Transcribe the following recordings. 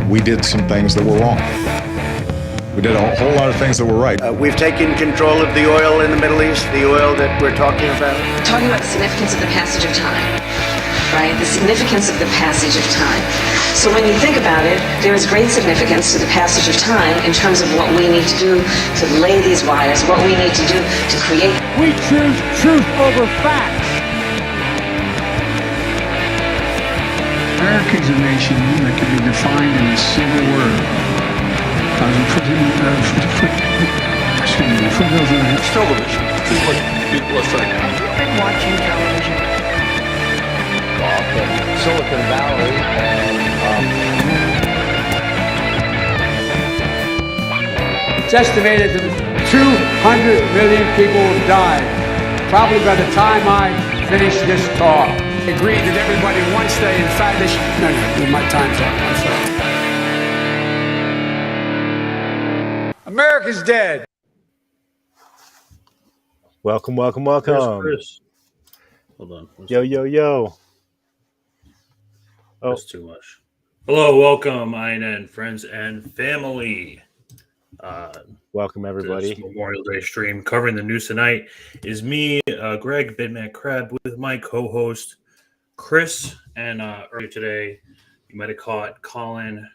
we did some things that were wrong. We did a whole lot of things that were right. We've taken control of the oil in the Middle East, the oil that we're talking about. We're talking about the significance of the passage of time, right? The significance of the passage of time. So when you think about it, there is great significance to the passage of time in terms of what we need to do to lay these wires, what we need to do to create. We choose truth over facts. America is a nation that can be defined in a single word. It's television. It's what people are saying. You've been watching television. Silicon Valley It's estimated that 200 million people have died, probably by the time I finish this talk. I agree that everybody wants to, in fact, no, my time's up. I'm sorry. America's dead. Welcome. Chris. Hold on. Yo. Oh, that's too much. Hello, welcome, Ina and friends and family. Welcome, everybody. This Memorial Day stream covering the news tonight is me, Greg, Bidman Crab, with my co-host, Chris. And earlier today, you might have caught Colin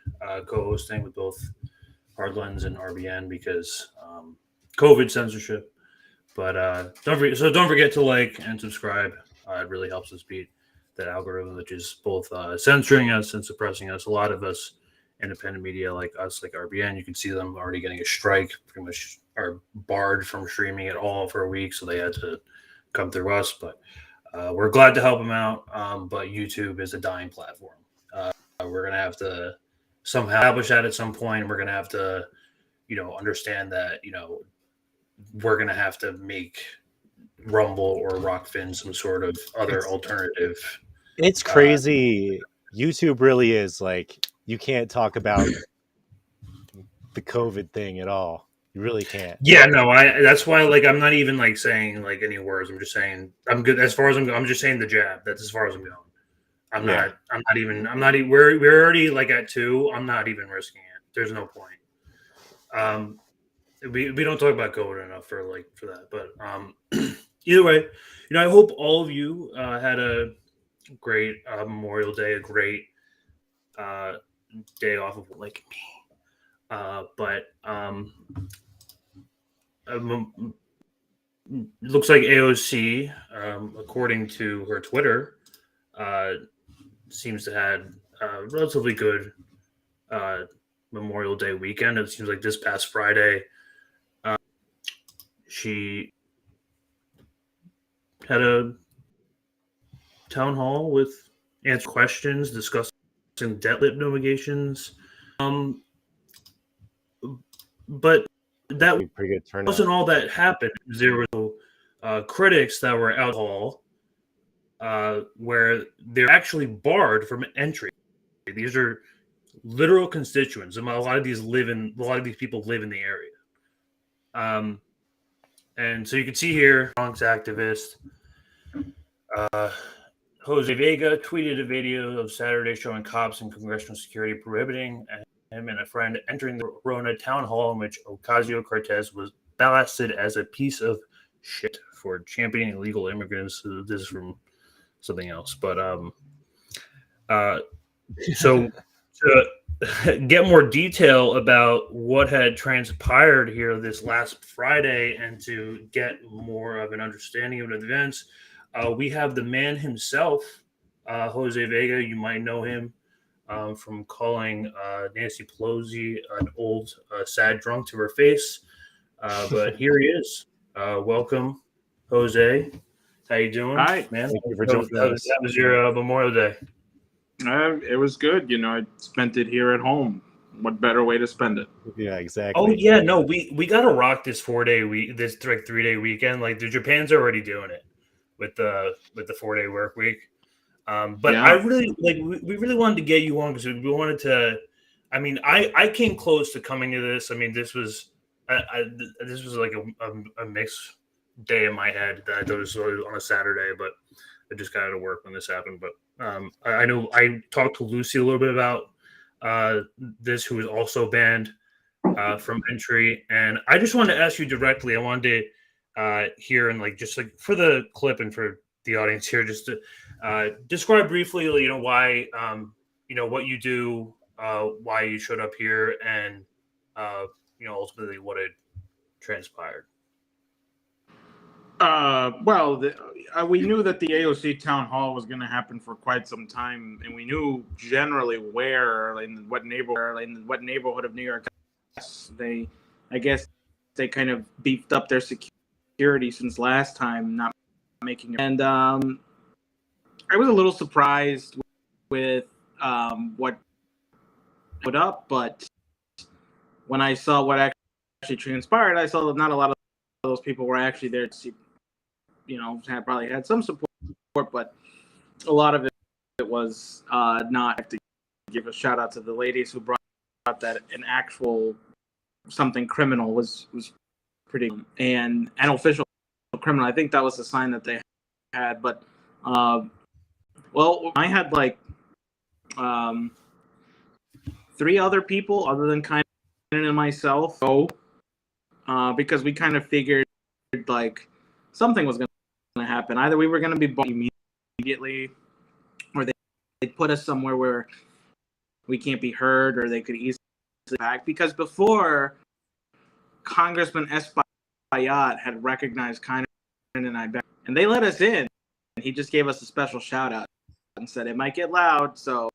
co-hosting with both Hardlens and RBN because COVID censorship. But don't forget to like and subscribe. It really helps us beat that algorithm, which is both censoring us and suppressing us. A lot of us, independent media like us, like RBN, you can see them already getting a strike, pretty much are barred from streaming at all for a week, so they had to come through us. But we're glad to help them out. But YouTube is a dying platform. We're going to have to somehow establish that at some point. We're going to have to, understand that, we're going to have to make Rumble or Rockfin some sort of other alternative. It's crazy. YouTube really is like, you can't talk about the COVID thing at all. You really can't. Yeah, no, that's why, I'm not even saying any words. I'm just saying I'm good as far as I'm just saying the jab. That's as far as I'm going. I'm not even, we're already at 2. I'm not even risking it. There's no point. We don't talk about COVID enough for that, but either way, I hope all of you had a great Memorial Day, a great day off of me. Looks like AOC, according to her Twitter, seems to have a relatively good Memorial Day weekend. It seems like this past Friday, she had a town hall with answer questions, discussing debt limit negotiations. But that pretty good turnout. Wasn't all that happened. There were critics that were out hall where they're actually barred from entry. These are literal constituents. A lot of these people live in the area. And so you can see here, Bronx activist Jose Vega tweeted a video of Saturday showing cops and congressional security prohibiting him and a friend entering the Rona town hall in which Ocasio-Cortez was blasted as a piece of shit for championing illegal immigrants. So this is from something else. But so to get more detail about what had transpired here this last Friday and to get more of an understanding of the events, we have the man himself, Jose Vega. You might know him from calling Nancy Pelosi an old sad drunk to her face. But here he is. Welcome, Jose. How you doing? Hi, man. Thank you for joining us. That was your Memorial Day. It was good. I spent it here at home. What better way to spend it? Yeah, exactly. Oh yeah, no, we gotta rock this 4-day week, this 3-day weekend. The Japan's already doing it with the 4-day work week. But yeah. I really we really wanted to get you on because we wanted to. I mean, I came close to coming to this. I mean, this was this was like a mixed day in my head that I thought it was on a Saturday, but I just got out of work when this happened. But I know I talked to Lucy a little bit about this, who is also banned from entry. And I just wanted to ask you directly. I wanted to hear, and just for the clip and for the audience here, just to describe briefly, why, what you do, why you showed up here, and ultimately what had transpired. We knew that the AOC Town Hall was going to happen for quite some time, and we knew generally where, in what neighborhood of New York. I guess they kind of beefed up their security since last time, not making it. And I was a little surprised with what put up, but when I saw what actually transpired, I saw that not a lot of those people were actually there to see, probably had some support, but a lot of it was not. I have to give a shout out to the ladies who brought that an actual something criminal was pretty, and an official criminal. I think that was the sign that they had, but I had 3 other people other than kind of and myself because we kind of figured something was going to happen. Either we were going to be bought immediately, or they put us somewhere where we can't be heard, or they could easily back. Because before, Congressman Espaillat had recognized Kiner and I back, and they let us in. And he just gave us a special shout out and said it might get loud, so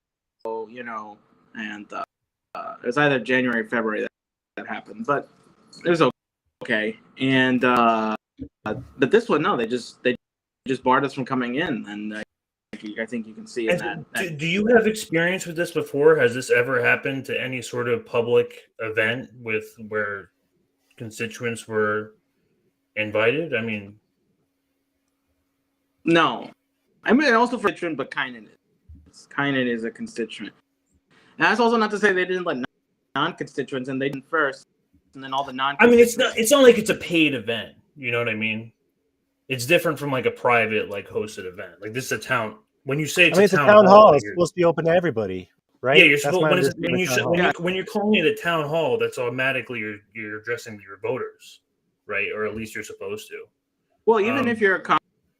and it was either January or February that happened, but it was okay. And but this one, no, they just barred us from coming in, and I think you can see in that. Do you have experience with this before? Has this ever happened to any sort of public event where constituents were invited? No. Also for constituent, but Kynan is a constituent. And that's also not to say they didn't let non-constituents, and they didn't first, and then all the non-constituents. It's not like it's a paid event. You know what I mean? It's different from a private hosted event. This is a town. When you say it's a town hall, it's supposed to be open to everybody, right? Yeah, you're supposed. When you're calling it a town hall, that's automatically you're addressing your voters, right? Or at least you're supposed to. Well, even if you're a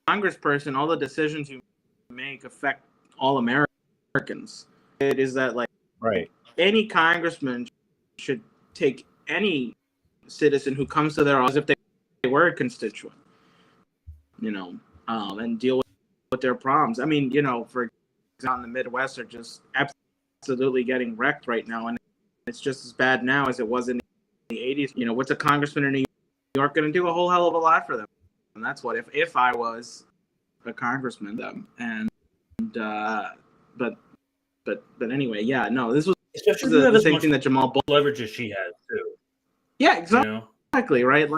congressperson, all the decisions you make affect all Americans. It is that right. Any congressman should take any citizen who comes to their office as if they were a constituent, and deal with their problems. For example, in the Midwest are just absolutely getting wrecked right now, and it's just as bad now as it was in the 80s. What's a congressman in New York going to do? A whole hell of a lot for them, and that's what if I was a congressman, them. And but anyway, yeah, no, this was especially the same thing that Jamal leverage as she has too. Yeah, exactly, right?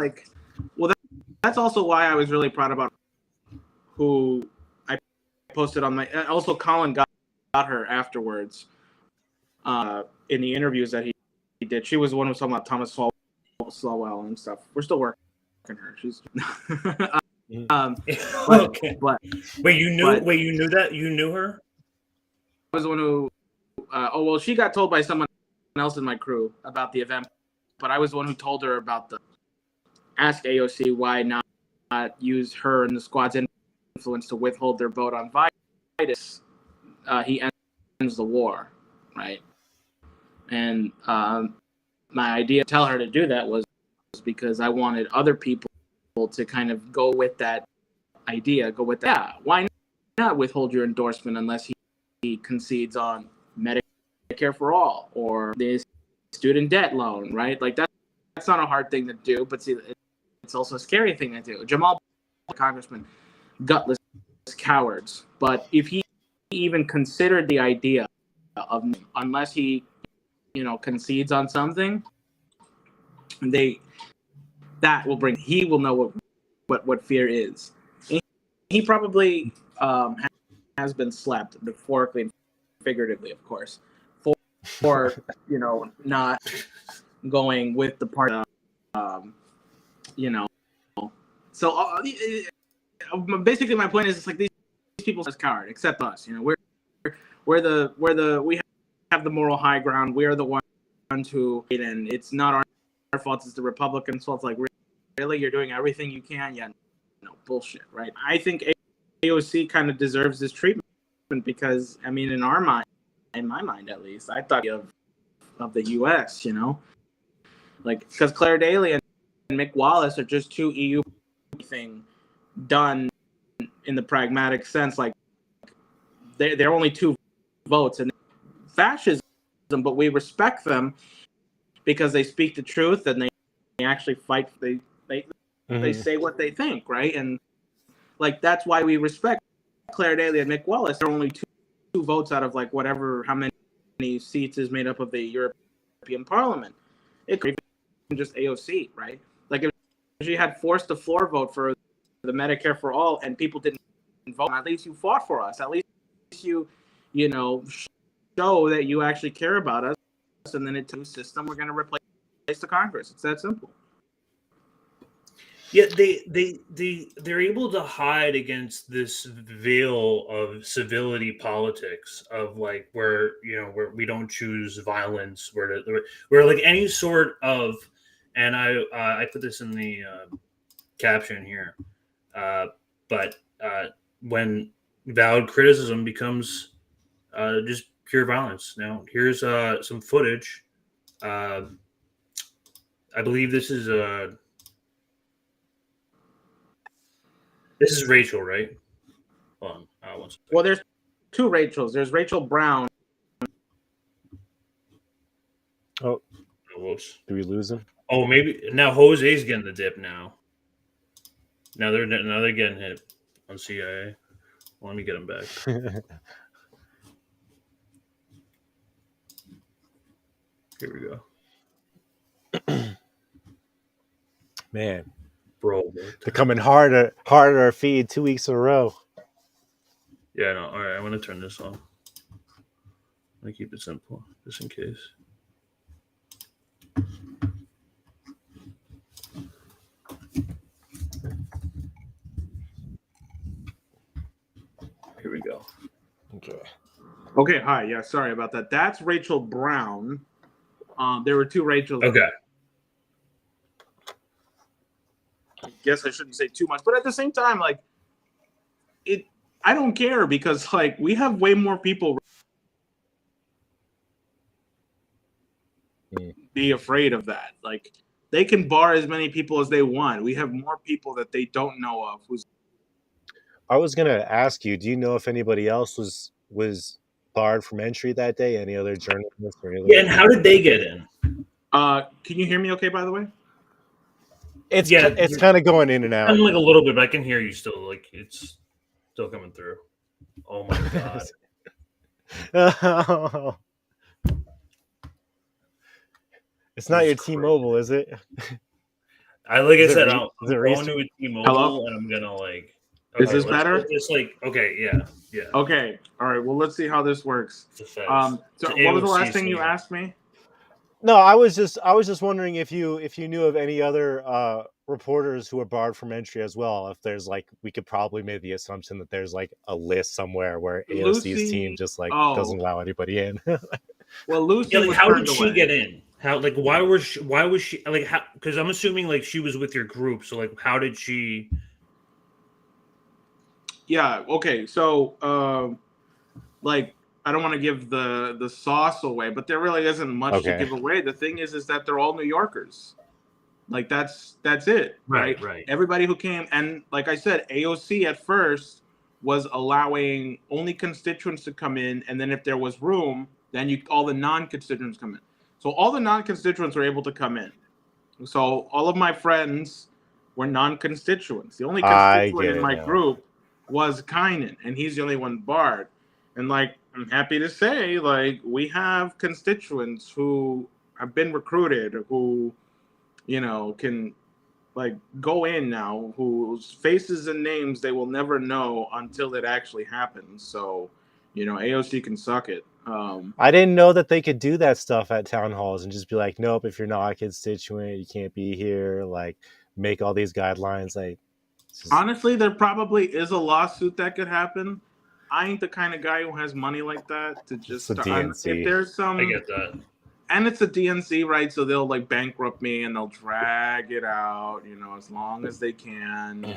That's also why I was really proud about who I posted on my. Also, Colin got her afterwards in the interviews that he did. She was the one who was talking about Thomas Swalwell and stuff. We're still working her. She's. Okay. But you knew her. I was the one who. She got told by someone else in my crew about the event, but I was the one who told her about ask AOC why not use her and the squad's influence to withhold their vote on Vitus. He ends the war, right? And my idea to tell her to do that was because I wanted other people to kind of go with that idea, why not withhold your endorsement unless he concedes on Medicare for all or this student debt loan, right? That's not a hard thing to do, but see, it's also a scary thing to do. Jamal, congressman, gutless cowards. But if he even considered the idea of, unless he, concedes on something, he will know what fear is. And he probably has been slapped metaphorically and figuratively, of course, for not going with the party. So basically, my point is, it's these people as coward, except us. We have the moral high ground. We're the ones who, and it's not our fault. It's the Republicans' fault. It's like, really, you're doing everything you can. Yeah, no bullshit, right? I think AOC kind of deserves this treatment because, I mean, in my mind at least, I thought of the U.S. Like because Claire Daly and Mick Wallace are just two EU thing done in the pragmatic sense. Like they're only 2 votes and fascism, but we respect them because they speak the truth and they actually fight. They say what they think, right? And like that's why we respect Claire Daly and Mick Wallace. They're only two votes out of like whatever how many seats is made up of the European Parliament. It could be just AOC, right? Like if she had forced the floor vote for the Medicare for all and people didn't vote, at least you fought for us. At least you show that you actually care about us, and then it's a system. We're going to replace the Congress. It's that simple. Yeah, they're able to hide against this veil of civility politics of like where we don't choose violence, where like any sort of, and I put this in the caption here, but when valid criticism becomes just pure violence. Now here's some footage. I believe this is Rachel, right? Hold on. One second. Well, there's 2 Rachels. There's Rachel Brown. Oh, whoops! did we lose him? Oh, maybe now Jose's getting the dip now. Now they're getting hit on CIA. Well, let me get him back. Here we go. Man, bro, they're coming harder at our feed 2 weeks in a row. Yeah, no. All right, I'm gonna turn this on. Let me keep it simple, just in case. Here we go. Okay, hi. Yeah, sorry about that. That's Rachel Brown. There were 2 Rachels. Okay. I guess I shouldn't say too much, but at the same time, like, I don't care because, like, we have way more people be afraid of that. Like, they can bar as many people as they want. We have more people that they don't know of. I was gonna ask you, do you know if anybody else was barred from entry that day? Any other journalists or anything? Yeah, and how did they get in? Can you hear me okay, by the way? It's kind of going in and out. I'm like a little bit, but I can hear you still. Like it's still coming through. Oh my god! It's not your T-Mobile, is it? I'm going to a T-Mobile, and I'm gonna like. Okay, is this better? Just like okay, yeah. Okay, all right. Well, let's see how this works. So, what was the last thing you asked me? No, I was just wondering if you knew of any other reporters who are barred from entry as well. If there's like, we could probably make the assumption that there's like a list somewhere where AOC's team just like doesn't allow anybody in. Well, Lucy, yeah, like, how did she get in? How like why was she like how? Because I'm assuming like she was with your group, so like how did she? Yeah. Okay. So, like, I don't want to give the sauce away, but there really isn't much to give away. The thing is that they're all New Yorkers. Like that's it, right? Right. Everybody who came, and like I said, AOC at first was allowing only constituents to come in, and then if there was room, then all the non-constituents come in. So all the non-constituents were able to come in. So all of my friends were non-constituents. The only constituent in my group was Kynan, and he's the only one barred. And like, I'm happy to say, like, we have constituents who have been recruited, who, can like go in now, whose faces and names they will never know until it actually happens. So, AOC can suck it. I didn't know that they could do that stuff at town halls and just be like, nope, if you're not a constituent, you can't be here. Like, make all these guidelines. Like, honestly, there probably is a lawsuit that could happen. I ain't the kind of guy who has money like that to just It's a DNC. if there's some, I get that. and it's a DNC, right? So they'll like bankrupt me and they'll drag it out, as long as they can.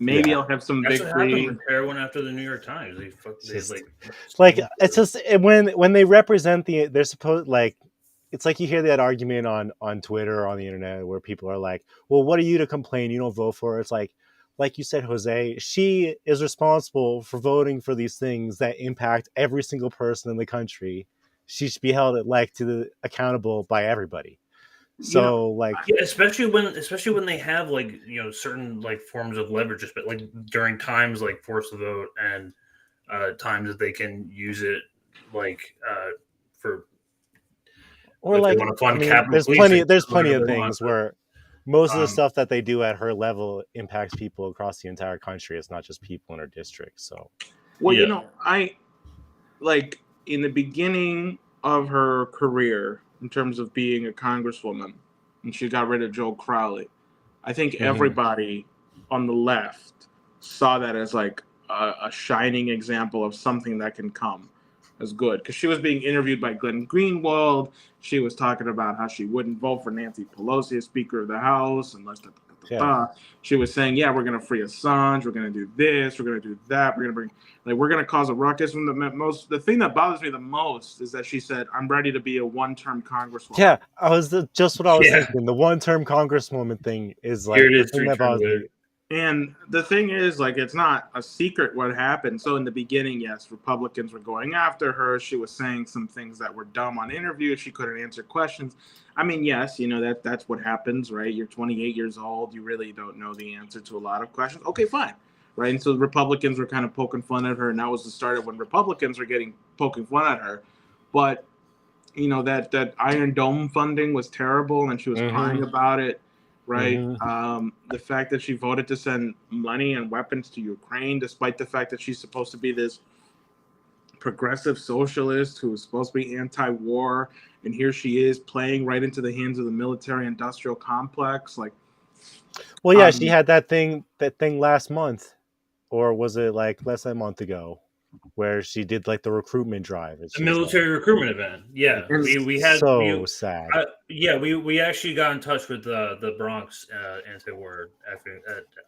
Maybe I'll have some That's what happened victory. with heroin after the New York Times. They It's just when they represent they're supposed it's like you hear that argument on Twitter or on the internet where people are like, well, what are you to complain? You don't vote for her. It's like you said, Jose, she is responsible for voting for these things that impact every single person in the country. She should be held accountable by everybody. So especially when they have certain forms of leverage, but during times like force the vote and times that they can use it for or they want to fund capital. There's plenty of things where most of the stuff that they do at her level impacts people across the entire country. It's not just people in her district. So I in the beginning of her career, in terms of being a congresswoman, and she got rid of Joe Crowley, I think everybody on the left saw that as like a shining example of something that can come as good. Because she was being interviewed by Glenn Greenwald. She was talking about how she wouldn't vote for Nancy Pelosi as Speaker of the House. And she was saying, we're going to free Assange. We're going to do this. We're going to do that. We're going to cause a ruckus. The thing that bothers me the most is that she said, I'm ready to be a one-term congresswoman. Yeah, just what I was thinking. The one-term congresswoman thing is like the thing that bothers me. And the thing is, it's not a secret what happened. So in the beginning, yes, Republicans were going after her. She was saying some things that were dumb on interviews. She couldn't answer questions. I mean, yes, that's what happens, right? You're 28 years old. You really don't know the answer to a lot of questions. Okay, fine. Right. And so the Republicans were kind of poking fun at her. And that was the start of when Republicans were poking fun at her. But, that Iron Dome funding was terrible and she was crying about it. Right. The fact that she voted to send money and weapons to Ukraine, despite the fact that she's supposed to be this progressive socialist who's supposed to be anti-war. And here she is playing right into the hands of the military-industrial complex. She had that thing last month. Or was it less than a month ago? Where she did the recruitment drive. The military recruitment event. Yeah. We had sad. We actually got in touch with the Bronx anti-war.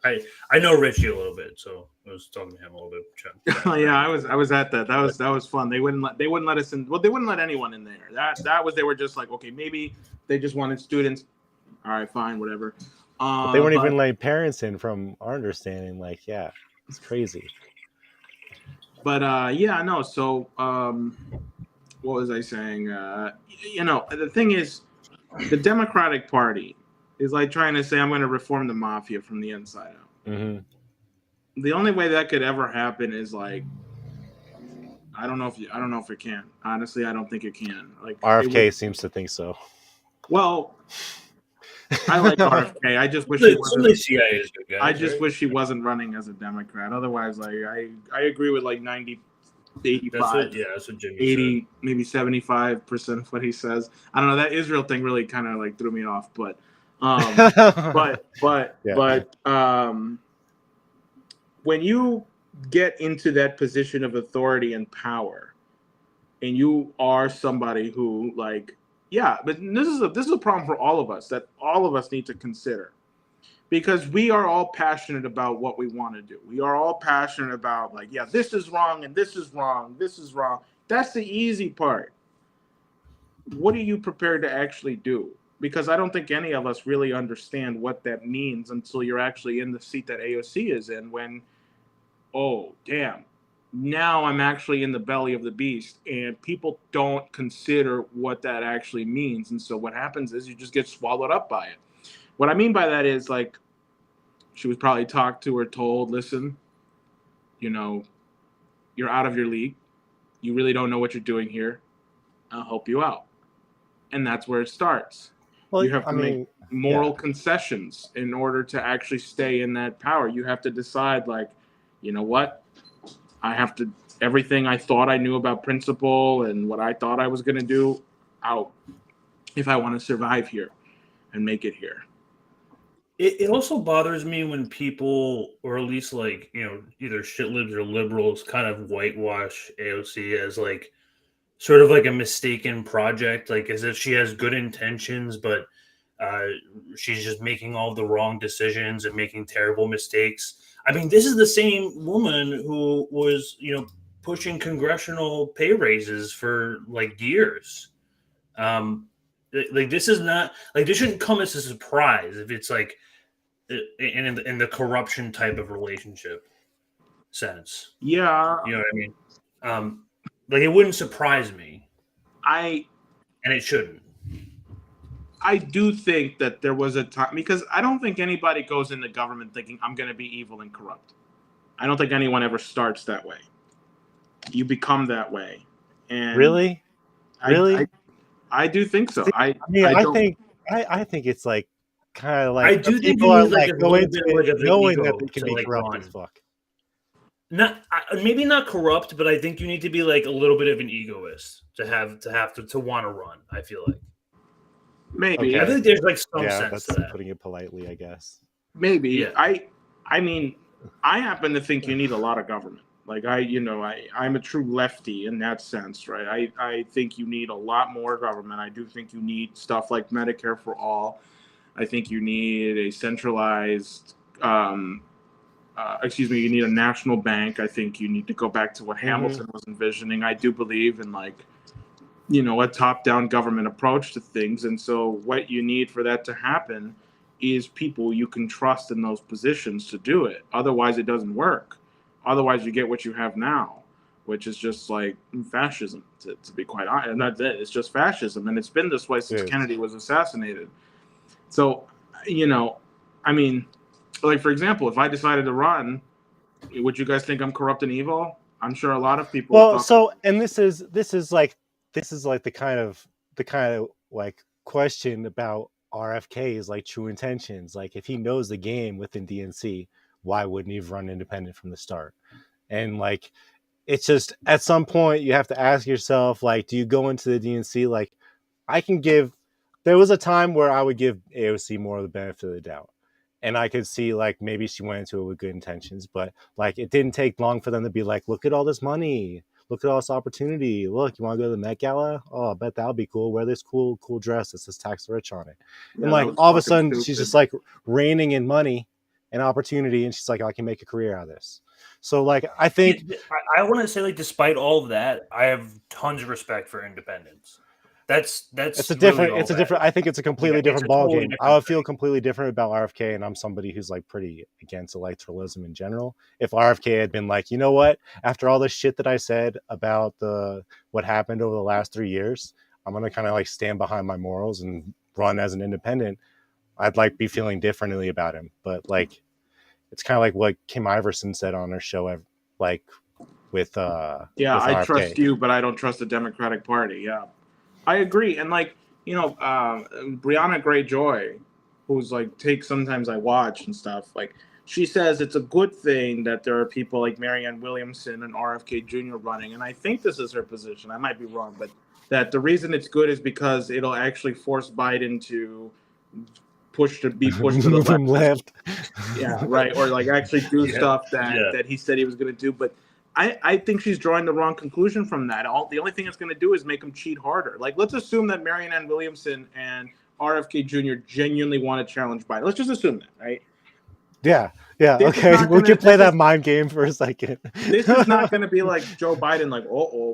I know Richie a little bit, so I was talking to him a little bit. I was at that. That was fun. They wouldn't let us in. Well, they wouldn't let anyone in there. They were just like, okay, maybe they just wanted students. All right, fine, whatever. But they weren't even letting parents in, from our understanding. It's crazy. But So what was I saying? The thing is, the Democratic Party is trying to say, I'm going to reform the mafia from the inside out. The only way that could ever happen is I don't know if it can. Honestly, I don't think it can. RFK seems to think so. Well, I like RFK. I just wish he wasn't. CIA is good guys, I just wish he wasn't running as a Democrat. Otherwise, I agree with 90, 85, that's what Jimmy 80, said. maybe 75% of what he says. I don't know. That Israel thing really kind of threw me off, but when you get into that position of authority and power, and you are somebody who but this is a problem for all of us that all of us need to consider, because we are all passionate about what we want to do. We are all passionate about this is wrong and this is wrong. This is wrong. That's the easy part. What are you prepared to actually do? Because I don't think any of us really understand what that means until you're actually in the seat that AOC is in, when, oh, damn, now I'm actually in the belly of the beast, and people don't consider what that actually means. And so what happens is you just get swallowed up by it. What I mean by that is she was probably talked to or told, listen, you're out of your league. You really don't know what you're doing here. I'll help you out. And that's where it starts. Well, you have to make moral concessions in order to actually stay in that power. You have to decide you know what? I have to, everything I thought I knew about principle and what I thought I was going to do, out, if I want to survive here and make it here. It also bothers me when people, or at least like, either shit libs or liberals kind of whitewash AOC as like sort of like a mistaken project, like as if she has good intentions, but she's just making all the wrong decisions and making terrible mistakes. I mean, this is the same woman who was, pushing congressional pay raises for like years. Like this is not like this shouldn't come as a surprise if it's like in the corruption type of relationship sense. Yeah. You know what I mean? Like it wouldn't surprise me. And it shouldn't. I do think that there was a time, because I don't think anybody goes into government thinking I'm going to be evil and corrupt. I don't think anyone ever starts that way. You become that way. And really? I do think so. I think it's like kind of like I do think people are like going to it knowing that they can be corrupt as fuck. Maybe not corrupt, but I think you need to be like a little bit of an egoist to want to run. I feel like maybe. Okay. I think there's like some sense that's to that. Putting it politely, I guess. Maybe. Yeah. I mean, I happen to think you need a lot of government. Like I'm a true lefty in that sense, right? I think you need a lot more government. I do think you need stuff like Medicare for all. I think you need a centralized, you need a national bank. I think you need to go back to what Hamilton was envisioning. I do believe in a top-down government approach to things. And so what you need for that to happen is people you can trust in those positions to do it. Otherwise, it doesn't work. Otherwise, you get what you have now, which is just like fascism, to be quite honest. And that's it. It's just fascism. And it's been this way since Kennedy was assassinated. So, I mean, like, for example, if I decided to run, would you guys think I'm corrupt and evil? I'm sure a lot of people. Well, this is like the kind of like question about RFK's like true intentions. Like, if he knows the game within DNC, why wouldn't he have run independent from the start? And like, it's just at some point you have to ask yourself, like, do you go into the DNC? Like, there was a time where I would give AOC more of the benefit of the doubt. And I could see like maybe she went into it with good intentions, but like it didn't take long for them to be like, look at all this money, look at all this opportunity. Look, you want to go to the Met Gala? Oh, I bet that'll be cool. Wear this cool dress that says tax rich on it. Yeah, and like all of a sudden she's just like raining in money and opportunity, and she's like, I can make a career out of this. So like I think I want to say, like, despite all of that, I have tons of respect for independence. It's a different. I think it's a completely different ballgame. I would feel completely different about RFK, and I'm somebody who's like pretty against electoralism in general. If RFK had been like, you know what, after all this shit that I said about what happened over the last 3 years, I'm gonna kind of like stand behind my morals and run as an independent, I'd like be feeling differently about him. But like, it's kind of like what Kim Iverson said on her show, like with I RFK. trust you, but I don't trust the Democratic Party. Yeah. I agree. And like, Brianna Greyjoy, who's like sometimes I watch and stuff, like she says it's a good thing that there are people like Marianne Williamson and RFK Jr. running. And I think this is her position. I might be wrong, but that the reason it's good is because it'll actually force Biden to be pushed to the left. Yeah, right. Or like actually do stuff that he said he was going to do. But I think she's drawing the wrong conclusion from that. The only thing it's going to do is make him cheat harder. Like, let's assume that Marianne Williamson and RFK Jr. genuinely want to challenge Biden. Let's just assume that, right? Yeah. Okay, we can play that mind game for a second. This is not going to be like Joe Biden, like,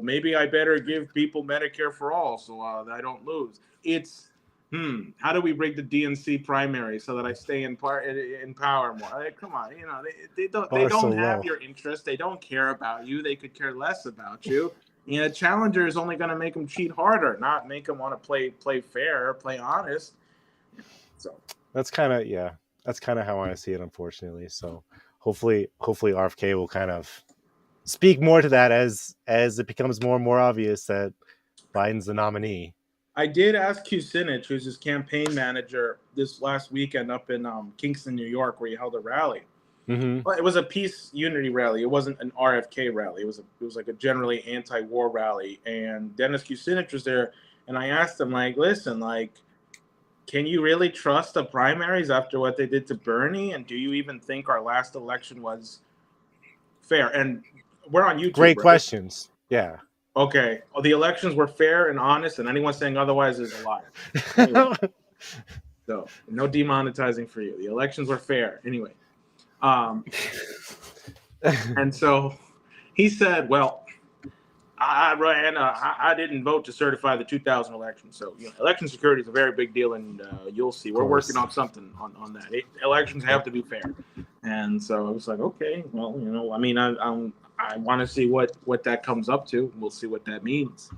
maybe I better give people Medicare for all so I don't lose. It's, how do we rig the DNC primary so that I stay in power more? Like, come on, they don't have your interest. They don't care about you. They could care less about you. Challenger is only going to make them cheat harder, not make them want to play fair, play honest. So that's kind of how I see it, unfortunately. So hopefully RFK will kind of speak more to that as it becomes more and more obvious that Biden's the nominee. I did ask Kucinich, who's his campaign manager, this last weekend up in Kingston, New York, where he held a rally. Mm-hmm. Well, it was a peace unity rally. It wasn't an RFK rally. It was like a generally anti-war rally. And Dennis Kucinich was there, and I asked him, like, listen, like, can you really trust the primaries after what they did to Bernie? And do you even think our last election was fair? And we're on YouTube. Great right? questions. Yeah. Okay. Well, the elections were fair and honest, and anyone saying otherwise is a liar. Anyway, so no demonetizing for you. The elections were fair. Anyway. And so he said, well, I didn't vote to certify the 2000 election. So, election security is a very big deal, and you'll see. We're working on something on that. Elections have to be fair. And so I was like, okay, well, I mean, I want to see what that comes up to. We'll see what that means.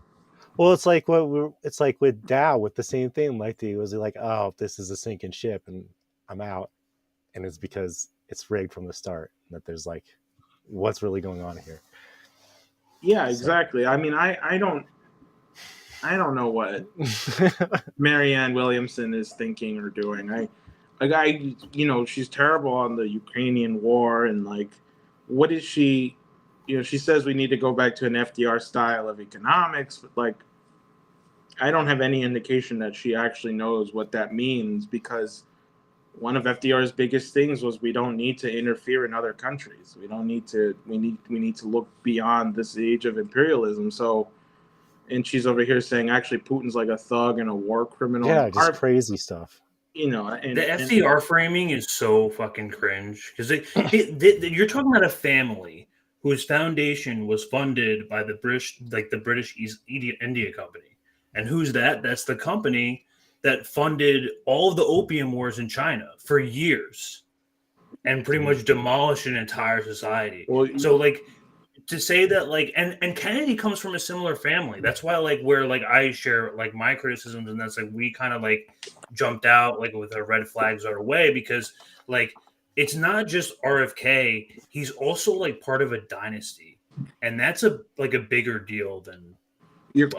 Well, it's like with Dow with the same thing. Like he was like, oh, this is a sinking ship, and I'm out, and it's because it's rigged from the start. That there's like, what's really going on here? Yeah, exactly. I mean, I don't know what Marianne Williamson is thinking or doing. She's terrible on the Ukrainian war, and like, what is she? She says we need to go back to an FDR style of economics, but like, I don't have any indication that she actually knows what that means, because one of FDR's biggest things was we don't need to interfere in other countries. We need to look beyond this age of imperialism. So, and she's over here saying actually Putin's like a thug and a war criminal. Yeah, just crazy stuff. And the FDR framing is so fucking cringe, because you're talking about a family whose foundation was funded by the British East India Company. And who's that? That's the company that funded all of the opium wars in China for years and pretty much demolished an entire society. Well, so like to say that like, and Kennedy comes from a similar family. That's why like where like I share like my criticisms, and that's like we kind of like jumped out like with our red flags our way, because like it's not just RFK. He's also like part of a dynasty, and that's a bigger deal than.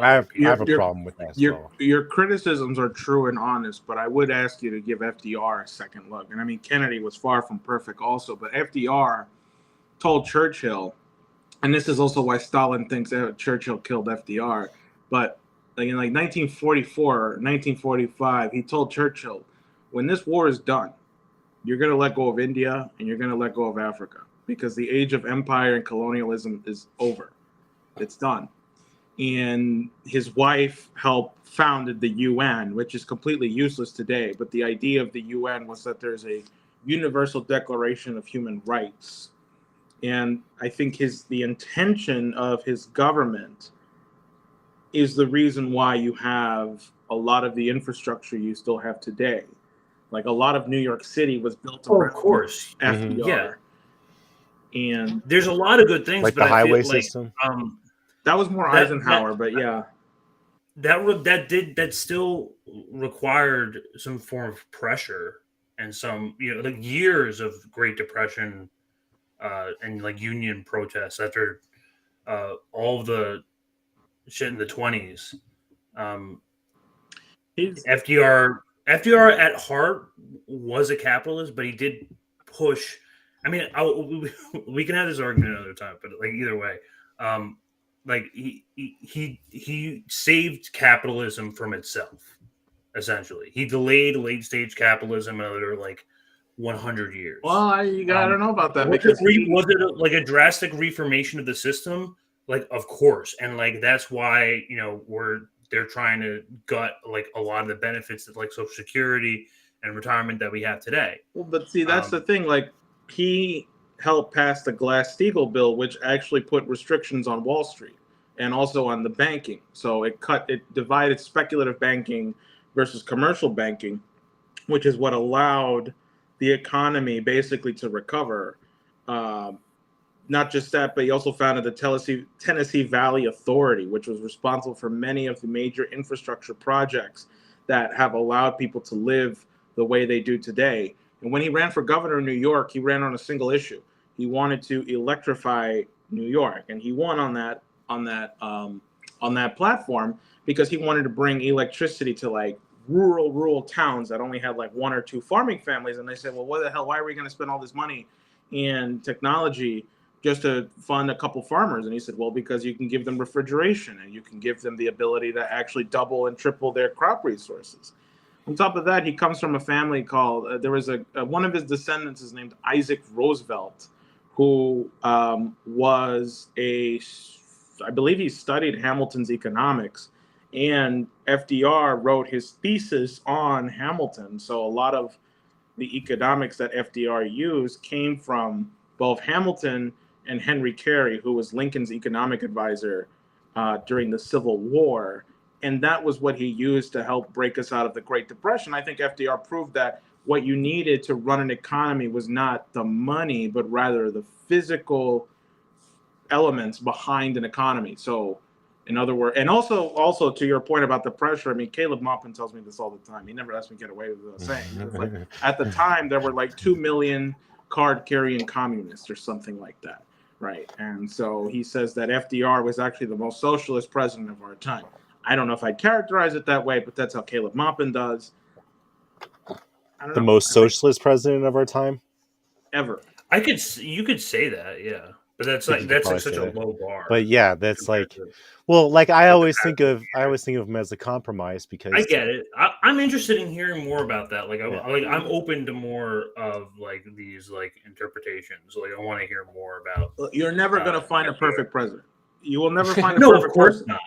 I have a problem with that. Your criticisms are true and honest, but I would ask you to give FDR a second look. And I mean, Kennedy was far from perfect also, but FDR told Churchill, and this is also why Stalin thinks that Churchill killed FDR, but like in like 1944, 1945, he told Churchill, when this war is done, you're going to let go of India and you're going to let go of Africa, because the age of empire and colonialism is over. It's done. And his wife helped founded the UN, which is completely useless today. But the idea of the UN was that there's a universal declaration of human rights. And I think the intention of his government is the reason why you have a lot of the infrastructure you still have today. Like a lot of New York City was built around of course. FDR. Mm-hmm. Yeah. And there's a lot of good things, like but the highway system. That was more Eisenhower, but yeah. That still required some form of pressure and some, like years of Great Depression and like union protests after all the shit in the 20s. FDR at heart was a capitalist, but he did push. I mean, we can have this argument another time, but like either way. Like he saved capitalism from itself, essentially. He delayed late stage capitalism another like 100 years. Well, I don't know about that. Was it like a drastic reformation of the system? Like, of course, and like that's why they're trying to gut like a lot of the benefits of like Social Security and retirement that we have today. Well, but see, that's the thing. Like he helped pass the Glass-Steagall bill, which actually put restrictions on Wall Street and also on the banking. So it divided speculative banking versus commercial banking, which is what allowed the economy basically to recover. Not just that, but he also founded the Tennessee Valley Authority, which was responsible for many of the major infrastructure projects that have allowed people to live the way they do today. And when he ran for governor of New York, he ran on a single issue. He wanted to electrify New York, and he won on that platform because he wanted to bring electricity to like rural towns that only had like one or two farming families. And they said, well, what the hell? Why are we going to spend all this money in technology just to fund a couple farmers? And he said, well, because you can give them refrigeration and you can give them the ability to actually double and triple their crop resources. On top of that, he comes from a family called. There was one of his descendants is named Isaac Roosevelt, who was I believe he studied Hamilton's economics, and FDR wrote his thesis on Hamilton. So a lot of the economics that FDR used came from both Hamilton and Henry Carey, who was Lincoln's economic advisor during the Civil War. And that was what he used to help break us out of the Great Depression. I think FDR proved that what you needed to run an economy was not the money, but rather the physical elements behind an economy. So, in other words, and also to your point about the pressure, I mean, Caleb Maupin tells me this all the time. He never lets me get away with saying. It's like, at the time, there were like 2 million card-carrying communists or something like that, right? And so he says that FDR was actually the most socialist president of our time. I don't know if I'd characterize it that way, but that's how Caleb Maupin does. The most socialist president of our time? Ever. You could say that, yeah. But that's like such a low bar. But yeah, that's like, well, like I always think of him as a compromise because I get it. I'm interested in hearing more about that. Like, I'm open to more of like these like interpretations. Like, I want to hear more about. You're never gonna find a perfect president. You will never find a no, perfect of course person. not.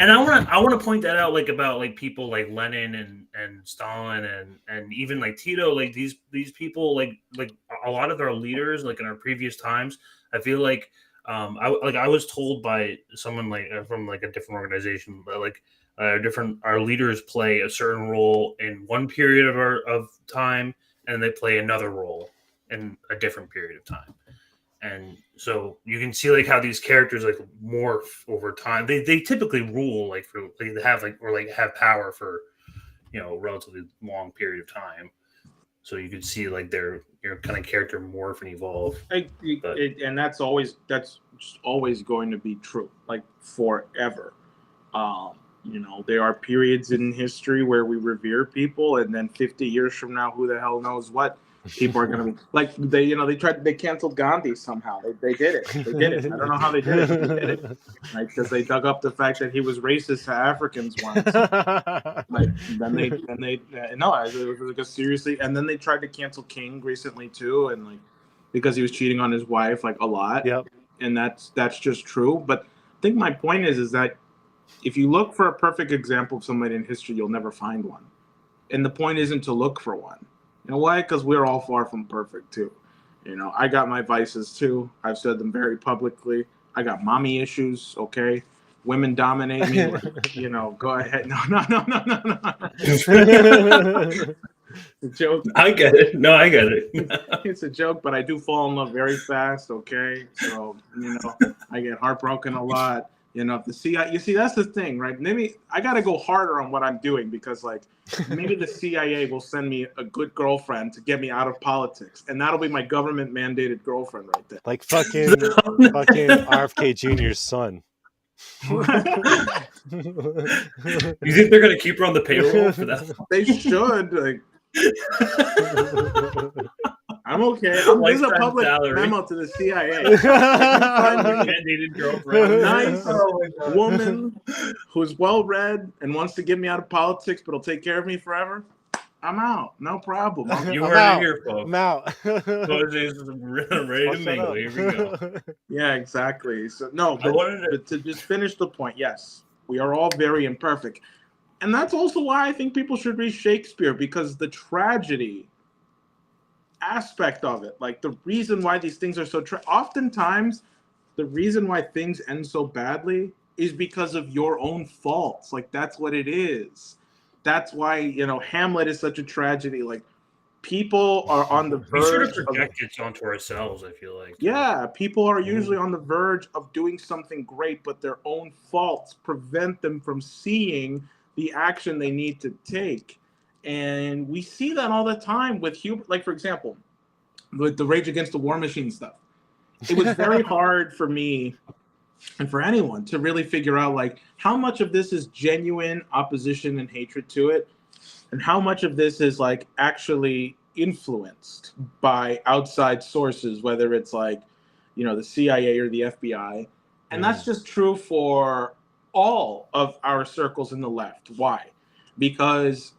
And I want to point that out, like about like people like Lenin and Stalin and even like Tito, like these people, like a lot of our leaders, like in our previous times. I feel like I was told by someone like from like a different organization that like our leaders play a certain role in one period of time, and they play another role in a different period of time. And so you can see like how these characters like morph over time. They typically rule like for like they have like or like have power for a relatively long period of time. So you can see like their kind of character morph and evolve. And that's just always going to be true, like forever. There are periods in history where we revere people, and then 50 years from now, who the hell knows what people are going to be like. They canceled Gandhi somehow. They did it. They did it. I don't know how they did it. But they did it. Right? Because they dug up the fact that he was racist to Africans once. Like it was like a seriously. And then they tried to cancel King recently too, and like because he was cheating on his wife like a lot. Yep. And that's just true. But I think my point is that if you look for a perfect example of somebody in history, you'll never find one. And the point isn't to look for one. You know why? Because we're all far from perfect too. I got my vices too. I've said them very publicly. I got mommy issues. Okay, women dominate me. Go ahead. No. It's a joke. I get it. No, I get it. It's a joke, but I do fall in love very fast. Okay, so I get heartbroken a lot. If the CIA, you see, that's the thing, right? Maybe I got to go harder on what I'm doing because, like, maybe the CIA will send me a good girlfriend to get me out of politics, and that'll be my government mandated girlfriend right there. Like fucking RFK Jr.'s son. You think they're gonna keep her on the payroll for that? They should. Like, I'm okay. This is a public memo to the CIA. Mandated girlfriend. A nice woman who's well-read and wants to get me out of politics, but will take care of me forever. I'm out. No problem. You weren't here, folks. I'm out. Ready to mingle. Here we go. Yeah, exactly. So no, but to just finish the point, yes, we are all very imperfect. And that's also why I think people should read Shakespeare, because the tragedy aspect of it, like the reason why these things are so oftentimes the reason why things end so badly is because of your own faults. Like that's what it is. That's why Hamlet is such a tragedy. Like people are on the verge. We sort of project it onto ourselves, I feel like. Yeah, people are usually on the verge of doing something great, but their own faults prevent them from seeing the action they need to take. And we see that all the time with Hubert. Like, for example, with the Rage Against the War Machine stuff. It was very hard for me and for anyone to really figure out, like, how much of this is genuine opposition and hatred to it, and how much of this is, like, actually influenced by outside sources, whether it's, like, the CIA or the FBI. And that's just true for all of our circles in the left. Why? Because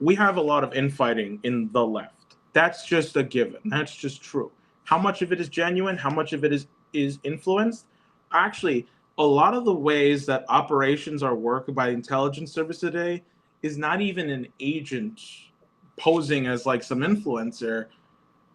we have a lot of infighting in the left. That's just a given. That's just true. How much of it is genuine? How much of it is influenced? Actually, a lot of the ways that operations are worked by intelligence service today is not even an agent posing as like some influencer.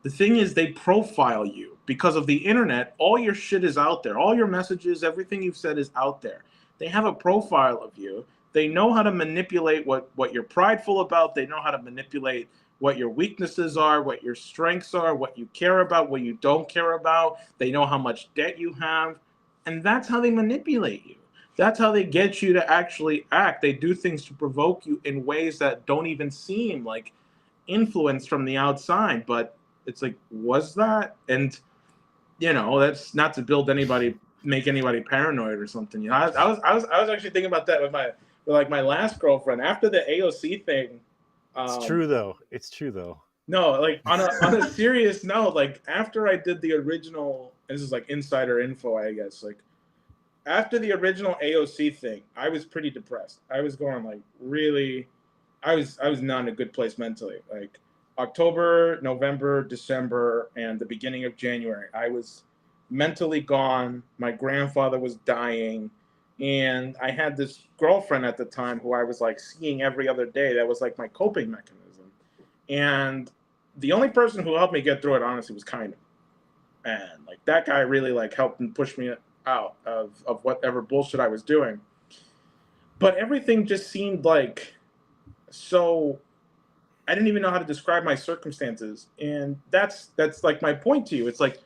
The thing is, they profile you because of the internet. All your shit is out there. All your messages, everything you've said is out there. They have a profile of you. They know how to manipulate what you're prideful about. They know how to manipulate what your weaknesses are, what your strengths are, what you care about, what you don't care about. They know how much debt you have. And that's how they manipulate you. That's how they get you to actually act. They do things to provoke you in ways that don't even seem like influence from the outside. But it's like, was that? And, you know, that's not to make anybody paranoid or something. You know, I was actually thinking about that with my last girlfriend after the AOC thing. It's true though. No, like on a serious note, like after I did the original, this is like insider info, I guess. Like after the original AOC thing, I was pretty depressed. I was going like really, I was not in a good place mentally. Like October, November, December, and the beginning of January, I was mentally gone. My grandfather was dying. And I had this girlfriend at the time who I was like seeing every other day. That was like my coping mechanism. And the only person who helped me get through it, honestly, was Kind of. And like that guy really like helped and pushed me out of whatever bullshit I was doing. But everything just seemed like so, I didn't even know how to describe my circumstances. And that's like my point to you. It's like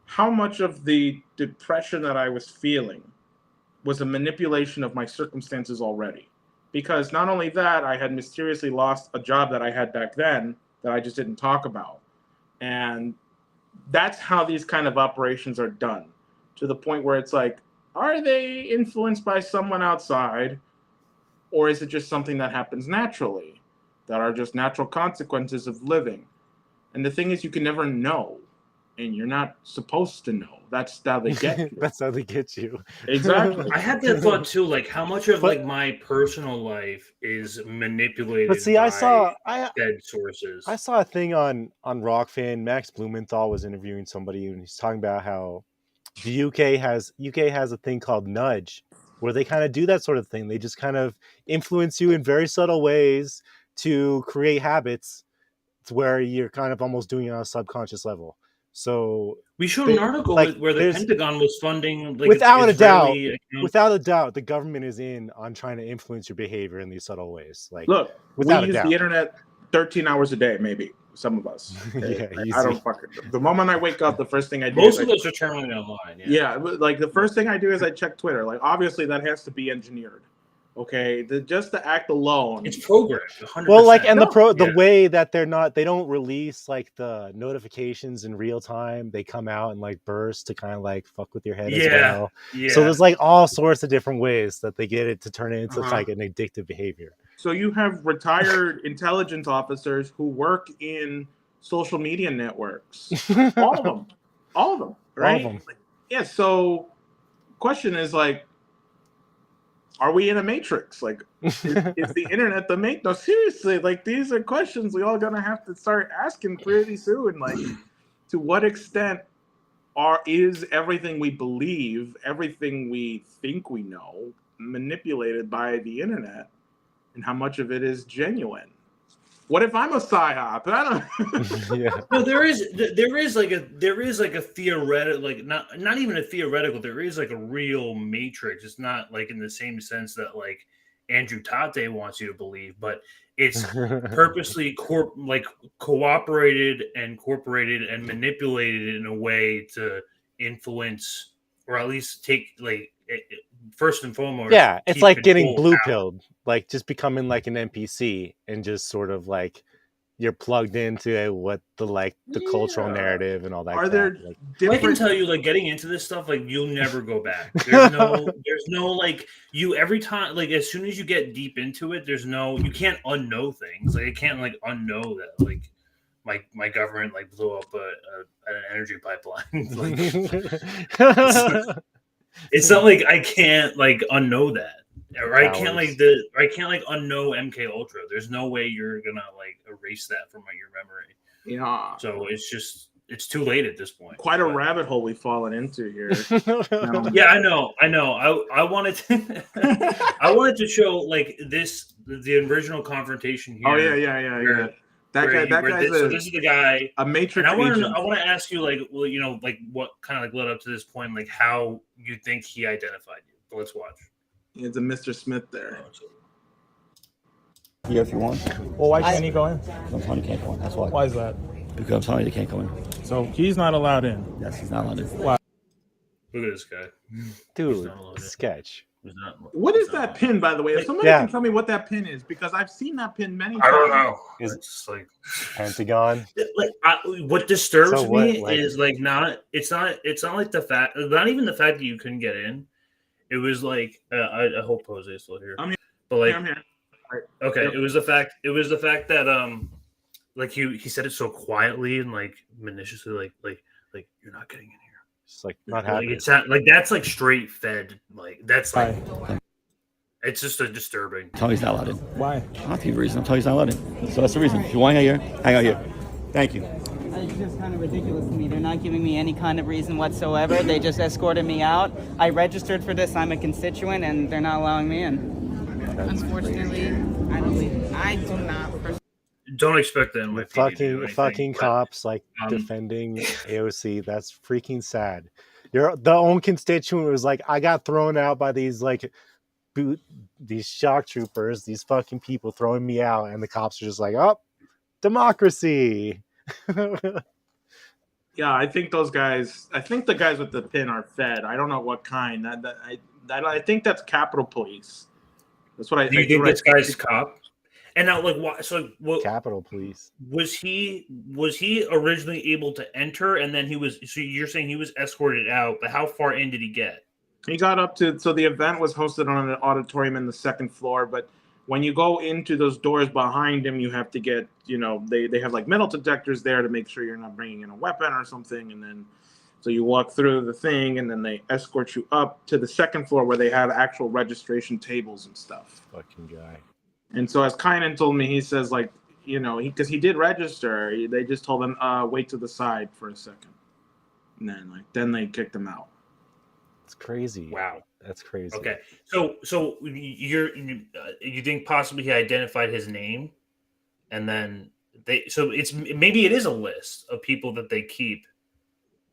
how much of the depression that I was feeling was a manipulation of my circumstances already. Because not only that, I had mysteriously lost a job that I had back then that I just didn't talk about. And that's how these kind of operations are done, to the point where it's like, are they influenced by someone outside? Or is it just something that happens naturally, that are just natural consequences of living? And the thing is, you can never know. And you're not supposed to know. That's how they get you. That's how they get you. Exactly. I had that thought too. Like, how much of like my personal life is manipulated? But see, by dead sources. I saw a thing on Rockfin. Max Blumenthal was interviewing somebody, and he's talking about how the UK has a thing called nudge, where they kind of do that sort of thing. They just kind of influence you in very subtle ways to create habits, to where you're kind of almost doing it on a subconscious level. So we showed an article where the Pentagon was funding, like, without a doubt, the government is in on trying to influence your behavior in these subtle ways. Like, look, without we use the internet 13 hours a day, maybe some of us. Yeah, I don't fucking. The moment I wake up, the first thing I do. Most of us are terminally online. Yeah, like the first thing I do is I check Twitter. Like obviously that has to be engineered. Okay, just the act alone. It's programmed. 100%. Well, like, and the way that they don't release like the notifications in real time. They come out and like burst to kind of like fuck with your head as well. Yeah. So there's like all sorts of different ways that they get it to turn it into like an addictive behavior. So you have retired intelligence officers who work in social media networks. All of them, right? All of them. Yeah. So, question is like, are we in a matrix? Like, is the internet the matrix? No, seriously, like these are questions we all gonna have to start asking pretty soon. Like, to what extent is everything we believe, everything we think we know, manipulated by the internet, and how much of it is genuine? What if I'm a psyop? I don't. Yeah. No, there is like a theoretical, like not even a theoretical. There is like a real matrix. It's not like in the same sense that like Andrew Tate wants you to believe, but it's purposely cooperated and incorporated and manipulated in a way to influence, or at least take like first and foremost. Yeah, it's like getting blue pilled, like just becoming like an NPC and just sort of like you're plugged into what the cultural narrative and all that. Are there I can tell you, like, getting into this stuff, like, you'll never go back. There's no like, you every time, like, as soon as you get deep into it, you can't unknow things. Like, I can't like unknow that like my government like blew up an energy pipeline. Like, it's not like I can't like unknow that. Or I can't like unknow MK Ultra. There's no way you're gonna like erase that from your memory. Yeah. So it's too late at this point. Quite a rabbit hole we've fallen into here. Yeah, I know. I wanted to show like the original confrontation here. Oh yeah. That guy's so this is the guy, a Matrix and agent. I want to ask you like, well, you know, like what kind of like led up to this point, like how you think he identified you. But let's watch. It's a Mr. Smith there. Yeah, if you want. Well, why can't he go in? I'm telling you can't go in. That's why. Why is that? Because I'm telling you can't go in. So he's not allowed in. Yes, he's not allowed in. Why? Look at this guy. Dude, sketch. What is that pin, by the way? If somebody can tell me what that pin is, because I've seen that pin many times. I don't know. It's like Pentagon. Like what disturbs me like, is like it's not like the fact, not even the fact that you couldn't get in. It was like I hope Jose is still here. I'm here. But like I'm here. Right. Okay, Yep. it was the fact that like he said it so quietly and like maliciously like you're not getting in here. It's like not like, happening. it's not like that's like straight fed, like that's like it's just a disturbing. Tell me he's not allowed in. Why? Not the reason. I'm telling you he's not allowed in. So that's the reason. If you want to hang out here. Thank you. It's just kind of ridiculous to me. They're not giving me any kind of reason whatsoever. They just escorted me out. I registered for this. I'm a constituent, and they're not allowing me in. Unfortunately, I do not. Don't expect them. The fucking cops like defending AOC. That's freaking sad. The own constituent was like, I got thrown out by these these shock troopers, these fucking people throwing me out, and the cops are just like, oh, democracy. Yeah, I think those guys. I think the guys with the pin are Fed. I don't know what kind. I think that's Capitol Police. That's what I. Do you think this guy's cop? And now, like, why? So, what? Capitol Police. Was he originally able to enter, and then he was? So you're saying he was escorted out, but how far in did he get? He got up to. So the event was hosted on an auditorium in the second floor, but when you go into those doors behind him, you have to get. You know, they have like metal detectors there to make sure you're not bringing in a weapon or something, and then. So you walk through the thing, and then they escort you up to the second floor where they have actual registration tables and stuff. Fucking guy. And so as Kynan told me, he says, like, you know, because he did register, they just told him, wait to the side for a second. And then they kicked him out. It's crazy. Wow. That's crazy. Okay. So you think possibly he identified his name, and then maybe it is a list of people that they keep.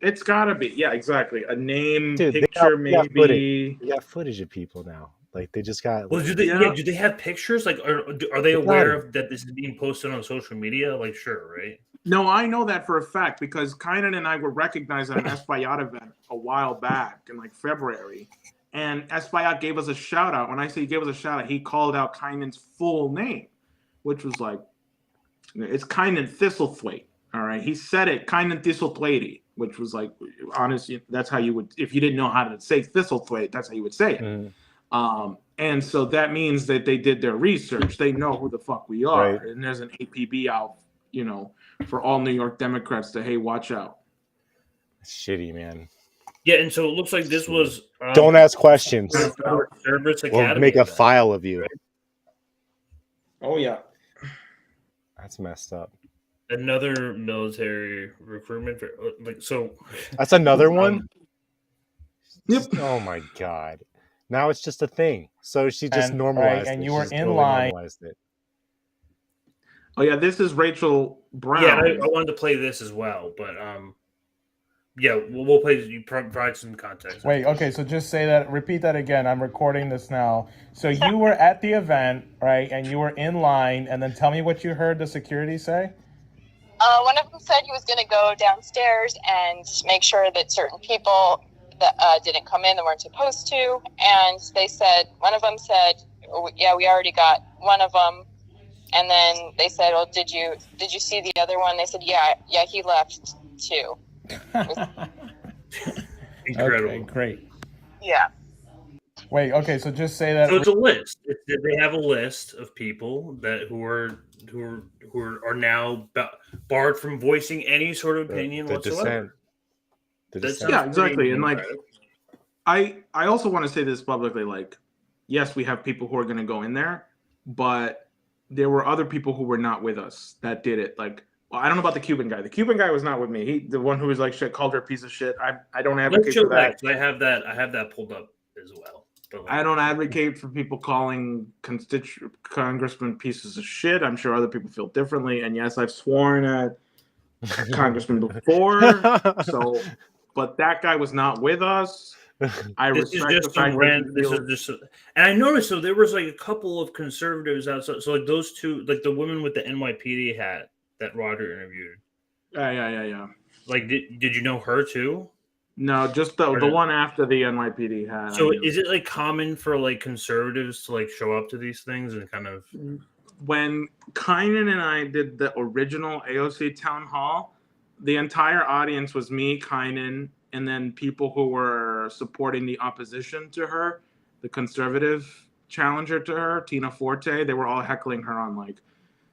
It's gotta be. Yeah, exactly. A name, Dude, picture, maybe. You got footage of people now. Like they just got. Well, do they have pictures? Like, are they aware of that this is being posted on social media? Like, sure, right? No, I know that for a fact because Kynan and I were recognized at an Espaillat event a while back in like February, and Espaillat gave us a shout out. When I say he gave us a shout out, he called out Kynan's full name, which was like, it's Kynan Thistlethwaite. All right, he said it, Kynan Thistlethwaite, which was like, honestly, that's how you would, if you didn't know how to say Thistlethwaite, that's how you would say it. Mm. And so that means that they did their research. They know who the fuck we are. Right. And there's an APB out, you know, for all New York Democrats to, hey, watch out. Shitty, man. Yeah, and so it looks like this was... Don't ask questions. We'll make a file of you. Oh, yeah. That's messed up. Another military recruitment for that's another one. Yep. Oh my god! Now it's just a thing. So she just normalized and it. you She were just in totally line. normalized it. Oh yeah, this is Rachel Brown. Yeah, I wanted to play this as well, but yeah, we'll play. You provide some context. Wait, okay, so just say that. Repeat that again. I'm recording this now. So you were at the event, right? And you were in line, and then tell me what you heard the security say. One of them said he was going to go downstairs and make sure that certain people that didn't come in that weren't supposed to. And they said, one of them said, oh, yeah, we already got one of them. And then they said, well, did you see the other one? They said, yeah, he left too. Incredible. Okay, great. Yeah. Wait, okay, so just say that. So it's a list. They have a list of people who are now barred from voicing any sort of opinion whatsoever. Yeah, exactly. And like, I also want to say this publicly. Like, yes, we have people who are going to go in there, but there were other people who were not with us that did it. Like, well, I don't know about the Cuban guy. The Cuban guy was not with me. The one who was like shit, called her a piece of shit. I don't advocate Let's show for that. I have that pulled up as well. I don't advocate for people calling congressmen pieces of shit. I'm sure other people feel differently. And yes, I've sworn at congressmen before. So, but that guy was not with us. I respect the fact and I noticed, so there was like a couple of conservatives outside. So like those two, like the woman with the NYPD hat that Roger interviewed. Yeah. Like, did you know her too? No, just the one after the NYPD hat. So is it like common for like conservatives to like show up to these things and kind of? When Kynan and I did the original AOC Town Hall, the entire audience was me, Kynan, and then people who were supporting the opposition to her, the conservative challenger to her, Tina Forte. They were all heckling her on like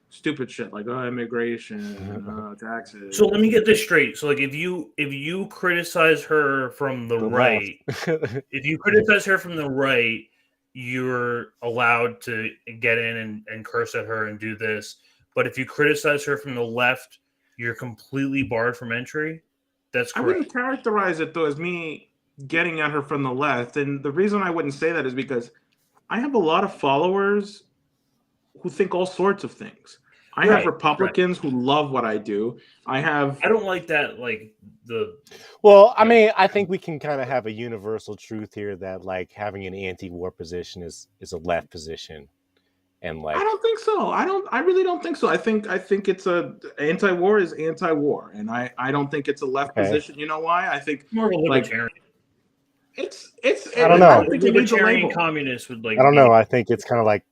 stupid shit, like immigration, taxes. So let me get this straight. So like if you criticize her from the right, if you criticize her from the right, you're allowed to get in and curse at her and do this. But if you criticize her from the left, you're completely barred from entry. That's correct. I wouldn't characterize it though as me getting at her from the left. And the reason I wouldn't say that is because I have a lot of followers who think all sorts of things. I have Republicans who love what I do. I don't like that, like Well, I mean, I think we can kind of have a universal truth here that like having an anti-war position is a left position. And like I don't think so. I really don't think so. I think it's anti-war is anti-war. And I don't think it's a left position. You know why? I think more of a libertarian. It's I don't know. I don't think it needs a Libertarian label. communist would like I don't know. I think it's kind of like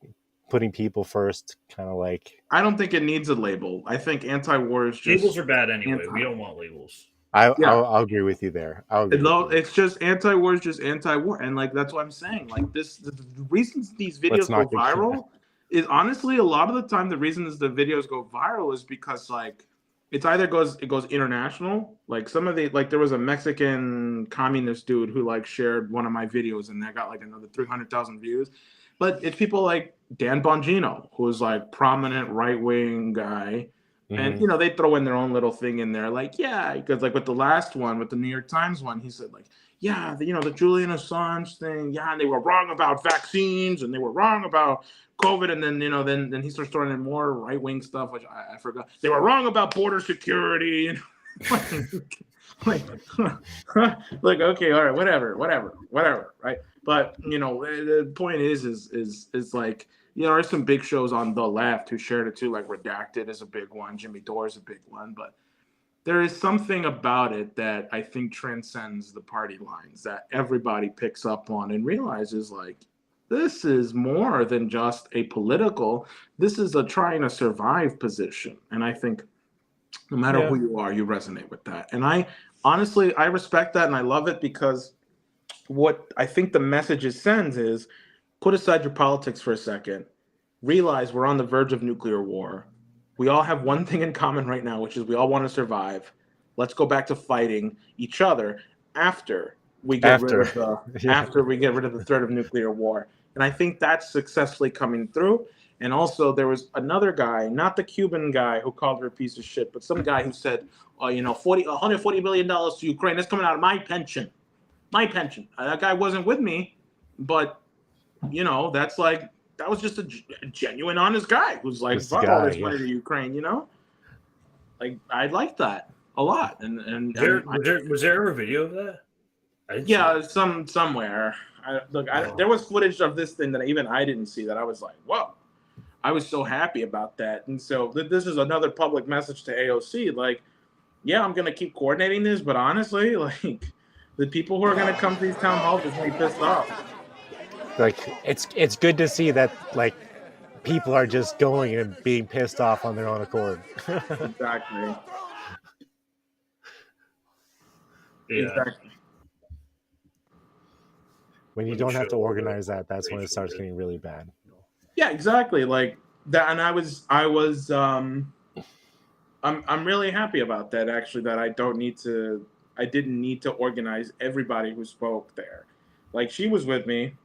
putting people first, kind of like. I don't think it needs a label. I think anti-war is just labels are bad anyway. We don't want labels. I'll agree with you there. It's just anti-war is just anti-war, and like that's what I'm saying. Like the reasons these videos go viral is honestly a lot of the time the reasons the videos go viral is because like it goes international. Like some of the there was a Mexican communist dude who like shared one of my videos and that got like another 300,000 views. But it's people like Dan Bongino, who's like prominent right-wing guy. And, they throw in their own little thing in there. Like, yeah, because like with the last one, with the New York Times one, he said like, yeah, the Julian Assange thing. Yeah, and they were wrong about vaccines and they were wrong about COVID. And then, then he starts throwing in more right-wing stuff, which I forgot. They were wrong about border security. Like, okay, all right, whatever, right? But the point is like there's some big shows on the left who shared it too, like Redacted is a big one, Jimmy Dore is a big one, but there is something about it that I think transcends the party lines that everybody picks up on and realizes like this is more than just a political. This is a trying to survive position, and I think no matter who you are, you resonate with that. And I honestly respect that and I love it because what I think the message it sends is put aside your politics for a second. Realize we're on the verge of nuclear war. We all have one thing in common right now, which is we all want to survive. Let's go back to fighting each other after we get rid of the threat of nuclear war. And I think that's successfully coming through. And also there was another guy, not the Cuban guy who called her a piece of shit, but some guy who said, $140 billion to Ukraine, that's coming out of my pension. That guy wasn't with me, but that's like, that was just a genuine honest guy who's like, fuck all this money to Ukraine, Like, I like that a lot. And was there a video of that? Yeah, somewhere. There was footage of this thing that even I didn't see that I was like, whoa. I was so happy about that. And so this is another public message to AOC. Like, yeah, I'm going to keep coordinating this, but honestly, like, the people who are going to come to these town halls are going to be pissed off. Like, it's good to see that, like, people are just going and being pissed off on their own accord. Exactly. Yeah. Exactly. When you don't have to organize that, that's when it starts getting really bad. Yeah, exactly. Like that, and I'm really happy about that. Actually, that I didn't need to organize everybody who spoke there. Like she was with me,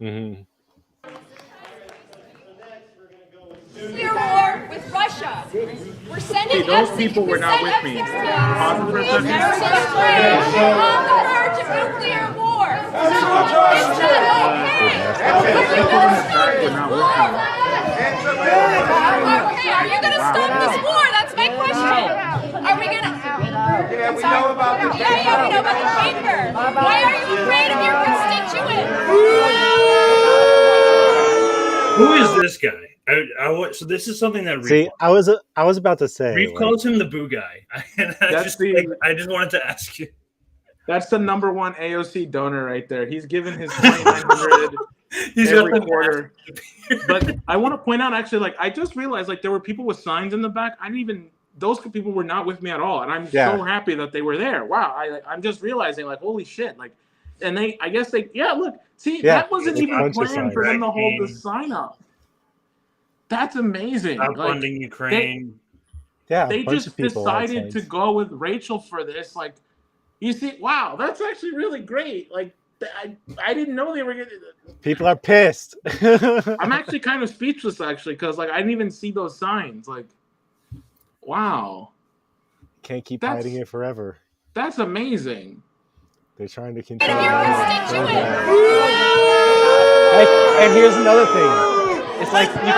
Mm-hmm. Nuclear war with Russia. We're sending See, those people were not with me. Pause for a second. on the verge of nuclear war. It's not okay. People in the back were not with me. Okay, are you going to stop this war? That's my question. Are we going to... Yeah, we know about the we know about the paper. Why are you afraid of your constituents? Who is this guy? So this is something that See, I was about to say. Reef calls him the boo guy. I just wanted to ask you. That's the number one AOC donor right there. He's given his 2,900 every quarter. But I want to point out, actually, like I just realized, like there were people with signs in the back. Those people were not with me at all, and I'm so happy that they were there. Wow, I'm just realizing, like, holy shit, like, and I guess they, look, see, that wasn't even planned for them to hold the sign up. That's amazing. Stop funding Ukraine. They just decided to go with Rachel for this. Like, you see, wow, that's actually really great. Like, I didn't know they were going to. People are pissed. I'm actually kind of speechless, actually, because like I didn't even see those signs. Like, wow. Can't keep hiding it forever. That's amazing. They're trying to continue. And here's another thing. It's like you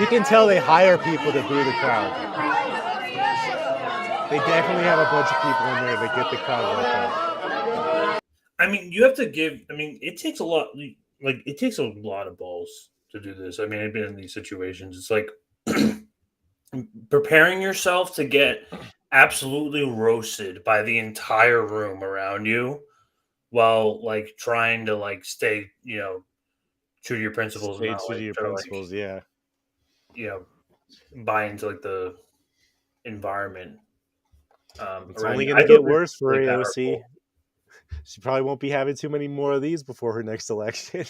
can tell they hire people to boo the crowd. They definitely have a bunch of people in there that get the crowd worked up. I mean, you have to give. I mean, it takes a lot. Like, it takes a lot of balls to do this. I mean, I've been in these situations. It's like preparing yourself to get absolutely roasted by the entire room around you, while like trying to like stay, true to your principles. Stay true to your principles, buy into like the environment. It's only going to get worse for AOC. She probably won't be having too many more of these before her next election.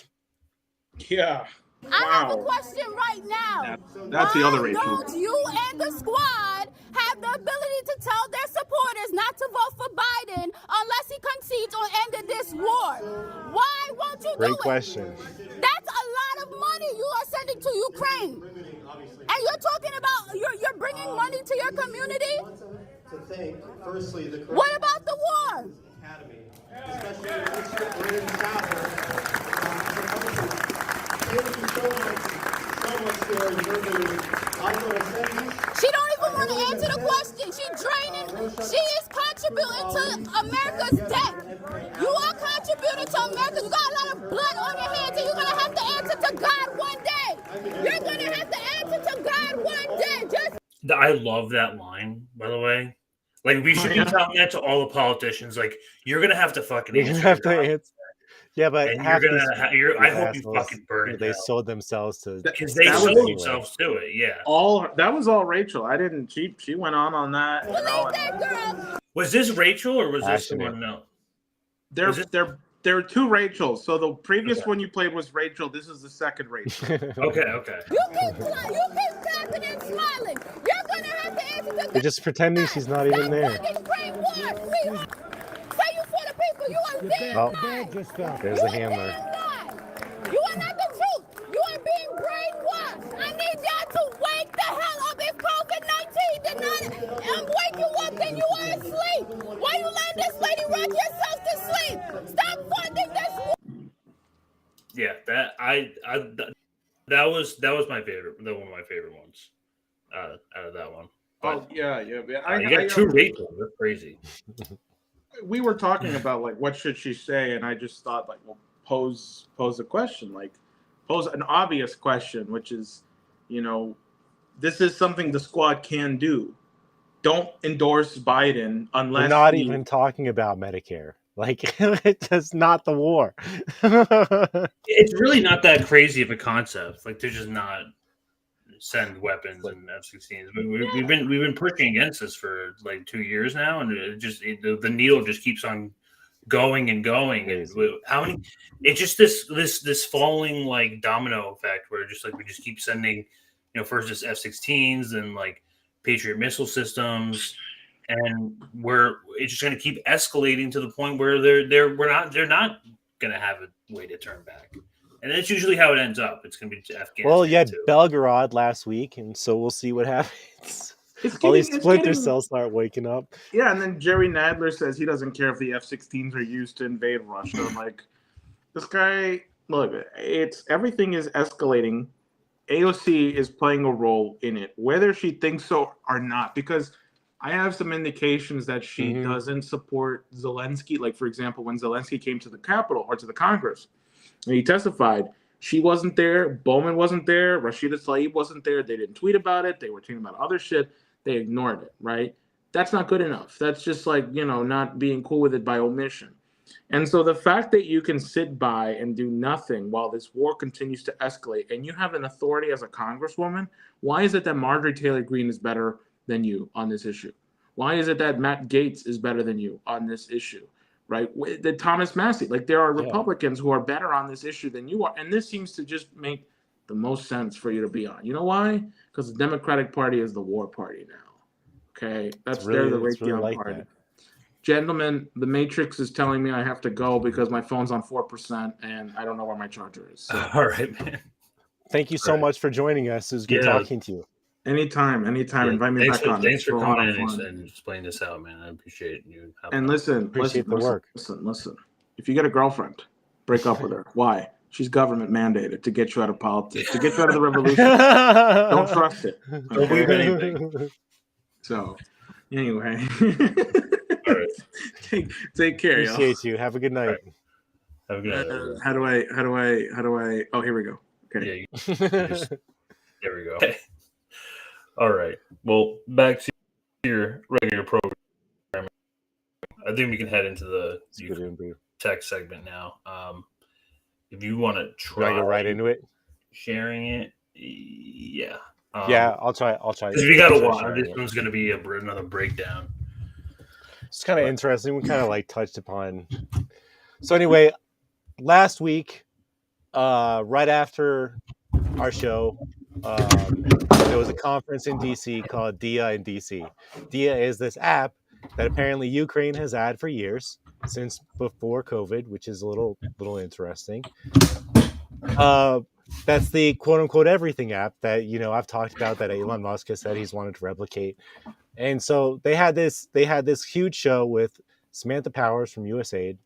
Yeah. I have a question right now. That's the other Rachel. Don't you and the squad have the ability to tell their supporters not to vote for Biden unless he concedes on ending this war? Why won't you do it? Great question. That's a lot of money you are sending to Ukraine. And you're talking about you're bringing money to your community? What about the war? She don't even want to answer the question. She is contributing to America's debt. You are contributing to America. You got a lot of blood on your hands, and you're gonna have to answer to God one day. You're gonna have to answer to God one day. I love that line, by the way. Like, we should be telling that to all the politicians. Like, you're gonna have to fucking answer. You have to answer. Yeah, but I hope you fucking burn it. They sold themselves to because they sold themselves to it. Yeah. That was all Rachel. I didn't. She went on that. Was this Rachel or was this someone else? There are two Rachels. So the previous one you played was Rachel. This is the second Rachel. Okay. You keep clapping and smiling. You're gonna have to answer to They're just pretending she's not even there. Oh, there's the handler. You are not the truth. You are being brainwashed. I need y'all to wake the hell up. If COVID-19 did not wake you up, then you are asleep. Why you letting this lady rock yourself to sleep? Stop funding this. Yeah, that was my favorite. One of my favorite ones out of that one. But, yeah. You got two Rachel. That's crazy. We were talking about like what should she say, and I just thought like, well, pose a question, like pose an obvious question, which is, this is something the squad can do. Don't endorse Biden unless we're not even talking about Medicare. Like, it's not the war. It's really not that crazy of a concept. Like, they're just not send weapons and F-16s. We've been pushing against this for like 2 years now, and the needle just keeps on going and going. And how many? It's just this falling like domino effect where just like we just keep sending, first just F-16s and like Patriot missile systems, and it's just going to keep escalating to the point where they're not going to have a way to turn back. And that's usually how it ends up. It's going to be Afghanistan. Well, you had too. Belgorod last week, and so we'll see what happens. All these splinter cells start waking up. Yeah, and then Jerry Nadler says he doesn't care if the F-16s are used to invade Russia. Like, this guy, look, everything is escalating. AOC is playing a role in it, whether she thinks so or not, because I have some indications that she doesn't support Zelensky. Like, for example, when Zelensky came to the Capitol or to the Congress, and he testified, she wasn't there, Bowman wasn't there, Rashida Tlaib wasn't there. They didn't tweet about it. They were tweeting about other shit. They ignored it, right? That's not good enough. That's just like, not being cool with it by omission. And so the fact that you can sit by and do nothing while this war continues to escalate, and you have an authority as a congresswoman, why is it that Marjorie Taylor Greene is better than you on this issue? Why is it that Matt Gaetz is better than you on this issue, right? The Thomas Massey, like there are Republicans who are better on this issue than you are. And this seems to just make the most sense for you to be on. You know why? Because the Democratic Party is the war party now. Okay, they're the Raytheon party. That. Gentlemen, the Matrix is telling me I have to go because my phone's on 4% and I don't know where my charger is. So. All right, man. Thank you so much for joining us. It was good talking to you. Anytime. Yeah, Invite me back on. Thanks for coming in and explaining this out, man. I appreciate you. And listen, appreciate the work. Listen. If you get a girlfriend, break up with her. Why? She's government mandated to get you out of politics, to get you out of the revolution. Don't trust it. Don't believe anything. So, anyway, all right. Take care, y'all. Appreciate you. Have a good night. Right. Have a good night. How do I? Oh, here we go. Okay. Yeah, there we go. Okay. All right. Well, back to your regular program. I think we can head into the tech segment now. If you want to try to go right into it, sharing it, yeah. I'll try. Because we got to watch. This one's going to be another breakdown. It's kind of interesting. We kind of like touched upon. So anyway, last week, right after our show, there was a conference in DC called DIA in DC. DIA is this app that apparently Ukraine has had for years, since before COVID, which is a little interesting. That's the quote unquote everything app that I've talked about, that Elon Musk has said he's wanted to replicate. And so they had this huge show with Samantha Powers from USAID,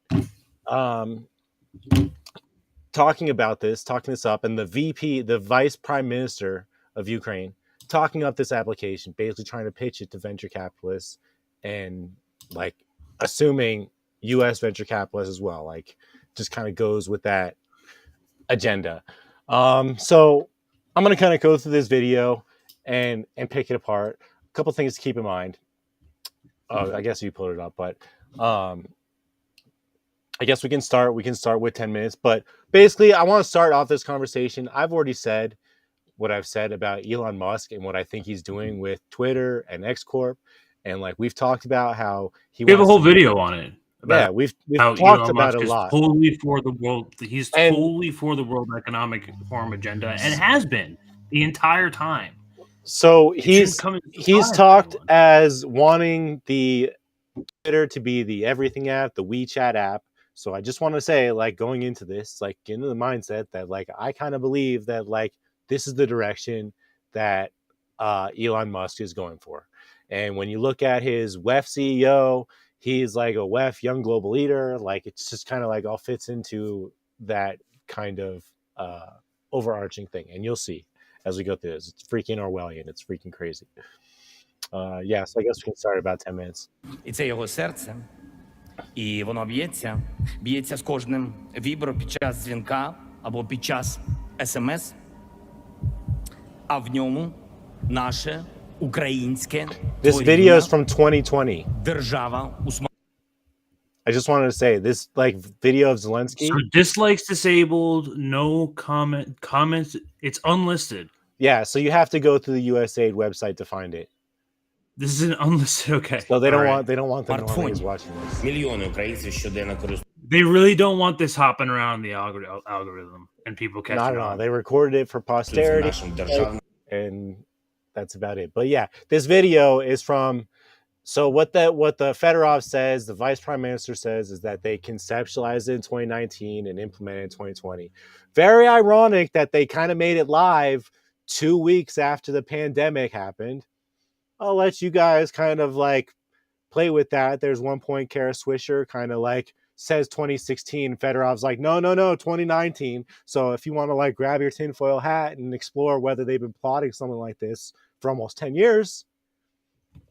talking this up, and the vice prime minister of Ukraine, talking up this application, basically trying to pitch it to venture capitalists and like assuming US venture capitalists as well, like just kind of goes with that agenda. So I'm going to kind of go through this video and pick it apart. A couple things to keep in mind. I guess you put it up, but I guess we can start with 10 minutes, but basically I want to start off this conversation. I've already said what I've said about Elon Musk and what I think he's doing with Twitter and X Corp. And like we've talked about how we have a whole video on it. Yeah, we've talked about it a lot. Totally for the world. He's totally for the World Economic Forum agenda, and has been the entire time. So he's talked as wanting the Twitter to be the everything app, the WeChat app. So I just want to say, like, going into this, like, into the mindset that, like, I kind of believe that, like, this is the direction that Elon Musk is going for. And when you look at his WEF CEO, he's like a WEF young global leader. Like, it's just kind of like all fits into that kind of overarching thing. And you'll see as we go through this. It's freaking Orwellian. It's freaking crazy. So I guess we can start about 10 minutes. І це його серце. І воно б'ється з кожним вібром під час дзвінка або під час СМС. А в ньому наше українське This video is from 2020. Держава I just wanted to say this, like, video of Zelensky. So dislikes disabled, no comments. It's unlisted. Yeah, so you have to go through the USAID website to find it. This is an unlisted. Okay. So they don't want them to watching this. They really don't want this hopping around the algorithm and people catching Not at all. They recorded it for posterity, and that's about it. But yeah, this video is from So what the Fedorov says, the vice prime minister says, is that they conceptualized it in 2019 and implemented it in 2020. Very ironic that they kind of made it live 2 weeks after the pandemic happened. I'll let you guys kind of like play with that. There's one point Kara Swisher kind of like says 2016. Fedorov's like, no, 2019. So if you want to like grab your tinfoil hat and explore whether they've been plotting something like this for almost 10 years,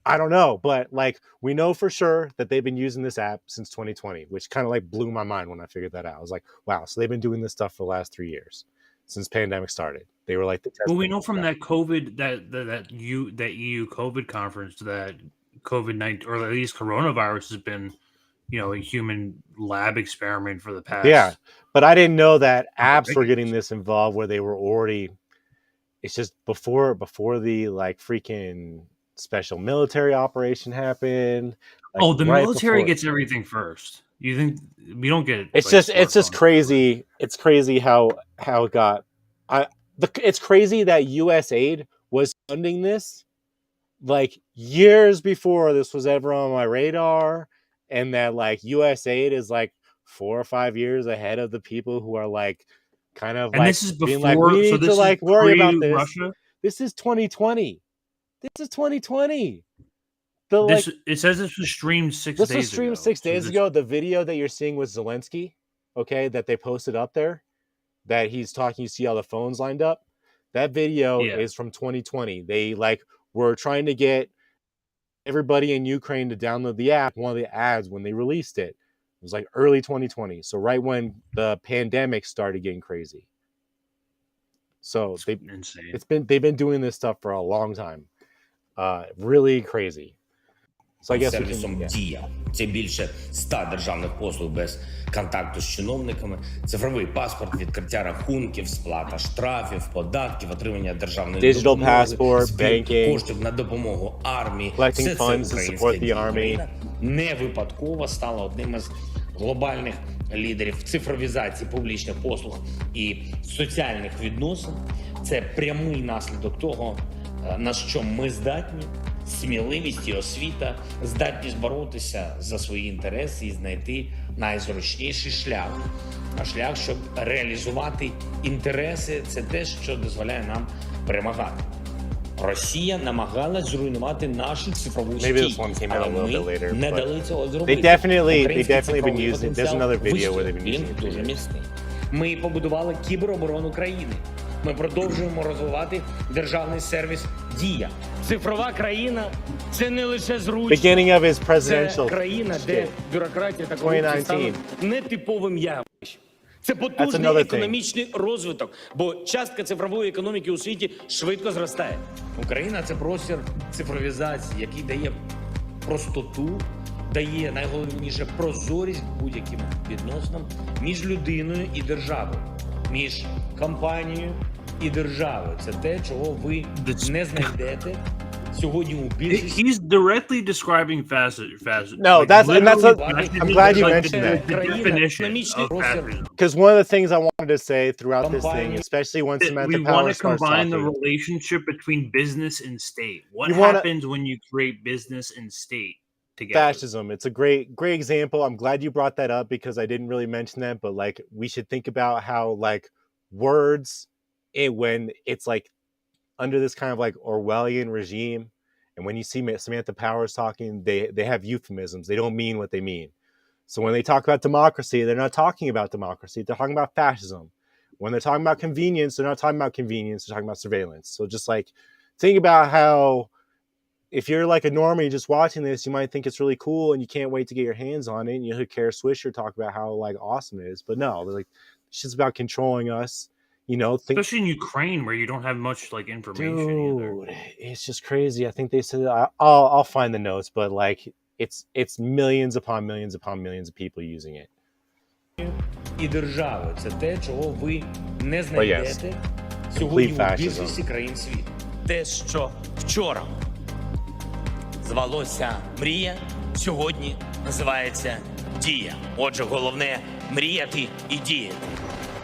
I don't know. But like, we know for sure that they've been using this app since 2020, which kind of like blew my mind when I figured that out. I was like, wow, so they've been doing this stuff for the last 3 years since pandemic started. They were like, well, we know from that COVID, that EU COVID conference that COVID-19, or at least coronavirus, has been, you know, a human lab experiment for the past. Yeah, but I didn't know that apps were getting this involved where they were already. It's just before the like freaking special military operation happened. Like, the military gets everything first. You think we don't get it? It's just crazy. It's crazy how it got. It's crazy that USAID was funding this like years before this was ever on my radar, and that like USAID is like 4 or 5 years ahead of the people who are like kind of, and like, this is before, being like, we need to like worry about this. Russia? This is 2020. This is 2020. It says this was streamed 6 days ago. This was streamed 6 days ago. The video that you're seeing with Zelensky, okay, that they posted up there, that he's talking, you see all the phones lined up. That video is from 2020. They like were trying to get everybody in Ukraine to download the app. One of the ads when they released it, it was like early 2020. So right when the pandemic started getting crazy. So they've been doing this stuff for a long time. Really crazy. So I guess сервісом «Дія». Це більше 100 державних послуг без контакту з чиновниками, цифровий паспорт, відкриття рахунків, сплата штрафів, податків, отримання державної допомоги, коштів на допомогу армії. Все це українська дія. Україна не випадково стала одним із глобальних лідерів в цифровізації публічних послуг і соціальних відносин. Це прямий наслідок того, на що ми здатні. Сміливість і освіта, здатність боротися за свої інтереси і знайти найзручніший шлях. А шлях, щоб реалізувати інтереси, це те, що дозволяє нам перемагати. Росія намагалась зруйнувати нашу цифрову стійкість, але ми не дали цього зробити. Український цифровий потенціал він дуже міцний. Ми побудували кібероборону країни. Ми продовжуємо розвивати державний сервіс «Дія». Цифрова країна – це не лише зручно. Це країна, де бюрократія та корупція стали нетиповим явищем. Це потужний економічний розвиток, бо частка цифрової економіки у світі швидко зростає. Україна – це простір цифровізації, який дає простоту, дає, найголовніше, прозорість будь-яким відносинам між людиною і державою, між компанією і державою. Це те, чого ви не знайдете сьогодні у більшості. He's directly describing fascism. No, I'm glad you mentioned that. Because one of the things I wanted to say throughout this thing, especially once Samantha Power starts talking. We want to combine the relationship between business and state. What happens when you create business and state together? Fascism. It's a great example. I'm glad you brought that up because I didn't really mention that, but like we should think about how like words, when it's like under this kind of like Orwellian regime, and when you see Samantha Powers talking, they have euphemisms. They don't mean what they mean. So when they talk about democracy, they're not talking about democracy. They're talking about fascism. When they're talking about convenience, they're not talking about convenience. They're talking about surveillance. So just like think about how if you're like a normie just watching this, you might think it's really cool and you can't wait to get your hands on it. And you hear Kara Swisher talk about how like awesome it is, but no, like it's just about controlling us. You know, especially in Ukraine where you don't have much like information. Dude, it's just crazy. I think they said I'll find the notes, but like it's millions upon millions upon millions of people using it. І держави – це те, чого ви не знайдете сьогодні у більшості країн світу. Те, що вчора звалося мрія, сьогодні називається дія. Отже, головне – мріяти і діяти.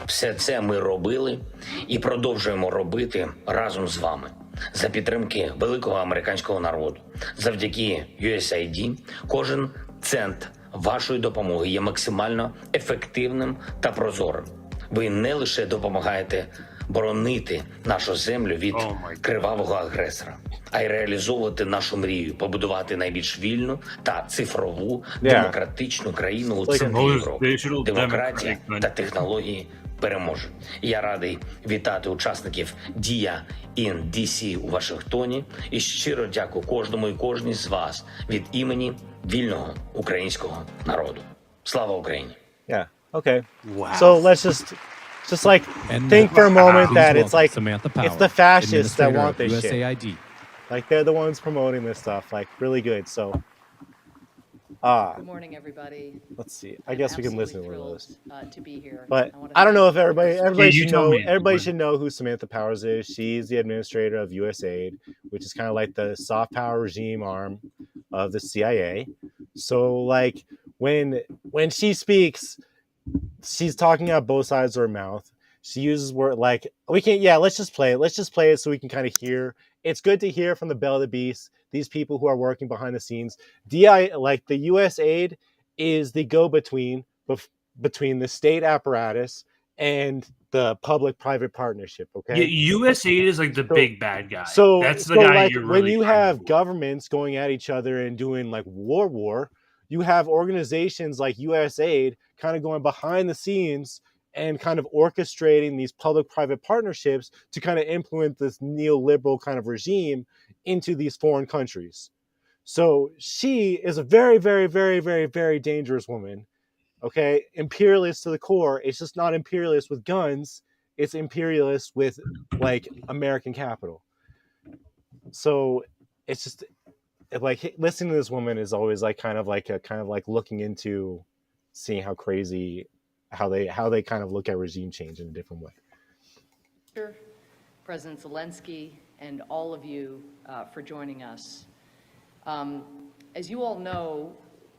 Все це ми робили і продовжуємо робити разом з вами. За підтримки великого американського народу. Завдяки USAID кожен цент вашої допомоги є максимально ефективним та прозорим. Ви не лише допомагаєте боронити нашу землю від кривавого агресора, а й реалізовувати нашу мрію, побудувати найбільш вільну та цифрову демократичну країну у центрі Європи. Демократія та технології переможе. Я радий вітати учасників Дія in DC у Вашингтоні і щиро дякую кожному і кожній з вас від імені вільного українського народу. Слава Україні! Yeah. Okay. Wow. So let's just like think for a moment that it's like it's the fascists that want this shit. Like they're the ones promoting this stuff. Like really good. So good morning, everybody. Let's see. I guess we can listen to one of those. To be here. But I don't know if everybody should know who Samantha Powers is. She's the administrator of USAID, which is kind of like the soft power regime arm of the CIA. So like when she speaks, she's talking out both sides of her mouth. She uses word like let's just play it. Let's just play it so we can kind of hear. It's good to hear from the Belle of the Beast, these people who are working behind the scenes. Like the USAID is the go-between between the state apparatus and the public-private partnership. Okay. Yeah, USAID is like the big bad guy. So that's the guy like you're really when you have governments going at each other and doing like war, you have organizations like USAID kind of going behind the scenes and kind of orchestrating these public-private partnerships to kind of influence this neoliberal kind of regime into these foreign countries. So she is a very, very, very, very, very dangerous woman. Okay, imperialist to the core. It's just not imperialist with guns. It's imperialist with like American capital. So it's just like listening to this woman is always like kind of like looking into seeing how crazy how they kind of look at regime change in a different way. President Zelensky and all of you for joining us. As you all know,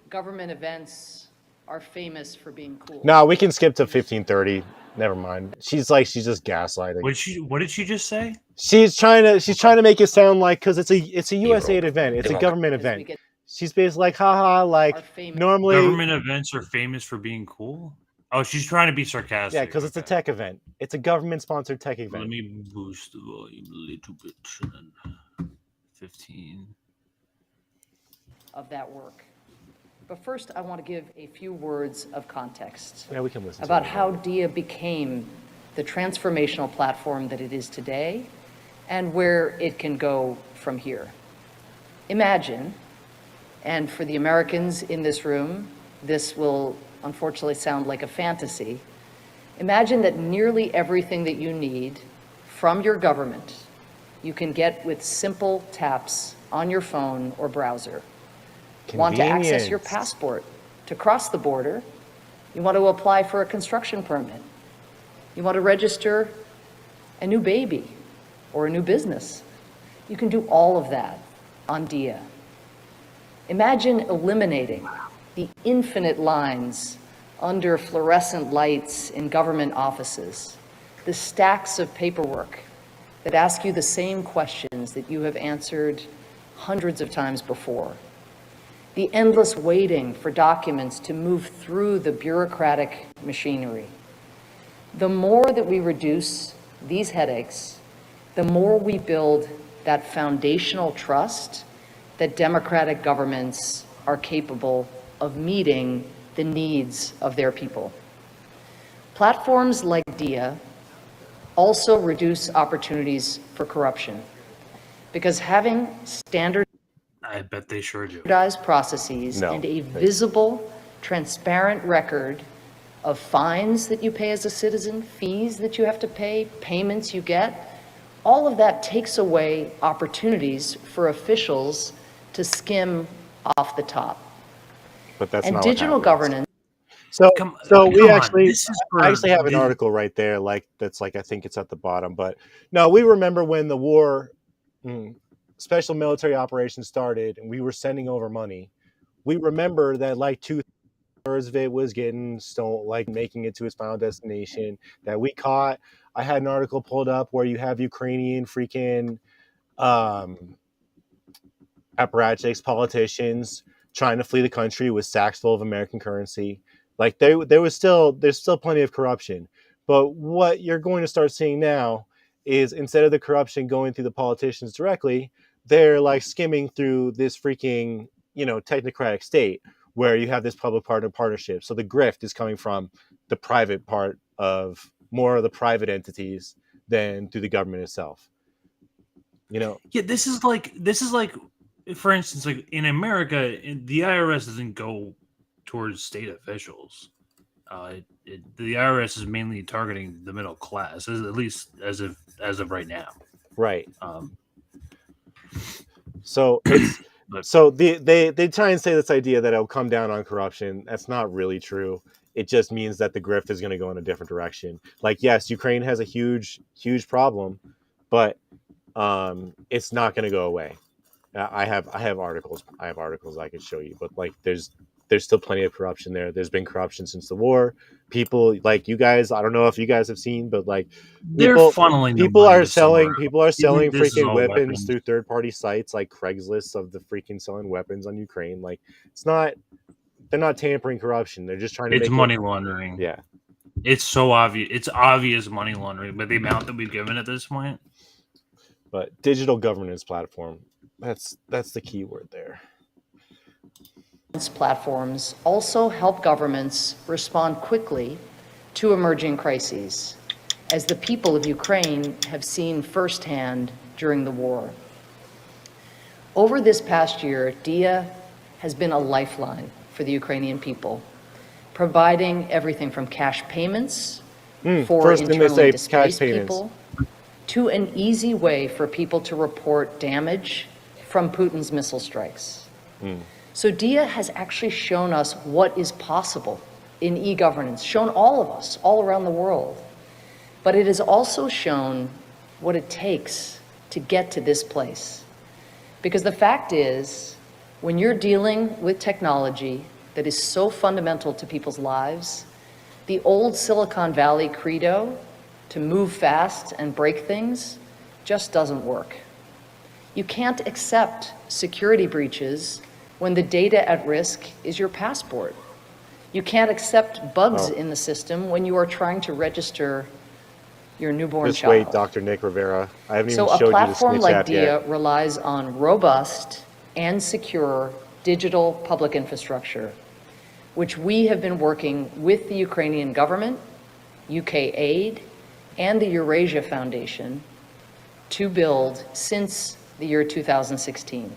government events are famous for being cool. No, we can skip to 15:30. Never mind. She's just gaslighting. What did she just say? She's trying to make it sound like because it's a USAID event. It's a government event. She's basically like, haha, like normally government events are famous for being cool. Oh, she's trying to be sarcastic. Yeah, because it's a tech event. It's a government-sponsored tech event. Let me boost the volume a little bit. 15. Of that work. But first, I want to give a few words of context. Yeah, we can listen about how DIA became the transformational platform that it is today and where it can go from here. Imagine, and for the Americans in this room, this will unfortunately sound like a fantasy. Imagine that nearly everything that you need from your government, you can get with simple taps on your phone or browser. Want to access your passport to cross the border? You want to apply for a construction permit? You want to register a new baby or a new business? You can do all of that on DIA. Imagine eliminating the infinite lines under fluorescent lights in government offices, the stacks of paperwork that ask you the same questions that you have answered hundreds of times before, the endless waiting for documents to move through the bureaucratic machinery. The more that we reduce these headaches, the more we build that foundational trust that democratic governments are capable of meeting the needs of their people. Platforms like DIA also reduce opportunities for corruption because having I bet they sure do. standardized processes and a visible, transparent record of fines that you pay as a citizen, fees that you have to pay, payments you get, all of that takes away opportunities for officials to skim off the top. But that's and not digital governance. So we actually have an article right there, like that's like I think it's at the bottom. But no, we remember when the war, special military operations started, and we were sending over money. We remember that like 2/3 of it was getting stolen, like making it to its final destination. That we caught. I had an article pulled up where you have Ukrainian freaking apparatchiks, politicians trying to flee the country with sacks full of American currency. Like there's still plenty of corruption. But what you're going to start seeing now is instead of the corruption going through the politicians directly, they're like skimming through this freaking, technocratic state where you have this public-private partnership. So the grift is coming from the private part of more of the private entities than through the government itself. Yeah, this is like, for instance, like in America, the IRS doesn't go towards state officials. The IRS is mainly targeting the middle class, at least as of right now. Right. So it's so they try and say this idea that it'll come down on corruption. That's not really true. It just means that the grift is going to go in a different direction. Like, yes, Ukraine has a huge problem, but it's not going to go away. I have articles I could show you, but like there's still plenty of corruption there. There's been corruption since the war. People like you guys, I don't know if you guys have seen, but like they're funneling people are selling freaking weapons through third-party sites like Craigslist of the freaking selling weapons on Ukraine. Like they're not tampering corruption. They're just trying to make money laundering. Yeah. It's so obvious. It's obvious money laundering, but the amount that we've given at this point. But digital governance platform, that's the key word there. Platforms also help governments respond quickly to emerging crises, as the people of Ukraine have seen firsthand during the war. Over this past year, DIA has been a lifeline for the Ukrainian people, providing everything from cash payments for internally displaced people to an easy way for people to report damage from Putin's missile strikes. So DIA has actually shown us what is possible in e-governance, shown all of us, all around the world. But it has also shown what it takes to get to this place. Because the fact is, when you're dealing with technology that is so fundamental to people's lives, the old Silicon Valley credo to move fast and break things just doesn't work. You can't accept security breaches when the data at risk is your passport. You can't accept bugs in the system when you are trying to register your newborn Just child. wait, Dr. Nick Rivera. I haven't even showed you the So a platform like DIA yet. relies on robust and secure digital public infrastructure, which we have been working with the Ukrainian government, UK Aid, and the Eurasia Foundation to build since the year 2016.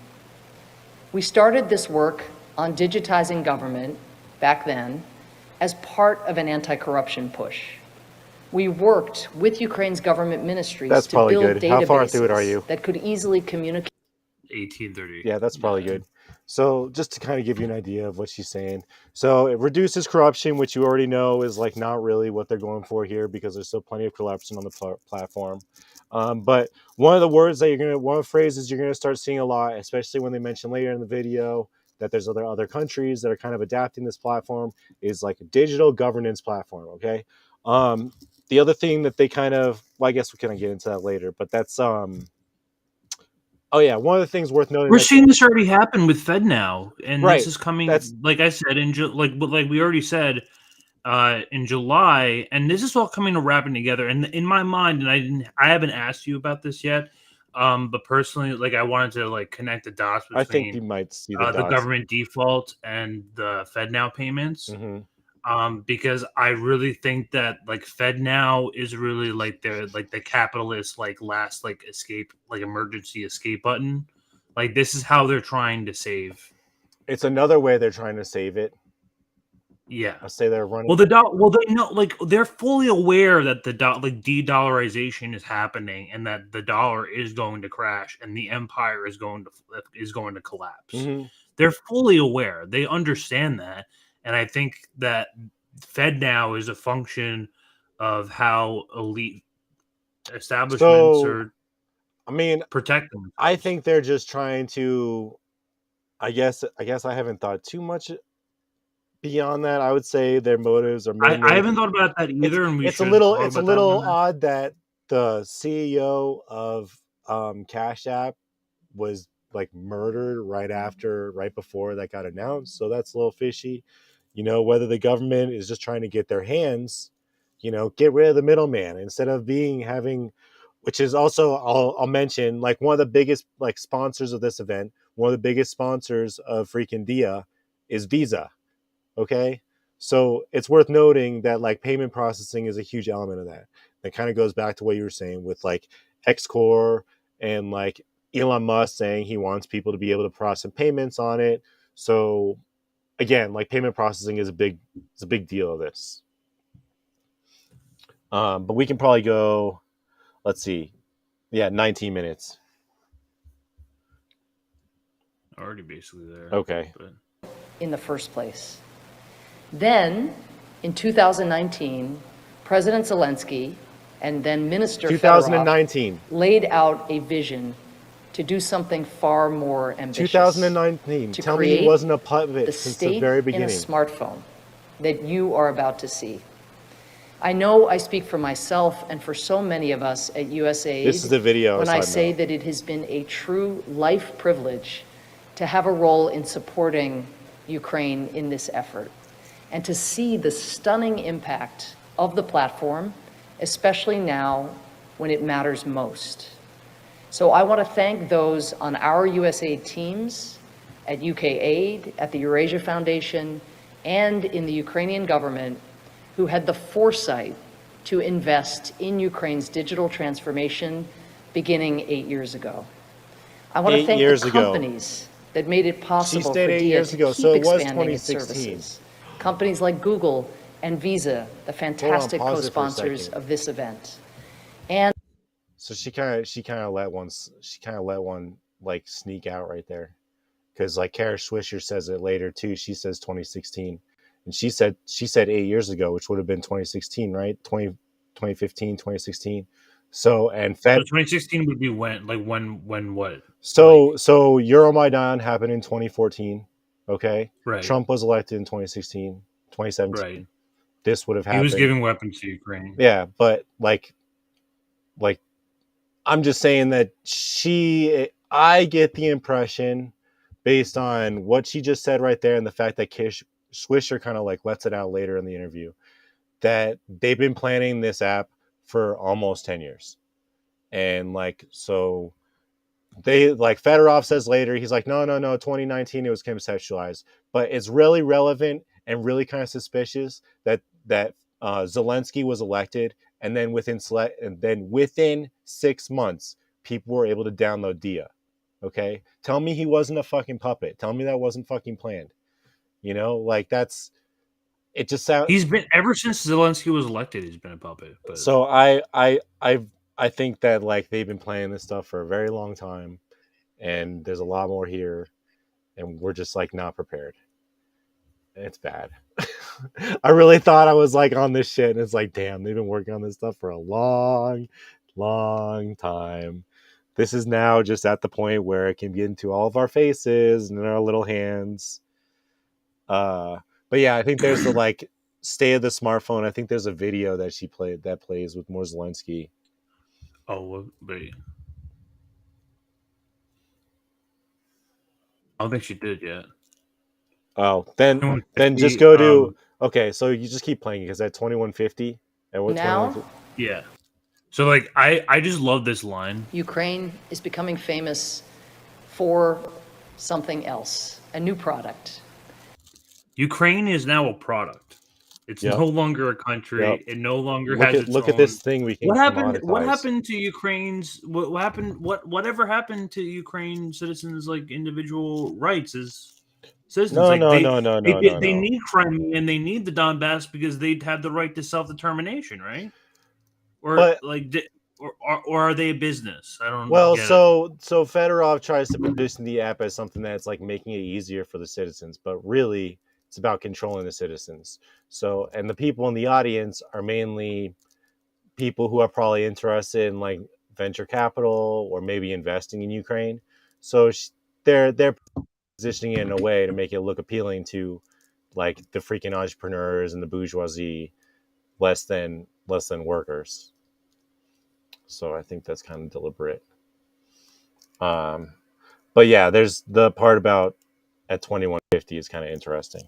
We started this work on digitizing government back then as part of an anti-corruption push. We worked with Ukraine's government ministries That's to probably build good. How far through it are databases you? that could easily communicate. 1830. Yeah, that's probably good. So just to kind of give you an idea of what she's saying. So it reduces corruption, which you already know is like not really what they're going for here because there's still plenty of corruption on the platform. But one of the phrases you're going to start seeing a lot, especially when they mention later in the video that there's other countries that are kind of adapting this platform, is like a digital governance platform. Okay. The other thing that they kind of, well, I guess we can get into that later, but that's, oh yeah, one of the things worth noting. We're seeing this already happen with FedNow, and Right. this is coming. Like I said, like we already said, in July, and this is all coming to wrapping together. And in my mind, and I haven't asked you about this yet, but personally, like I wanted to like connect the dots between. I think you might see the dots. Government default and the FedNow payments. Mm-hmm. Because I really think that like FedNow is really like the capitalist like last like escape, like emergency escape button. Like this is how they're trying to save. It's another way they're trying to save it. Yeah, I say they're running. Well, they know, like they're fully aware that the like de-dollarization is happening and that the dollar is going to crash and the empire is going to collapse. Mm-hmm. They're fully aware. They understand that. And I think that FedNow is a function of how elite establishments are. I mean, protect them. I think they're just trying to. I guess I haven't thought too much beyond that. I would say their motives are. I haven't thought about that either, and it's a little odd that the CEO of Cash App was like murdered right before that got announced. So that's a little fishy. Whether the government is just trying to get their hands, get rid of the middleman instead of having, which is also, I'll mention, like one of the biggest like sponsors of this event, one of the biggest sponsors of freaking Dia is Visa. Okay. So it's worth noting that like payment processing is a huge element of that. That kind of goes back to what you were saying with like X Corp and like Elon Musk saying he wants people to be able to process payments on it. So again, like payment processing is a big deal of this. But we can probably go, let's see. Yeah, 19 minutes. Already basically there. Okay. But... in the first place. Then, in 2019, President Zelensky and then Minister 2019 Fedorov laid out a vision to do something far more ambitious. 2019. To Tell me he create wasn't a puppet the since state the very in a beginning. smartphone that you are about to see. I know I speak for myself and for so many of us at USAID This is the video. when I say that it has been a true life privilege to have a role in supporting Ukraine in this effort and to see the stunning impact of the platform, especially now when it matters most. So I want to thank those on our USAID teams at UKAID, at the Eurasia Foundation, and in the Ukrainian government who had the foresight to invest in Ukraine's digital transformation beginning 8 years ago. I want to thank the companies that made it possible for DIA to keep expanding its services. Companies like Google and Visa, the fantastic co-sponsors of this event. And so she kind of let one like sneak out right there, because like Kara Swisher says it later too. She says 2016, and she said 8 years ago, which would have been 2016, right? 2015, 2016. So and so 2016 would be when what? So Euromaidan happened in 2014. Okay. Right. Trump was elected in 2016, 2017. Right. This would have happened. He was giving weapons to Ukraine. Yeah, but like I'm just saying that I get the impression based on what she just said right there and the fact that Swisher kind of like lets it out later in the interview that they've been planning this app for almost 10 years. And like, so they like Fedorov says later, he's like, no, 2019, it was conceptualized, but it's really relevant and really kind of suspicious that Zelensky was elected. And then within 6 months, people were able to download Dia. Okay. Tell me he wasn't a fucking puppet. Tell me that wasn't fucking planned. Like it just sounds. He's been ever since Zelensky was elected. He's been a puppet. But... So I think that like they've been planning this stuff for a very long time, and there's a lot more here, and we're just like not prepared. And it's bad. I really thought I was like on this shit, and it's like, damn, they've been working on this stuff for a long, long time. This is now just at the point where it can get into all of our faces and in our little hands. But yeah, I think there's the like state of the smartphone. I think there's a video that she played that plays with more Zelensky. Oh, wait. I don't think she did yet. Oh, then just go to okay. So you just keep playing because at 2150 and what now? Yeah. So like I just love this line. Ukraine is becoming famous for something else, a new product. Ukraine is now a product. It's no longer a country. Yep. It no longer has its own. Look at this thing we can. What happened to Ukraine's? What happened? Whatever happened to Ukraine citizens' like individual rights as citizens? No. They need Crimea and they need the Donbass because they have the right to self-determination, right? Or are they a business? I don't. Well, so Fedorov tries to position the app as something that's like making it easier for the citizens, but really it's about controlling the citizens. So, and the people in the audience are mainly people who are probably interested in like venture capital or maybe investing in Ukraine. So they're positioning it in a way to make it look appealing to like the freaking entrepreneurs and the bourgeoisie less than workers. So I think that's kind of deliberate. But yeah, there's the part about at 2150 is kind of interesting.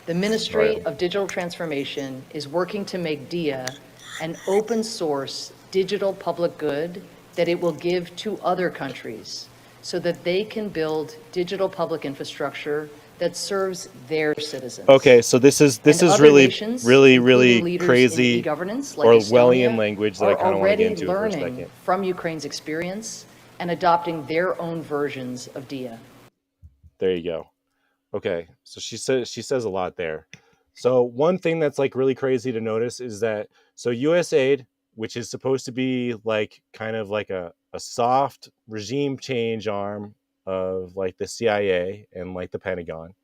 The Ministry of Digital Transformation is working to make DIA an open source digital public good that it will give to other countries so that they can build digital public infrastructure that serves their citizens. Okay, so this is really crazy e-governance like Orwellian Estonia language that I kind of want to get into for a second. From Ukraine's experience and adopting their own versions of DIA. There you go. Okay, so she says a lot there. So one thing that's like really crazy to notice is that USAID, which is supposed to be like kind of like a soft regime change arm of like the CIA and like the Pentagon,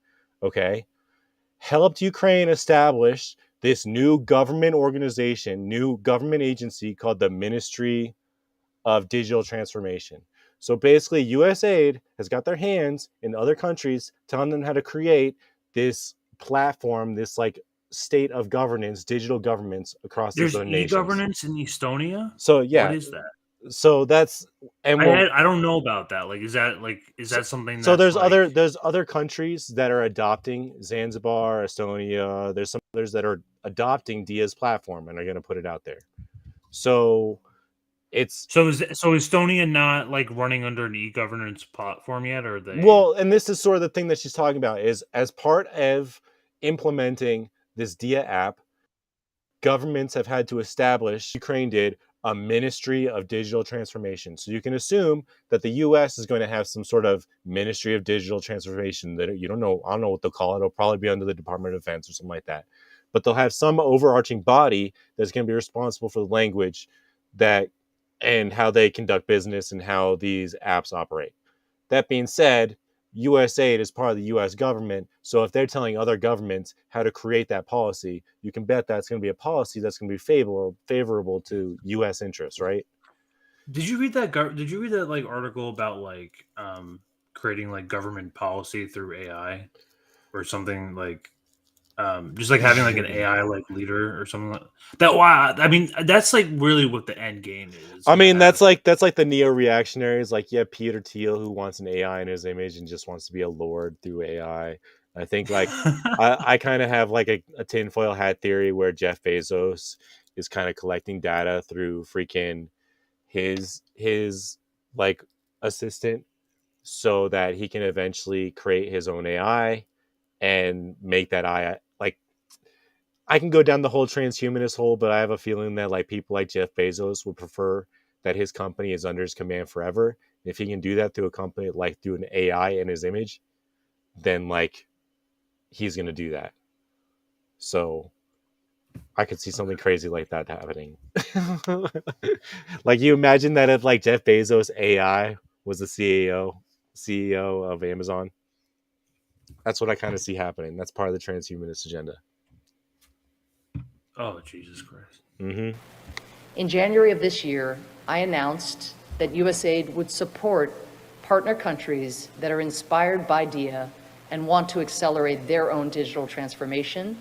okay, helped Ukraine establish this new government organization, new government agency called the Ministry of Digital Transformation. So basically, USAID has got their hands in other countries, telling them how to create this platform, this like state of governance, digital governments across these other nations. There's e-governance in Estonia? So yeah. What is that? So that's and I don't know about that. Like, is that something that's so there's other countries that are adopting Zanzibar, Estonia. There's some others that are adopting DIA's platform and are going to put it out there. So it's so Estonia not like running under an e-governance platform yet, or are they? Well, and this is sort of the thing that she's talking about is as part of implementing this DIA app, governments have had to establish, Ukraine did, a Ministry of Digital Transformation. So you can assume that the US is going to have some sort of Ministry of Digital Transformation that I don't know what they'll call it. It'll probably be under the Department of Defense or something like that. But they'll have some overarching body that's going to be responsible for the language that and how they conduct business and how these apps operate. That being said, USAID is part of the US government. So if they're telling other governments how to create that policy, you can bet that's going to be a policy that's going to be favorable to US interests, right? Did you read that like article about like creating like government policy through AI or something like just like having like an AI like leader or something like that? Wow, I mean that's like really what the end game is. I mean that's like the neo-reactionaries, like Peter Thiel, who wants an AI in his image and just wants to be a lord through AI. I think like I kind of have like a tinfoil hat theory where Jeff Bezos is kind of collecting data through freaking his like assistant so that he can eventually create his own AI and make that AI like I can go down the whole transhumanist hole, but I have a feeling that like people like Jeff Bezos would prefer that his company is under his command forever. And if he can do that through a company, like through an AI in his image, then like he's going to do that. So I could see something crazy like that happening. Like you imagine that if like Jeff Bezos AI was the CEO of Amazon. That's what I kind of see happening. That's part of the transhumanist agenda. Oh, Jesus Christ. Mm-hmm. In January of this year, I announced that USAID would support partner countries that are inspired by DIA and want to accelerate their own digital transformation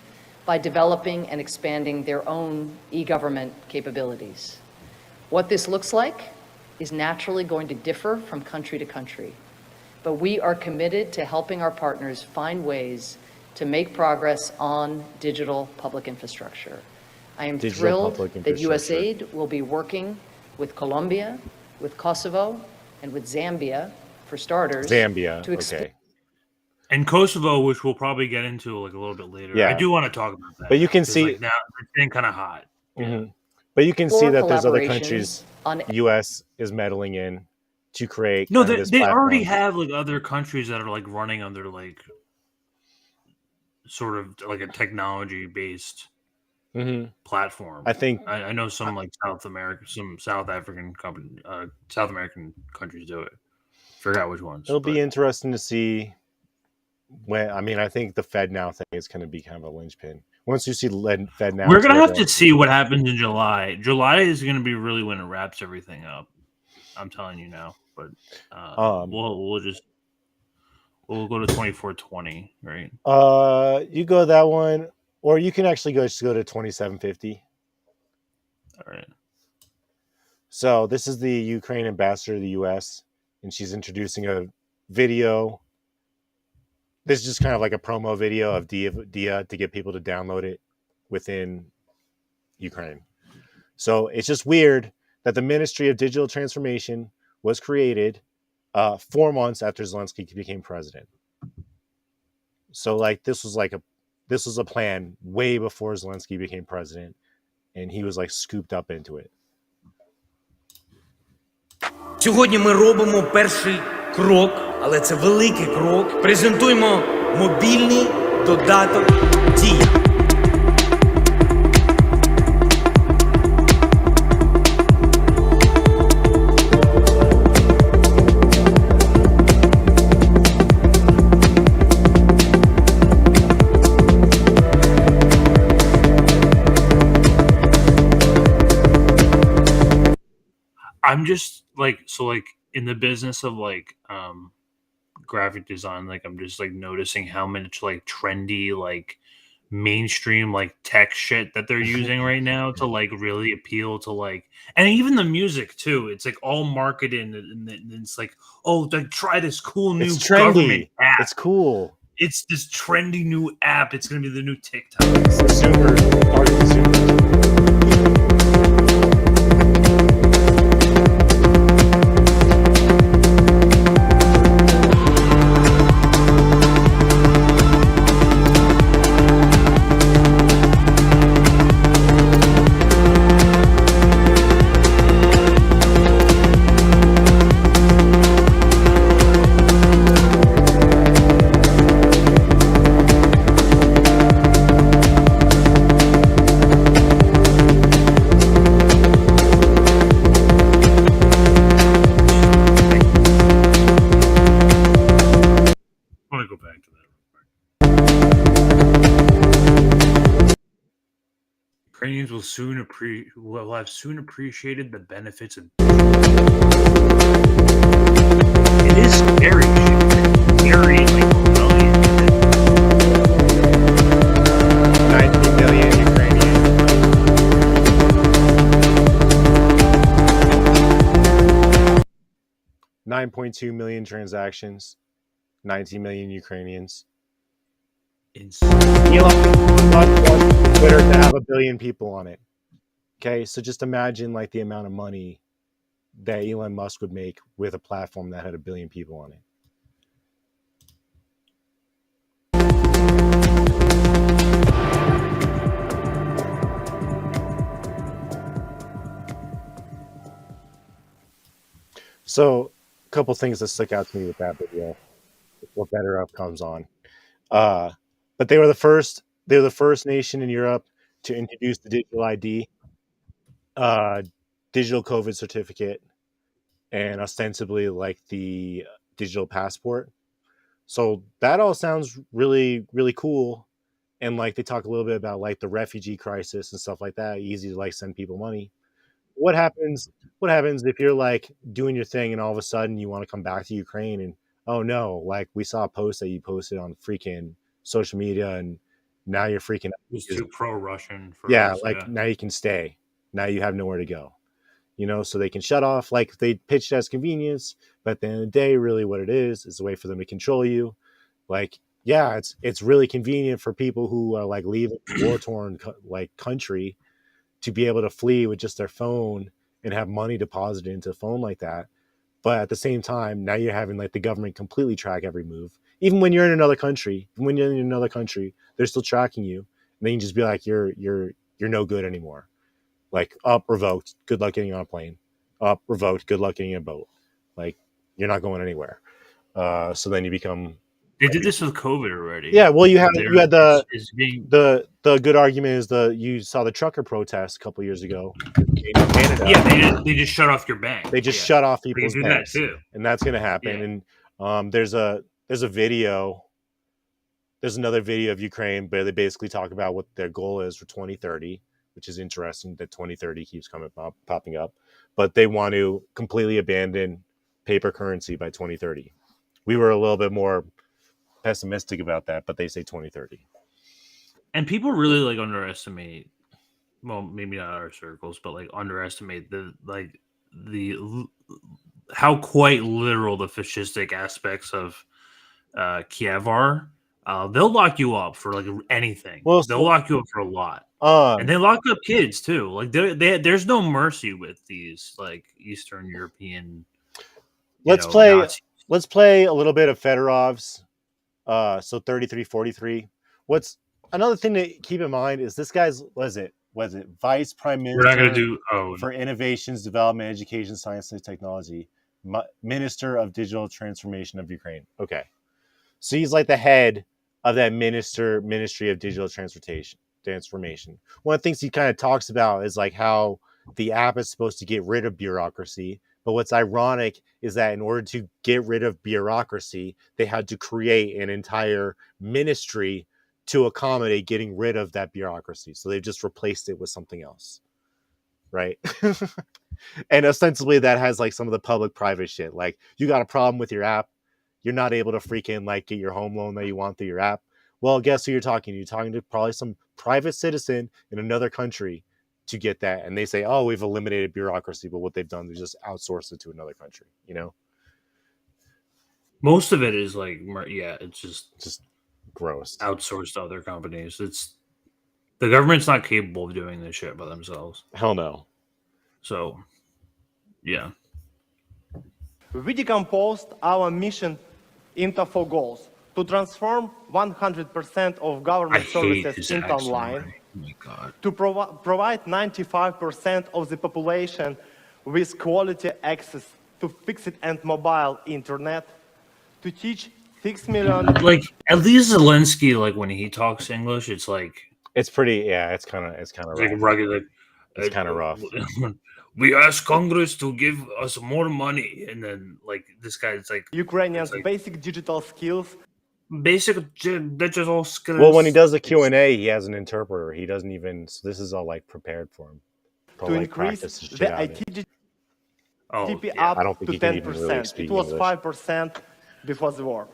by developing and expanding their own e-government capabilities. What this looks like is naturally going to differ from country to country, but we are committed to helping our partners find ways to make progress on digital public infrastructure. I am thrilled that USAID will be working with Colombia, with Kosovo, and with Zambia, for starters. Zambia, to okay. And Kosovo, which we'll probably get into like a little bit later. Yeah. I do want to talk about that. But you can see like, now it's getting kind of hot. Mm-hmm. But you can see that there's other countries on US is meddling in to create. No, they already have like other countries that are like running under like sort of like a technology based platform. I think I know some like South African countries do it. Forgot which ones. It'll be interesting to see when. I mean, I think the FedNow thing is going to be kind of a linchpin. Once you see FedNow, we're going to have to see what happens in July. July is going to be really when it wraps everything up. I'm telling you now. But we'll go to 2420, right? You go that one, or you can actually just go to 2750. All right. So this is the Ukraine ambassador to the U.S., and she's introducing a video. This is just kind of like a promo video of Dia to get people to download it within Ukraine. So it's just weird that the Ministry of Digital Transformation was created 4 months after Zelensky became president. So like this was a plan way before Zelensky became president, and he was like scooped up into it. Сьогодні ми робимо перший крок, але це великий крок. Презентуємо мобільний додаток «Дія». I'm just like, so like in the business of like graphic design, like I'm just like noticing how much like trendy like mainstream like tech shit that they're using right now to like really appeal to like, and even the music too. It's like all marketed and it's like, oh, like try this cool new government app. It's cool. It's this trendy new app. It's gonna be the new TikTok. It's the super target consumer. Ukrainians will have soon appreciated the benefits of. It is very like rebellion. 90 million Ukrainian. $9.2 million transactions. 19 million Ukrainians. Elon Musk wants Twitter to have 1 billion people on it. Okay, so just imagine like the amount of money that Elon Musk would make with a platform that had 1 billion people on it. So, a couple things that stuck out to me with that video before Better Up comes on. But they were the first nation in Europe to introduce the digital ID, digital COVID certificate, and ostensibly like the digital passport. So that all sounds really, really cool. And like they talk a little bit about like the refugee crisis and stuff like that. Easy to like send people money. What happens if you're like doing your thing and all of a sudden you want to come back to Ukraine and oh no, like we saw a post that you posted on freaking social media and now you're freaking out. It's too pro-Russian for us, now you can stay. Now you have nowhere to go. So they can shut off, like they pitched as convenience, but at the end of the day, really what it is a way for them to control you. Like, yeah, it's really convenient for people who are like leaving a war-torn like country to be able to flee with just their phone and have money deposited into a phone like that. But at the same time, now you're having like the government completely track every move. Even when you're in another country, they're still tracking you. And then you can just be like, you're no good anymore. Like, revoked. Good luck getting on a plane. Revoked. Good luck getting a boat. Like, you're not going anywhere. So then you become. They did this with COVID already. Yeah, well, you had the good argument is you saw the trucker protest a couple years ago in Canada. Yeah, they just shut off your bank. They just shut off people's banks, that too. And that's going to happen. Yeah. And there's a video. There's another video of Ukraine where they basically talk about what their goal is for 2030, which is interesting that 2030 keeps popping up. But they want to completely abandon paper currency by 2030. We were a little bit more pessimistic about that, but they say 2030. And people really like underestimate, well, maybe not our circles, but like underestimate the like how quite literal the fascistic aspects of Kiev are. They'll lock you up for like anything. Well, They'll lock you up for a lot, and they lock up kids too. Like there's no mercy with these like Eastern European. Let's play a little bit of Fedorov's. So 3343. What's another thing to keep in mind is this guy's was it Vice Prime Minister We're not going to do for Innovations, Development, Education, Science, and Technology, Minister of Digital Transformation of Ukraine. Okay, so he's like the head of that Ministry of Digital Transformation. One of the things he kind of talks about is like how the app is supposed to get rid of bureaucracy. But what's ironic is that in order to get rid of bureaucracy, they had to create an entire ministry to accommodate getting rid of that bureaucracy. So they've just replaced it with something else. Right? And ostensibly that has like some of the public-private shit. Like you got a problem with your app, you're not able to freaking like get your home loan that you want through your app. Well, guess who you're talking to? You're talking to probably some private citizen in another country to get that. And they say, oh, we've eliminated bureaucracy. But what they've done is just outsource it to another country, you know? Most of it is like, it's just gross. Outsourced to other companies. It's the government's not capable of doing this shit by themselves. Hell no. So, yeah. We decomposed our mission into 4 goals: to transform 100% of government services into online, oh my God. to provide 95% of the population with quality access to fixed and mobile internet, to teach 6 million... Like, at least Zelensky, like, when he talks English, it's like... It's pretty, yeah, it's kind of rough. Like rugged, it's kind of rough. We asked Congress to give us more money, and then, like, this guy's like... Ukrainians' basic digital skills. Basic digital skills. Well, when he does the Q&A, he has an interpreter. He doesn't even... So this is all, like, prepared for him. To increase the IT GDP up I don't think to he can even really 10%. speak It was English. 5% before the war.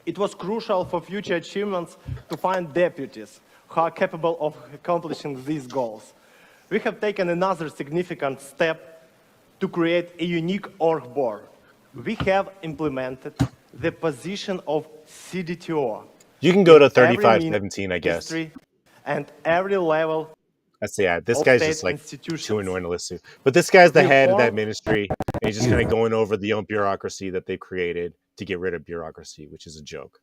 It was crucial for future achievements to find deputies who are capable of accomplishing these goals. We have taken another significant step to create a unique org board. We have implemented the position of CDTO. You can go to in every 3517, I guess. ministry and every level. That's yeah. This of guy's state just like institutions. too annoying to listen to. But this guy's the We head of that form- ministry, and he's just kind of going over the own bureaucracy that they created to get rid of bureaucracy, which is a joke.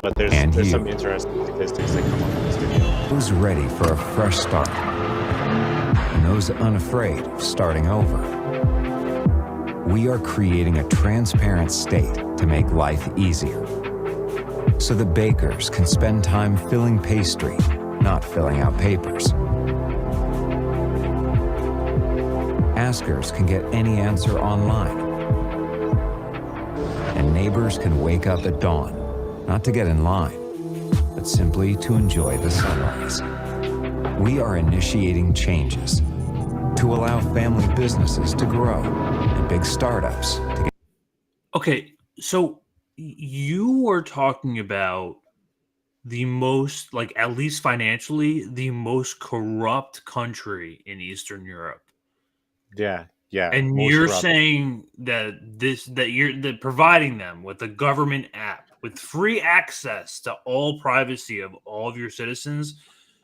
But there's some interesting statistics that come up in this video. Who's ready for a fresh start? And those unafraid of starting over. We are creating a transparent state to make life easier. So the bakers can spend time filling pastry, not filling out papers. Askers can get any answer online. And neighbors can wake up at dawn, not to get in line, but simply to enjoy the sunrise. We are initiating changes to allow family businesses to grow and big startups to get... Okay, so you were talking about the most, like, at least financially, the most corrupt country in Eastern Europe. Yeah, yeah. And most you're corrupt. saying that you're providing them with a government app with free access to all privacy of all of your citizens.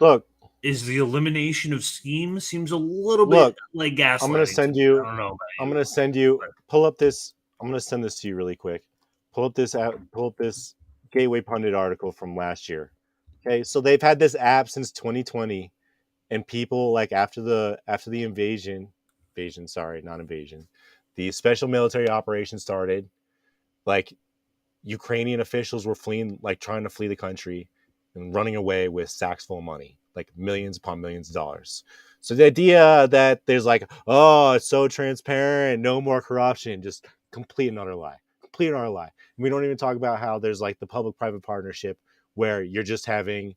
Look, is the elimination of schemes seems a little Look, bit like gaslighting. I'm gonna send you. I don't know. I'm gonna send you. Pull up this. I'm gonna send this to you really quick. Pull up this Gateway Pundit article from last year. Okay, so they've had this app since 2020, and people like after the invasion, not invasion, the special military operation started. Like Ukrainian officials were fleeing, like trying to flee the country and running away with sacks full of money, like millions upon millions of dollars. So the idea that there's like, oh, it's so transparent, no more corruption, just complete and utter lie. Complete and utter lie. And we don't even talk about how there's like the public-private partnership where you're just having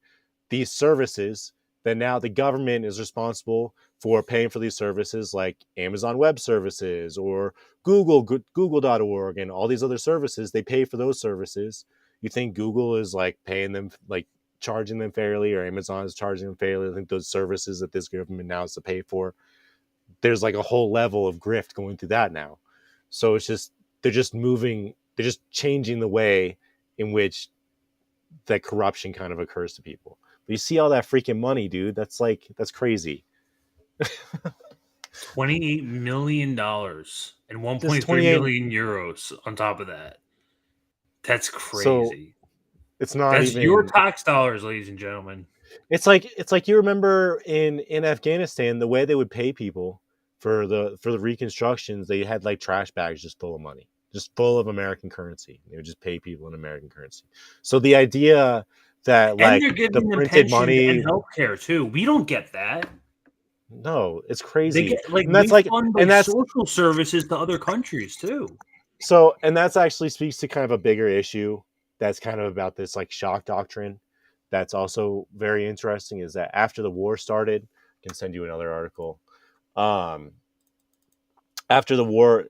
these services that now the government is responsible for paying for these services, like Amazon Web Services or Google.org and all these other services. They pay for those services. You think Google is like paying them like charging them fairly, or Amazon is charging them fairly. I think those services that this government now has to pay for, there's like a whole level of grift going through that now. So it's just, they're just changing the way in which that corruption kind of occurs to people. But you see all that freaking money, dude. That's crazy. $28 million and 1.3 million euros on top of that. That's crazy. So it's not That's even your tax dollars, ladies and gentlemen. It's like you remember in Afghanistan, the way they would pay people for the reconstructions, they had like trash bags just full of money, just full of American currency. They would just pay people in American currency. So the idea that And like they're giving the them printed pensions money, and healthcare too. We don't get that. no, it's crazy. They get, like, and that's we like, fund, and that's social services to other countries too. so, and that's actually speaks to kind of a bigger issue. That's kind of about this like shock doctrine. That's also very interesting. Is that after the war started, I can send you another article. After the war,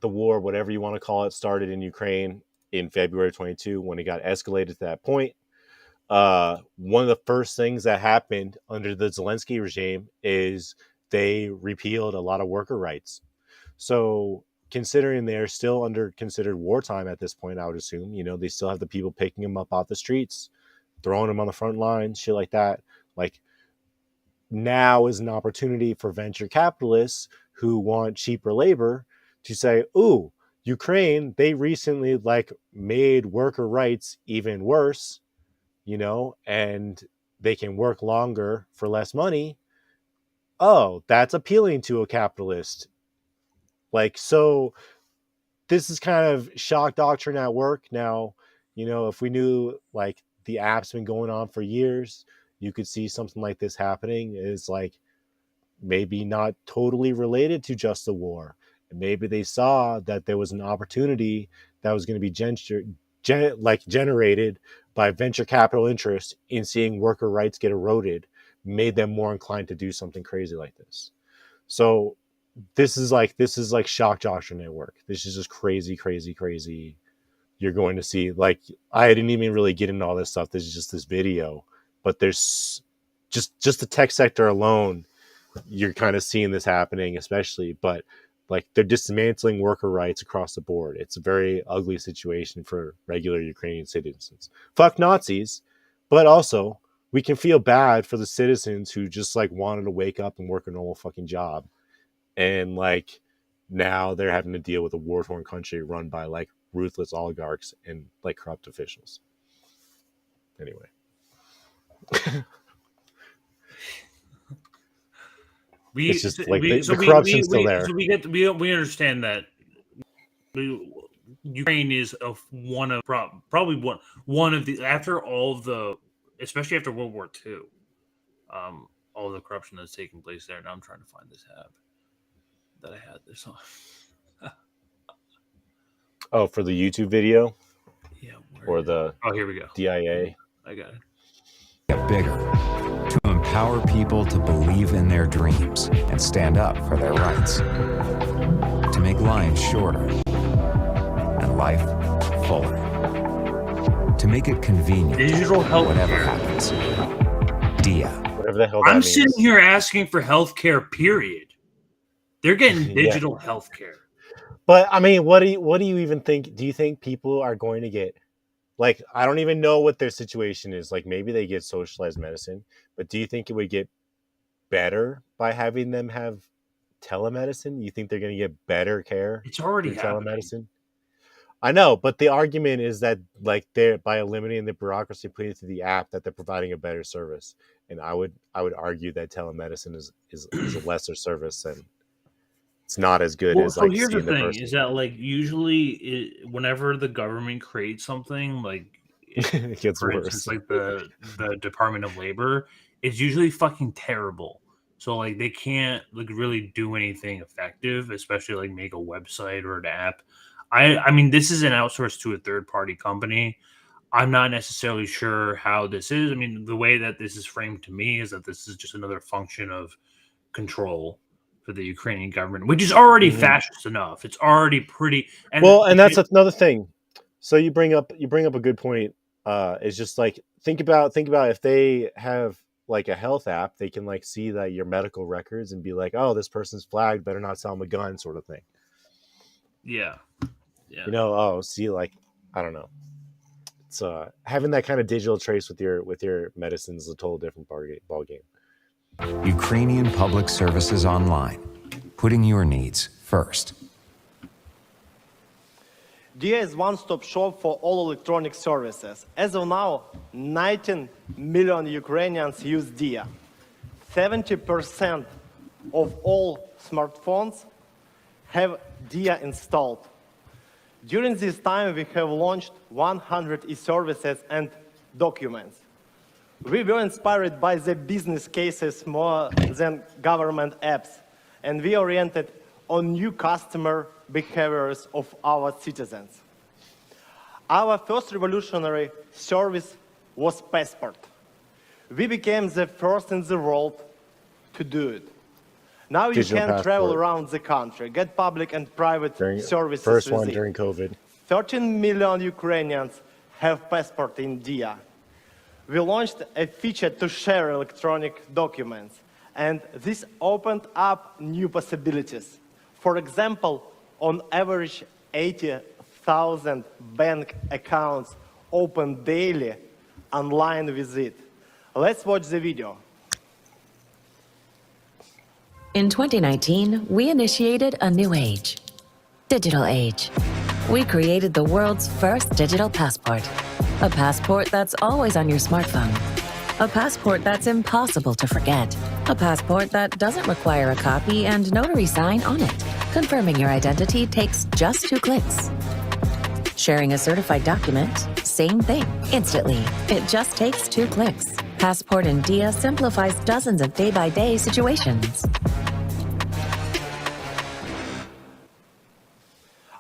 whatever you want to call it, started in Ukraine in February 22, when it got escalated to that point. One of the first things that happened under the Zelensky regime is they repealed a lot of worker rights. So considering they're still under considered wartime at this point, I would assume, they still have the people picking them up off the streets, throwing them on the front line, shit like that. Like, now is an opportunity for venture capitalists who want cheaper labor to say, ooh, Ukraine, they recently like made worker rights even worse, and they can work longer for less money. Oh, that's appealing to a capitalist. Like, so this is kind of shock doctrine at work. Now, if we knew like the app's been going on for years, you could see something like this happening is like maybe not totally related to just the war. And maybe they saw that there was an opportunity that was going to be generated by venture capital interest in seeing worker rights get eroded, made them more inclined to do something crazy like this. So this is like shock doctrine at work. This is just crazy. You're going to see, like, I didn't even really get into all this stuff. This is just this video, but there's just the tech sector alone. You're kind of seeing this happening, especially, but like they're dismantling worker rights across the board. It's a very ugly situation for regular Ukrainian citizens. Fuck Nazis, but also we can feel bad for the citizens who just like wanted to wake up and work a normal fucking job. And like now they're having to deal with a war-torn country run by like ruthless oligarchs and like corrupt officials. Anyway. It's just like the corruption's still there. So we understand that Ukraine is probably one of the, after all of the, especially after World War II, all the corruption that's taking place there. Now I'm trying to find this app that I had this on. Oh, for the YouTube video? Yeah. Or the here we go. DIA? I got it. Get bigger, to empower people to believe in their dreams and stand up for their rights, to make lines shorter and life fuller, to make it convenient, digital health whatever care. happens. DIA. Whatever the hell I'm that means. sitting here asking for healthcare, period. They're getting digital healthcare. But I mean, what do you even think? Do you think people are going to get, like, I don't even know what their situation is. Like, maybe they get socialized medicine, but do you think it would get better by having them have telemedicine? You think they're going to get better care? It's already through happening. telemedicine. I know, but the argument is that like they're, by eliminating the bureaucracy, putting it through the app, that they're providing a better service. And I would argue that telemedicine is a lesser service, and it's not as good as like. So here's the seeing thing: person. is that like usually, whenever the government creates something, like it gets for worse. instance, like the Department of Labor, it's usually fucking terrible. So like they can't like really do anything effective, especially like make a website or an app. I mean, this is an outsourced to a third-party company. I'm not necessarily sure how this is. I mean, the way that this is framed to me is that this is just another function of control for the Ukrainian government, which is already fascist enough. It's already pretty. And that's another thing. So you bring up a good point. is just like think about if they have like a health app, they can like see that your medical records and be like, oh, this person's flagged, better not sell them a gun, sort of thing. Yeah. You know, oh, see, like, I don't know. It's having that kind of digital trace with your medicines is a total different ball game. Ukrainian Public Services Online, putting your needs first. DIA is one-stop shop for all electronic services. As of now, 19 million Ukrainians use DIA. 70% of all smartphones have DIA installed. During this time, we have launched 100 e-services and documents. We were inspired by the business cases more than government apps, and we oriented on new customer behaviors of our citizens. Our first revolutionary service was Passport. We became the first in the world to do it. Now you can travel around the country, get public and private services. First one during COVID. 13 million Ukrainians have Passport in DIA. We launched a feature to share electronic documents, and this opened up new possibilities. For example, on average, 80,000 bank accounts open daily online with it. Let's watch the video. In 2019, we initiated a new age, digital age. We created the world's first digital passport, a passport that's always on your smartphone, a passport that's impossible to forget, a passport that doesn't require a copy and notary sign on it. Confirming your identity takes just 2 clicks. Sharing a certified document, same thing, instantly. It just takes 2 clicks. Passport in DIA simplifies dozens of day-by-day situations.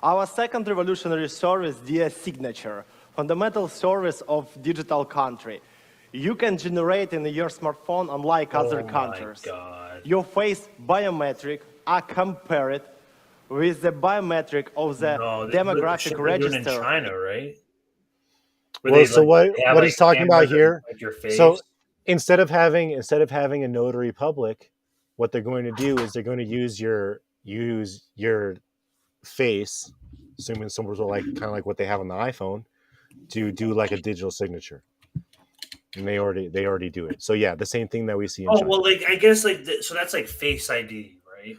Our second revolutionary service, DIA Signature, fundamental service of digital country. You can generate in your smartphone, unlike other countries. Your face biometric are compared with the biometric of the demographic register. In China, right? Well, so what he's talking about here? So instead of having a notary public, what they're going to do is they're going to use your face, assuming someone's like kind of like what they have on the iPhone, to do like a digital signature. And they already do it. So yeah, the same thing that we see in China. Well, like I guess so that's like Face ID, right?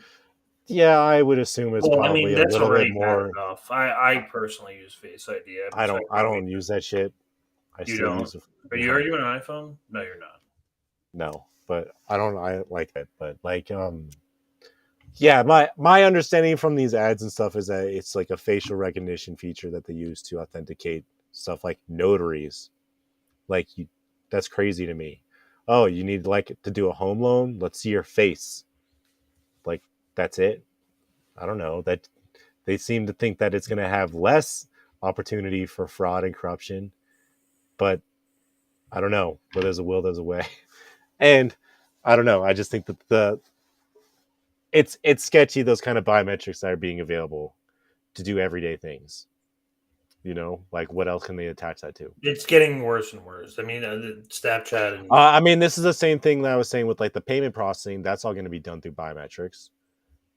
Yeah, I would assume it's probably that's a little bit more. Enough. I personally use Face ID. I don't use that shit. You don't? Are you an iPhone? No, you're not. No, but I like it. But like, yeah, my understanding from these ads and stuff is that it's like a facial recognition feature that they use to authenticate stuff like notaries. Like that's crazy to me. Oh, you need like to do a home loan? Let's see your face. Like that's it. I don't know. That they seem to think that it's going to have less opportunity for fraud and corruption, but I don't know. Where there's a will, there's a way. And I don't know. I just think that it's sketchy, those kind of biometrics that are being available to do everyday things. You know, like what else can they attach that to? It's getting worse and worse. I mean, Snapchat. I mean, this is the same thing that I was saying with like the payment processing. That's all going to be done through biometrics.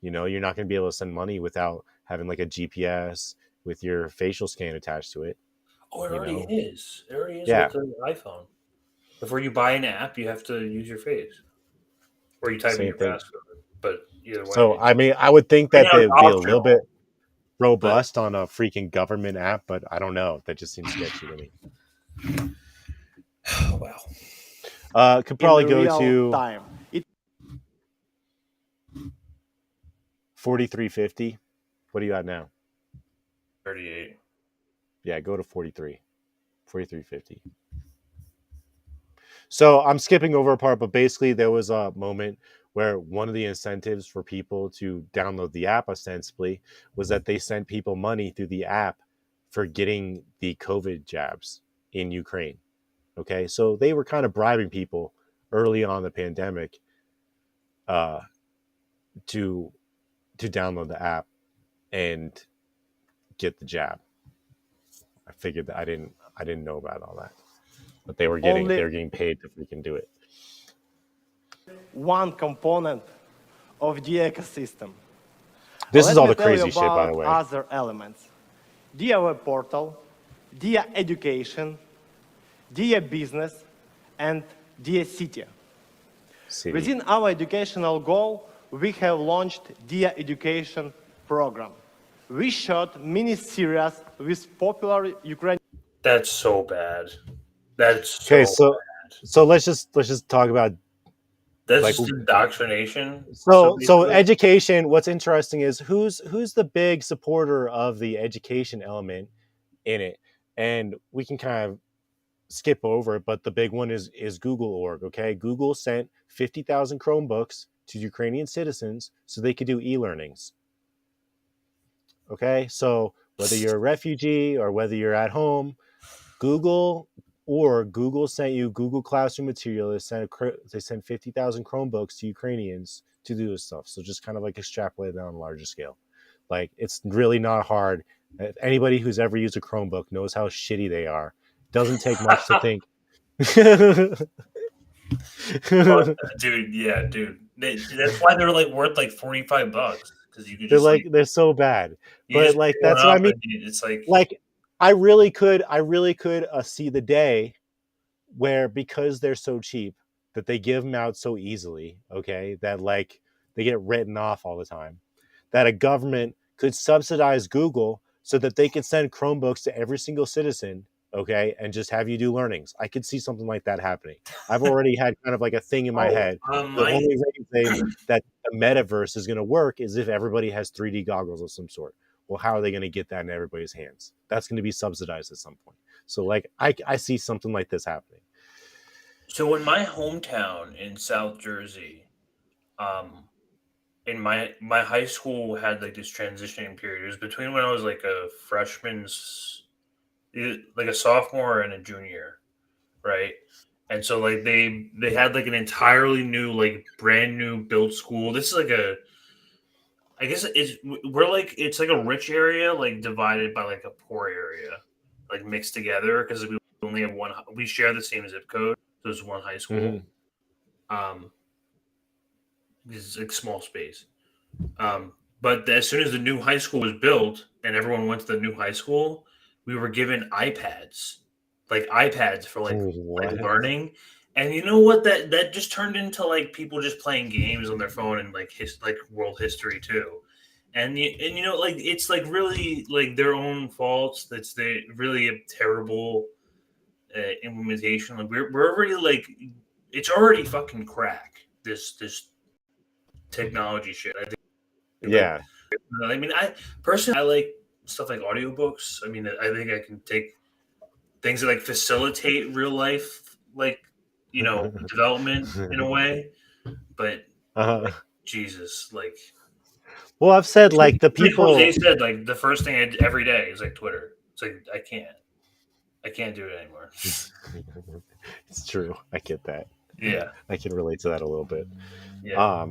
You know, you're not going to be able to send money without having like a GPS with your facial scan attached to it. Oh, it already is. It already is Yeah. with the iPhone. Before you buy an app, you have to use your face, or you type in Same your thing. passcode. But either way, So, I mean, I would think that Right now they'd it's be a optional, little bit robust on a freaking government app, but I don't know. That just seems sketchy to me. Wow. Could probably In go real to time. 4350. What do you got now? 38. Yeah, go to 4350. So I'm skipping over a part, but basically there was a moment where one of the incentives for people to download the app ostensibly was that they sent people money through the app for getting the COVID jabs in Ukraine. Okay, so they were kind of bribing people early on in the pandemic to download the app and get the jab. I figured that I didn't know about all that. but they were getting paid to freaking do it. One component of the ecosystem. This Let is all me the tell you crazy shit, by the about way. Other elements. Dia web portal, Dia education, Dia business, and Dia city. Within our educational goal, we have launched Dia education program. We shot mini series with popular Ukrainian. That's so bad. That's so Okay, so bad. let's just talk about That's like just indoctrination. so basically- education. What's interesting is who's the big supporter of the education element in it, and we can kind of skip over it, but the big one is Google.org. Okay, Google sent 50,000 Chromebooks to Ukrainian citizens so they could do e-learnings. Okay, so whether you're a refugee or whether you're at home, Google sent you Google Classroom material. They sent 50,000 Chromebooks to Ukrainians to do this stuff. So just kind of like extrapolate that on a larger scale. Like it's really not hard. Anybody who's ever used a Chromebook knows how shitty they are. Doesn't take much to think. Dude, yeah, dude. That's why they're like worth like $45 because you could They're just like they're so bad. you But just like pull it that's what I up mean. and it's like I really could see the day where because they're so cheap that they give them out so easily, okay, that like they get written off all the time, that a government could subsidize Google so that they could send Chromebooks to every single citizen, okay, and just have you do learnings. I could see something like that happening. I've already had kind of like a thing in my head. The only way that the metaverse is going to work is if everybody has 3D goggles of some sort. Well, how are they going to get that in everybody's hands? That's going to be subsidized at some point. So like I see something like this happening. So in my hometown in South Jersey, in my high school had like this transitioning period. It was between when I was like a like a sophomore and a junior, right? And so like they had like an entirely new, like brand new built school. This is like I guess it's like a rich area, like divided by like a poor area, like mixed together because we only have one. We share the same zip code. So there's one high school. It's like small space. But as soon as the new high school was built and everyone went to the new high school, we were given iPads for like learning. And you know what? That just turned into like people just playing games on their phone and like world history too. And you know, like it's like really like their own faults. That's really a terrible implementation. Like we're already like it's already fucking crack. This technology shit. I think. Yeah. I mean, I personally like stuff like audiobooks. I mean, I think I can take things that like facilitate real life, like you know, development in a way. But like, Jesus, like. Well, I've said like the people. They said like the first thing I do every day is like Twitter. It's like I can't do it anymore. It's true. I get that. Yeah, I can relate to that a little bit. Yeah.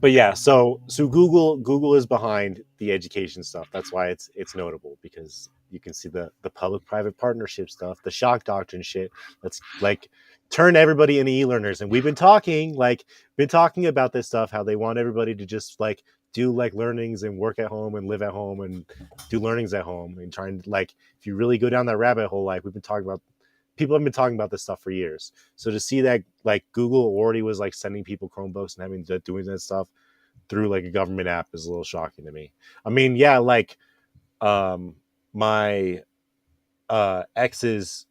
But yeah, so Google is behind the education stuff. That's why it's notable because you can see the public-private partnership stuff, the shock doctrine shit. Let's like turn everybody into e-learners. And we've been talking about this stuff, how they want everybody to just like do like learnings and work at home and live at home and do learnings at home and trying to like if you really go down that rabbit hole, like people have been talking about this stuff for years. So to see that like Google already was like sending people Chromebooks and having to doing that stuff through like a government app is a little shocking to me. I mean, yeah, like my ex's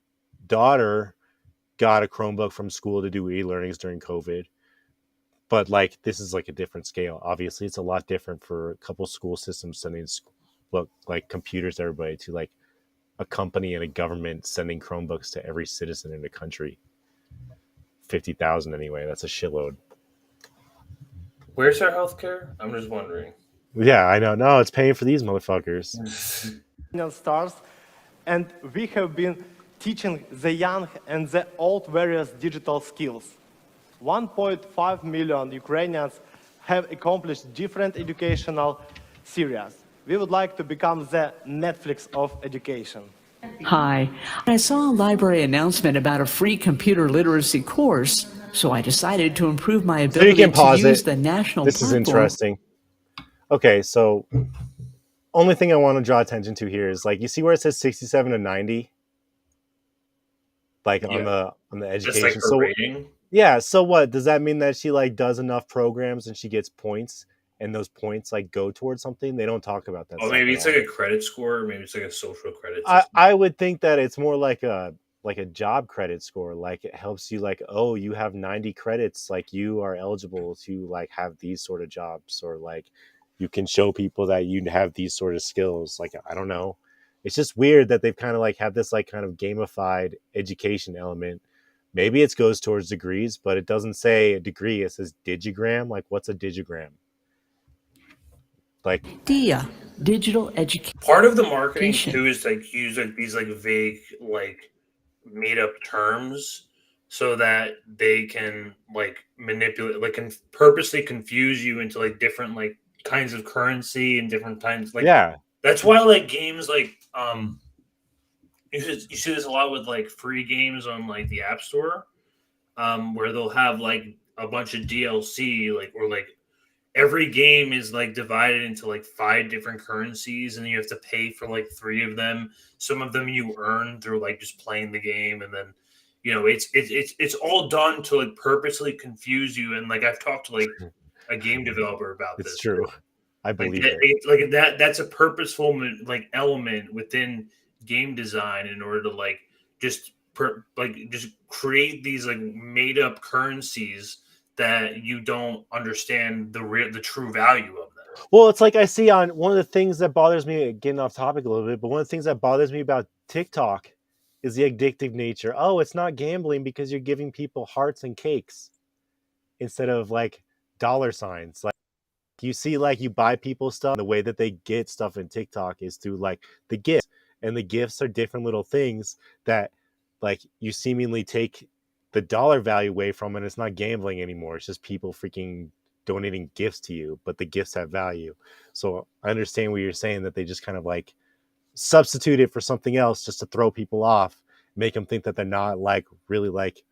daughter got a Chromebook from school to do e-learnings during COVID. But like this is like a different scale. Obviously, it's a lot different for a couple school systems sending like computers to everybody to like a company and a government sending Chromebooks to every citizen in the country. 50,000 anyway. That's a shitload. Where's our healthcare? I'm just wondering. Yeah, I know. No, it's paying for these motherfuckers. Stars, and we have been teaching the young and the old various digital skills. 1.5 million Ukrainians have accomplished different educational series. We would like to become the Netflix of education. Hi. I saw a library announcement about a free computer literacy course, so I decided to improve my So you ability can to pause use it. the national This is platform. interesting. Okay, so only thing I want to draw attention to here is like you see where it says 67 to 90, like on the That's like education. her So rating. yeah, so what does that mean that she like does enough programs and she gets points, and those points like go towards something? They don't talk about that. Oh, stuff maybe at it's all. like a credit score. Maybe it's like a social credit system. I would think that it's more like a job credit score. Like it helps you like, oh, you have 90 credits, like you are eligible to like have these sort of jobs, or like you can show people that you have these sort of skills. Like I don't know. It's just weird that they've kind of like have this like kind of gamified education element. Maybe it goes towards degrees, but it doesn't say a degree. It says digigram. Like what's a digigram? Like DIA, digital education. Part of the marketing too is like use like these like vague like made up terms so that they can like manipulate, like can purposely confuse you into like different like kinds of currency and different times. Like that's why like games like you see this a lot with like free games on like the App Store, where they'll have like a bunch of DLC, like or like every game is like divided into like 5 different currencies, and you have to pay for like 3 of them. Some of them you earn through like just playing the game, and then it's all done to like purposely confuse you. And like I've talked to like a game developer about this. It's true. I believe like that's a purposeful like element within game design in order to like just create these like made up currencies that you don't understand the true value of them. Well, it's like I see on one of the things that bothers me, getting off topic a little bit, but one of the things that bothers me about TikTok is the addictive nature. Oh, it's not gambling because you're giving people hearts and cakes instead of like dollar signs. Like you see, like you buy people stuff. The way that they get stuff in TikTok is through like the gifts, and the gifts are different little things that like you seemingly take the dollar value away from, and it's not gambling anymore. It's just people freaking donating gifts to you, but the gifts have value. So I understand what you're saying, that they just kind of like substitute it for something else just to throw people off, make them think that they're not like really like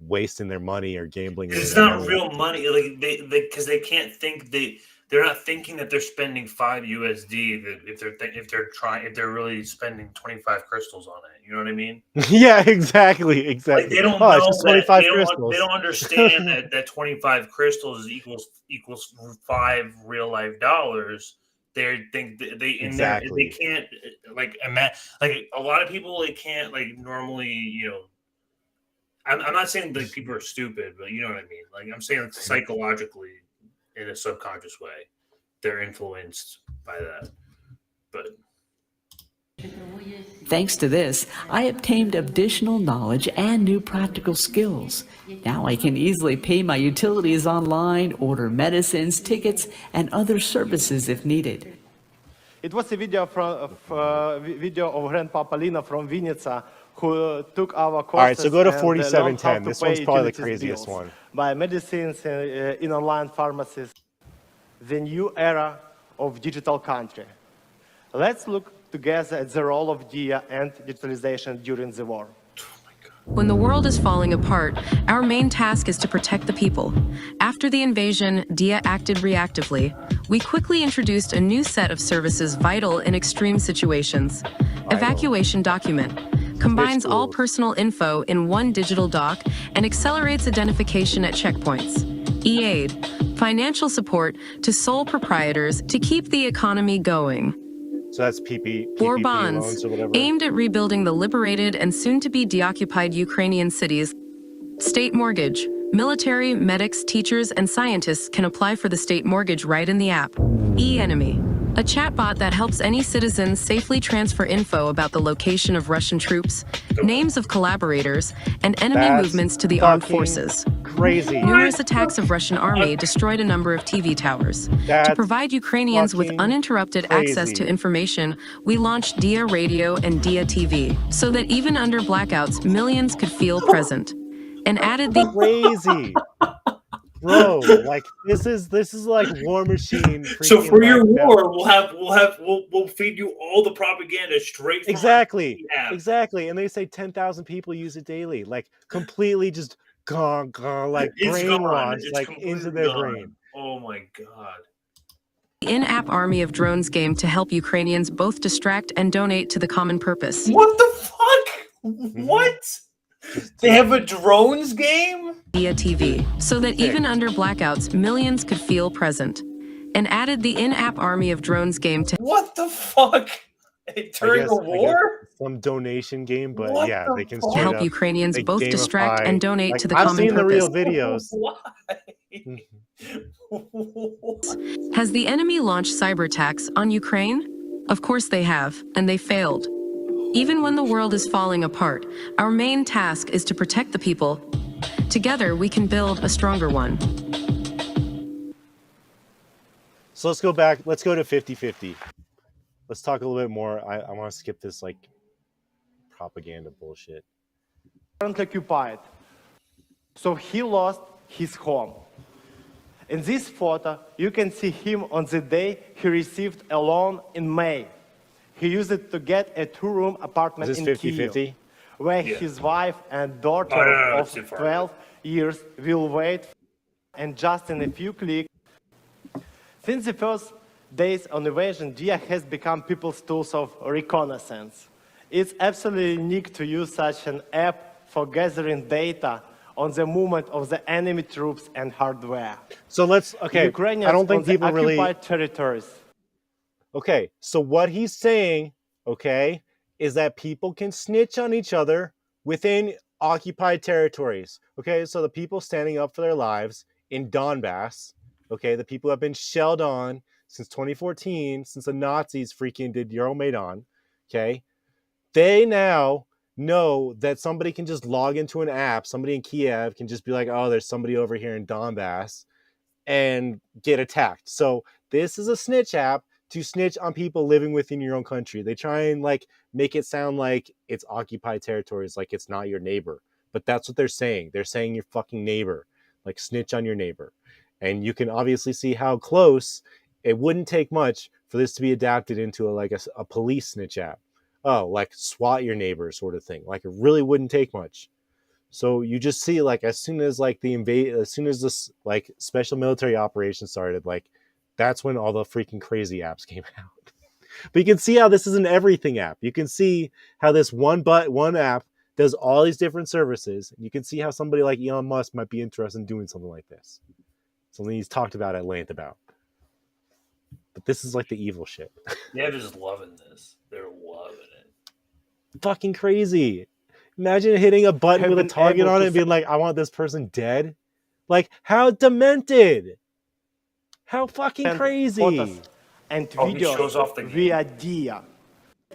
wasting their money or gambling. It's not real money. Like they because they can't think they're not thinking that they're spending $5 USD. If they're really spending 25 crystals on it. You know what I mean? Yeah, exactly. Like they don't know it's just 25 crystals. They don't understand that 25 crystals equals 5 real life dollars. They think they can't like imagine. Like a lot of people they can't like normally I'm not saying that people are stupid, but you know what I mean. Like I'm saying, like, psychologically, in a subconscious way, they're influenced by that. But Thanks to this, I obtained additional knowledge and new practical skills. Now I can easily pay my utilities online, order medicines, tickets, and other services if needed. It was a video of Grandpa Polina from Vinnytsia, who took our courses. All right, so go to and 4710. learned how This to one's pay probably the utilities craziest bills, one. buy medicines in online pharmacies. The new era of digital country. Let's look together at the role of DIA and digitalization during the war. When the world is falling apart, our main task is to protect the people. After the invasion, DIA acted reactively. We quickly introduced a new set of services vital in extreme situations. Evacuation Document combines all personal info in one digital doc and accelerates identification at checkpoints. E-Aid, financial support to sole proprietors to keep the economy going. So that's PPP War loans bonds, or whatever. aimed at rebuilding the liberated and soon-to-be deoccupied Ukrainian cities. State mortgage. Military, medics, teachers, and scientists can apply for the state mortgage right in the app. E-Enemy, a chatbot that helps any citizen safely transfer info about the location of Russian troops, names of collaborators, and enemy movements to the armed forces. Crazy. Numerous attacks of Russian army destroyed a number of TV towers. To provide Ukrainians with uninterrupted access to information, we launched DIA Radio and DIA TV, so that even under blackouts, millions could feel present. And added the Bro, like this is like War Machine. So for your freaking, like, war, we'll feed you all the propaganda straight from exactly, our app. exactly. And they say 10,000 people use it daily, like completely just gone, like It's gone. brainwashed, It's like completely into their gone. brain. Oh my god. The in-app army of drones game to help Ukrainians both distract and donate to the common purpose. What the fuck? What? They have a drones game? Via TV, so that even under blackouts, millions could feel present. And added the in-app army of drones game to What the fuck? During a war? Some donation game, but What yeah, the they can fuck? straight help up, Ukrainians like, both distract and gamify- donate like, to the I've common seen the purpose. real videos. Has the enemy launched cyber attacks on Ukraine? Of course they have, and they failed. Even when the world is falling apart, our main task is to protect the people. Together, we can build a stronger one. So let's go back. Let's go to 50-50. Let's talk a little bit more. I want to skip this like propaganda bullshit. Currently occupied. So he lost his home. In this photo, you can see him on the day he received a loan in May. He used it to get a two-room apartment Is in this Kyiv, 50-50? where Yeah. his wife and daughter no, of 12 years will wait, and just in a few clicks. Since the first days on invasion, DIA has become people's tools of reconnaissance. It's absolutely unique to use such an app for gathering data on the movement of the enemy troops and hardware. So let's, okay, Ukrainians I don't think on the people really, occupied territories. okay, so what he's saying, okay, is that people can snitch on each other within occupied territories. Okay, so the people standing up for their lives in Donbass, okay, the people who have been shelled on since 2014, since the Nazis freaking did Euromaidan, okay, they now know that somebody can just log into an app, somebody in Kiev can just be like, oh, there's somebody over here in Donbass, and get attacked. So this is a snitch app to snitch on people living within your own country. They try and like make it sound like it's occupied territories, like it's not your neighbor. But that's what they're saying. They're saying your fucking neighbor, like snitch on your neighbor. And you can obviously see how close it wouldn't take much for this to be adapted into a police snitch app. Oh, like SWAT your neighbor sort of thing. Like it really wouldn't take much. So you just see like as soon as this like special military operation started, like that's when all the freaking crazy apps came out. But you can see how this is an everything app. You can see how this one app does all these different services. You can see how somebody like Elon Musk might be interested in doing something like this. Something he's talked about at length about. But this is like the evil shit. They're just loving this. They're loving it. Fucking crazy. Imagine hitting a button Have with a been target able on to it and being like, I want this person dead. Like, how demented. How fucking And crazy. photos and Oh, he shows off the videos game. via DIA.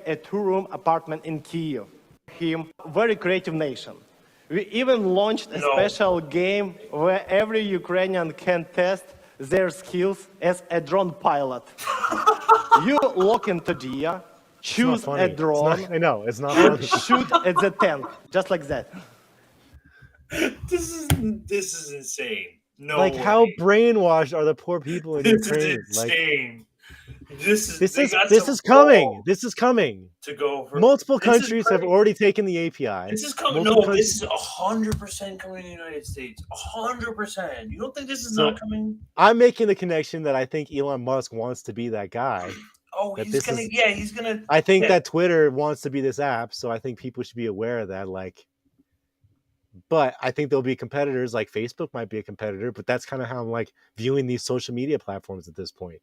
A two-room apartment in Kyiv. Him, very creative nation. We even launched a special game where every Ukrainian can test their skills as a drone pilot. You log into DIA, choose funny. a It's drone, not- I know, it's not and funny. shoot at the tank, just like that. This is insane. No like, way. how brainwashed are the poor people in This Ukraine? is Like, insane. This is this they is got this some is coming. ball This is coming. to go for Multiple This is countries have great. already taken the API. This is coming. Multiple No, countries- this is 100% coming to the United States. 100%. You don't think this is So, not coming? I'm making the connection that I think Elon Musk wants to be that guy. Oh, That he's this gonna. is- Yeah, he's gonna. I think yeah. that Twitter wants to be this app, so I think people should be aware of that. Like, but I think there'll be competitors. Like Facebook might be a competitor, but that's kind of how I'm like viewing these social media platforms at this point.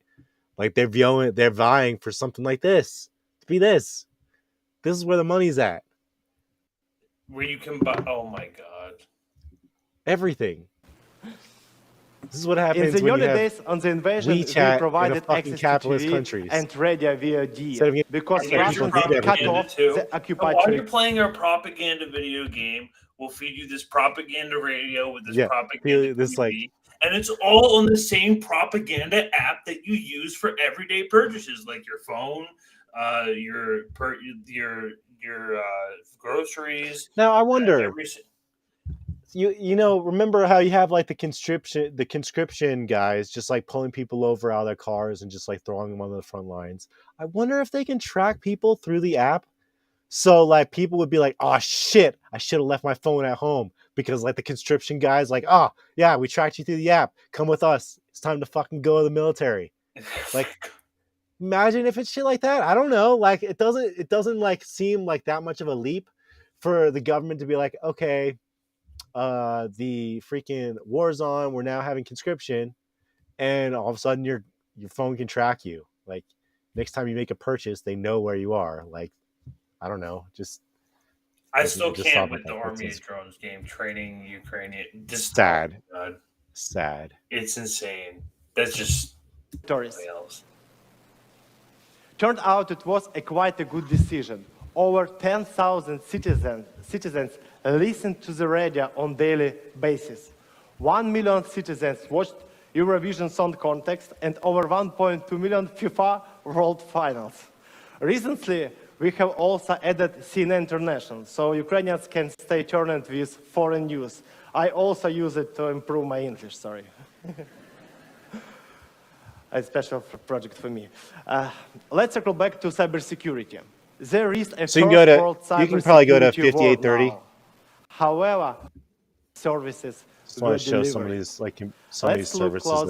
Like they're vying for something like this to be this. This is where the money's at. Where you can buy. Oh my god. Everything. This is what In happens the when early you have days on the invasion, WeChat we provided in a fucking access to capitalist TV countries. and radio via Instead of DIA getting- because And here's your Russia cut propaganda off too. the And occupied while you're territory. playing our propaganda video game, we'll feed you this propaganda radio with this Yeah, propaganda this, like- TV, and it's all on the same propaganda app that you use for everyday purchases, like your phone, your groceries. Now I wonder. you know, remember how you have like the conscription guys just like pulling people over out of their cars and just like throwing them on the front lines. I wonder if they can track people through the app. So like people would be like, oh shit, I should have left my phone at home, because like the conscription guys like, oh yeah, we tracked you through the app. Come with us. It's time to fucking go to the military. Like, imagine if it's shit like that. I don't know. Like it doesn't like seem like that much of a leap for the government to be like, okay, the freaking war's on. We're now having conscription, and all of a sudden your phone can track you. Like next time you make a purchase, they know where you are. Like, I don't know. Just I still can't with the Army of Drones game training Ukrainian. Sad. Sad. It's insane. That's just something else. Turned out it was quite a good decision. Over 10,000 citizens listened to the radio on daily basis. 1 million citizens watched Eurovision Song Contest and over 1.2 million FIFA World Finals. Recently, we have also added CNN International, so Ukrainians can stay turned with foreign news. I also use it to improve my English, sorry. A special project for me. Let's circle back to cybersecurity. There is a so you can probably go to 5830. However, services just want to show some of these services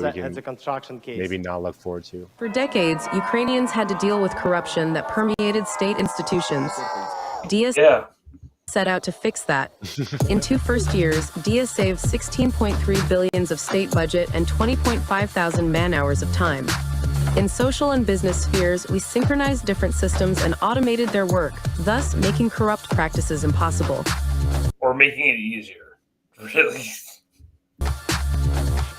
that we at the construction case. Maybe not look forward to. For decades, Ukrainians had to deal with corruption that permeated state institutions. DIA set out to fix that. In 2 first years, DIA saved 16.3 billion of state budget and 20.5 thousand man-hours of time. In social and business spheres, we synchronized different systems and automated their work, thus making corrupt practices impossible. Or making it easier. Really?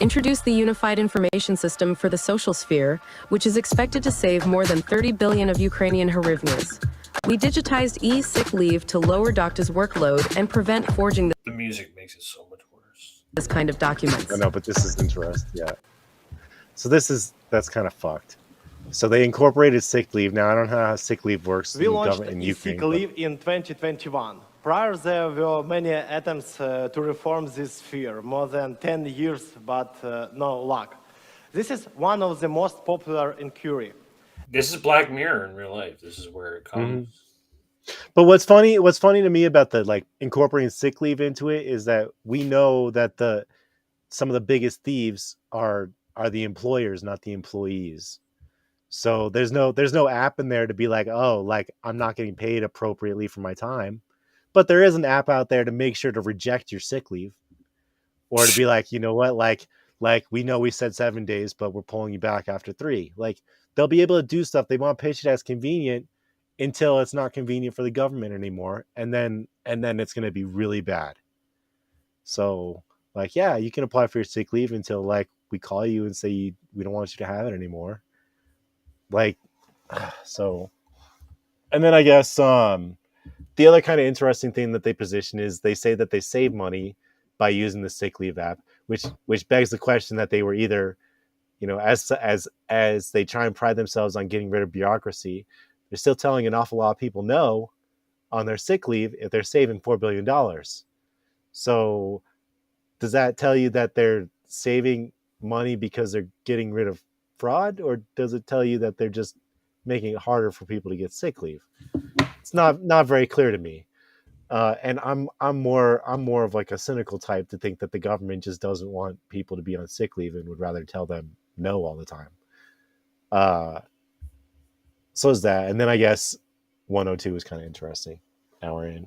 Introduced the Unified Information System for the social sphere, which is expected to save more than 30 billion of Ukrainian hryvnias. We digitized e-sick leave to lower doctors' workload and prevent forging the music makes it so much worse. This kind of documents. I know, but this is interesting. Yeah. So that's kind of fucked. So they incorporated sick leave. Now I don't know how sick leave works we launched in Ukraine. Sick leave in 2021. Prior, there were many attempts to reform this sphere, more than 10 years, but no luck. This is one of the most popular inquiry. This is Black Mirror in real life. This is where it comes. But what's funny to me about the like incorporating sick leave into it is that we know that some of the biggest thieves are the employers, not the employees. So there's no app in there to be like, oh, like I'm not getting paid appropriately for my time. But there is an app out there to make sure to reject your sick leave, or to be like, you know what, like we know we said 7 days, but we're pulling you back after 3. Like they'll be able to do stuff. They want to pitch it as convenient until it's not convenient for the government anymore, and then it's going to be really bad. So like, yeah, you can apply for your sick leave until like we call you and say we don't want you to have it anymore. Like, so, and then I guess the other kind of interesting thing that they position is they say that they save money by using the sick leave app, which begs the question that they were either, you know, as they try and pride themselves on getting rid of bureaucracy, they're still telling an awful lot of people no on their sick leave if they're saving $4 billion. So does that tell you that they're saving money because they're getting rid of fraud, or does it tell you that they're just making it harder for people to get sick leave? It's not very clear to me, and I'm more of like a cynical type to think that the government just doesn't want people to be on sick leave and would rather tell them no all the time. So is that, and then I guess 102 is kind of interesting. Hour in.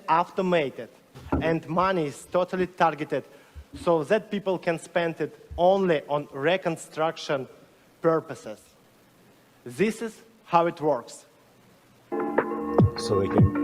Automated, and money is totally targeted, so that people can spend it only on reconstruction purposes. This is how it works. So they can.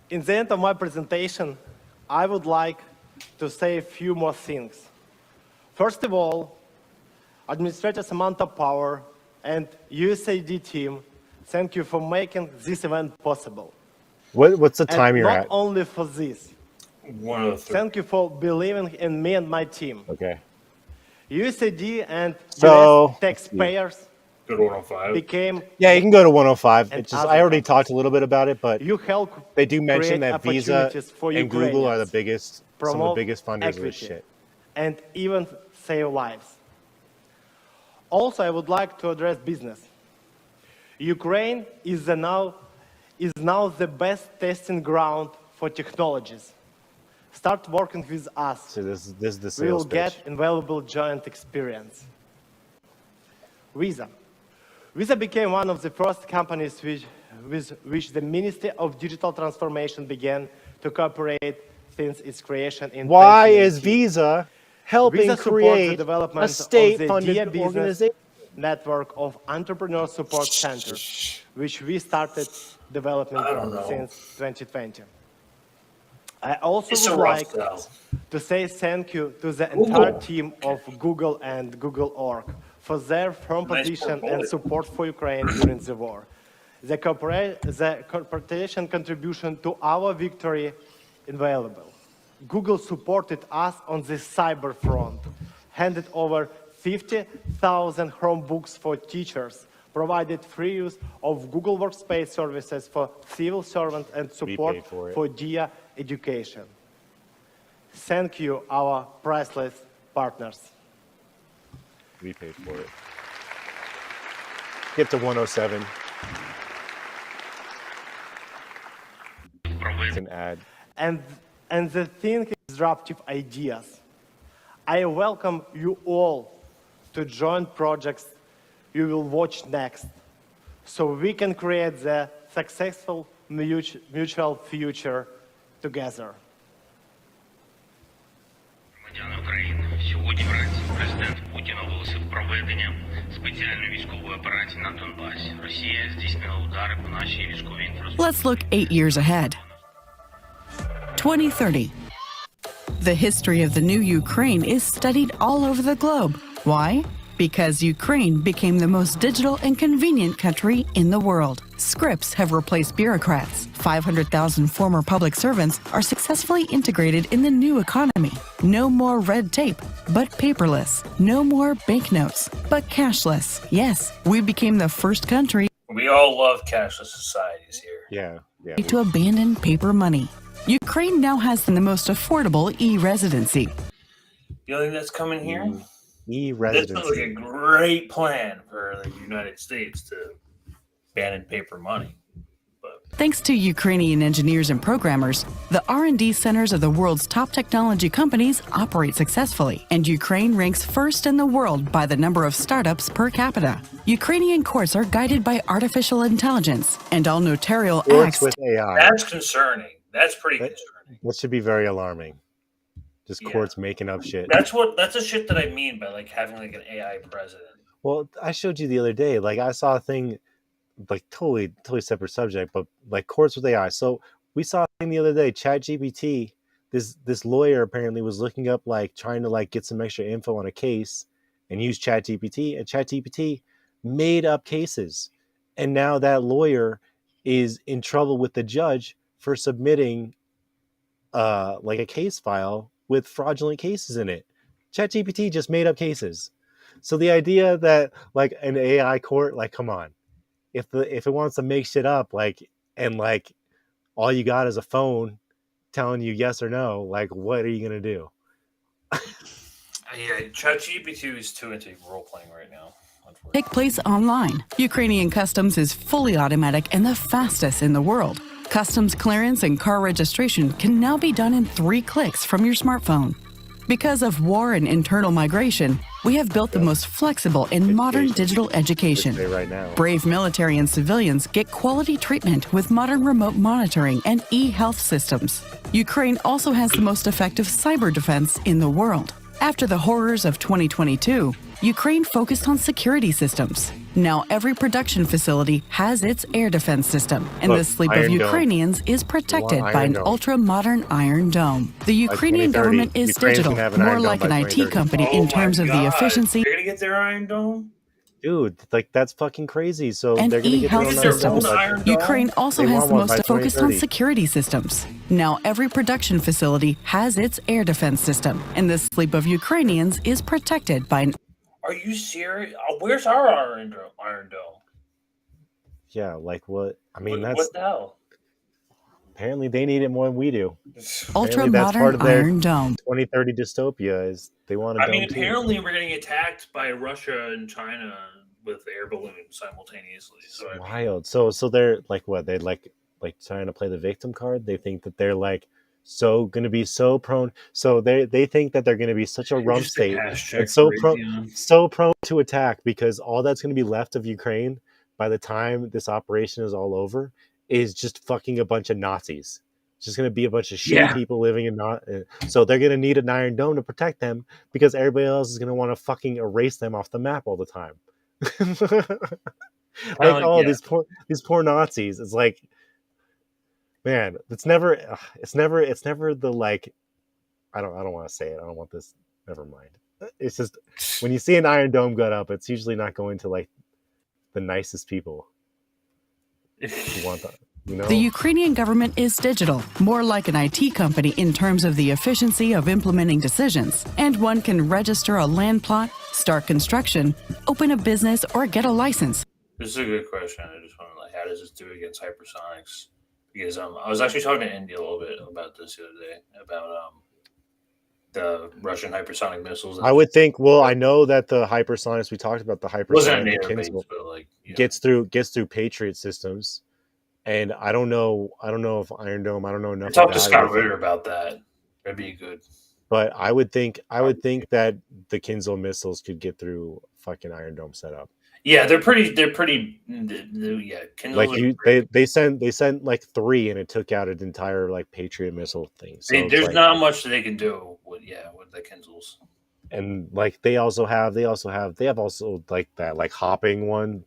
In the end of my presentation, I would like to say a few more things. First of all, Administrator Samantha Power and USAID team, thank you for making this event possible. What's the time and you're not at? only for this. 103. Thank you for believing in me and my team. Okay. USAID and So, US taxpayers Go to 105. became Yeah, you can go to 105. and It's just other I already talked a little bit about it, but you help they do mention create that Visa opportunities for and Google are the Ukrainians, biggest, some of the promote biggest funders of this equity, shit. and even save lives. Also, I would like to address business. Ukraine is now the best testing ground for technologies. Start working with us. So this is the We will sales pitch. get invaluable joint experience. Visa. Visa became one of the first companies with which the Ministry of Digital Transformation began to cooperate since its creation in Why is 2018. Visa helping Visa supports the create development a of the state-funded DIA business organization? network of entrepreneur support centers, which we started development since 2020. I also It's would a rough like sell. to say thank you to the Google. entire team of Google and Google.org for their firm Nice position and portfolio. support for Ukraine during the war. The corporation contribution to our victory invaluable. Google supported us on the cyber front, handed over 50,000 Chromebooks for teachers, provided free use of Google Workspace services for civil servants and support paid for it. for DIA education. Thank you, our priceless partners. We paid for it. Get to 107. It's an ad. And the thing is disruptive ideas. I welcome you all to join projects you will watch next, so we can create the successful mutual future together. Громадяни України, сьогодні вранці президент Путін оголосив проведення спеціальної військової операції на Донбасі. Росія здійснила удари по нашій військовій інфраструктурі. Let's look 8 years ahead. 2030. The history of the new Ukraine is studied all over the globe. Why? Because Ukraine became the most digital and convenient country in the world. Scripts have replaced bureaucrats. 500,000 former public servants are successfully integrated in the new economy. No more red tape, but paperless. No more banknotes, but cashless. Yes, we became the first country We all love cashless societies here. Yeah. to abandon paper money. Ukraine now has the most affordable e-residency. You think that's coming here? This E-residency. sounds like a great plan for the United States to ban paper money. Thanks to Ukrainian engineers and programmers, the R&D centers of the world's top technology companies operate successfully, and Ukraine ranks first in the world by the number of startups per capita. Ukrainian courts are guided by artificial intelligence, and all notarial Works acts with AI. That's concerning. That's pretty concerning. That should be very alarming. Just courts making up shit. That's the shit that I mean by like having like an AI president. Well, I showed you the other day. Like I saw a thing, like totally separate subject, but like courts with AI. So we saw a thing the other day. ChatGPT. This lawyer apparently was looking up, like trying to like get some extra info on a case, and use ChatGPT. And ChatGPT made up cases, and now that lawyer is in trouble with the judge for submitting, like a case file with fraudulent cases in it. ChatGPT just made up cases. So the idea that like an AI court, like, come on, if it wants to make shit up, like, and like all you got is a phone telling you yes or no, like, what are you gonna do? Yeah, ChatGPT is too into role playing right now. take place online. Ukrainian customs is fully automatic and the fastest in the world. Customs clearance and car registration can now be done in 3 clicks from your smartphone. Because of war and internal migration, we have built the most flexible and modern digital education. Right now. Brave military and civilians get quality treatment with modern remote monitoring and e-health systems. Ukraine also has the most effective cyber defense in the world. After the horrors of 2022, Ukraine focused on security systems. Now every production facility has its air defense system, and Look, the sleep of Iron Dome. Ukrainians is protected by Iron an Dome. ultra-modern Iron Dome. The Ukrainian 2030, government is Ukraine's digital, gonna have an more Iron Dome like by an IT 2030. company in terms of the efficiency They're gonna get their Iron Dome. Dude, like that's fucking crazy. So and they're gonna get their e-health own Iron Dome. systems. Ukraine also They has want the one by most focused on 2030. security systems. Now every production facility has its air defense system, and the sleep of Ukrainians is protected by an Are you serious? Where's our Iron Dome? Yeah, like what? I mean, What that's the hell? apparently they need it more than we do. ultra Apparently that's part modern of their Iron Dome. 2030 dystopia is they want a I dome mean, too. apparently we're getting attacked by Russia and China with air balloons simultaneously. So I mean, Wild. So they're like what? They're like trying to play the victim card. They think that they're like so going to be so prone. So they think that they're going to be such a rump just a state cash check and so for prone to attack because all that's going to be left of Ukraine by the time this operation is all over is just fucking a bunch of Nazis. It's just going to be a bunch of shitty people living in not. So they're going to need an Iron Dome to protect them because everybody else is going to want to fucking erase them off the map all the time. These poor Nazis. It's like, man, it's never the like. I don't want to say it. I don't want this. Never mind. It's just when you see an Iron Dome go up, it's usually not going to like the nicest people. You want that, you know? The Ukrainian government is digital, more like an IT company in terms of the efficiency of implementing decisions. And one can register a land plot, start construction, open a business, or get a license. this is a good question. I just want to like, how does this do against hypersonics? Because I was actually talking to India a little bit about this the other day about the Russian hypersonic missiles. I would think. Well, I know that the hypersonics we talked about the wasn't hypersonic native based, Kinzel but like gets through Patriot systems, and I don't know if Iron Dome. I don't know enough. talk to about Scott it. Ritter about that. That'd be good. But I would think that the Kinzel missiles could get through fucking Iron Dome setup. Yeah, they're pretty. Yeah, Kindles Like they sent like 3 and it took out an entire like Patriot missile thing. So it's there's like, not much that they can do with the Kindles. and like they have also like that like hopping one.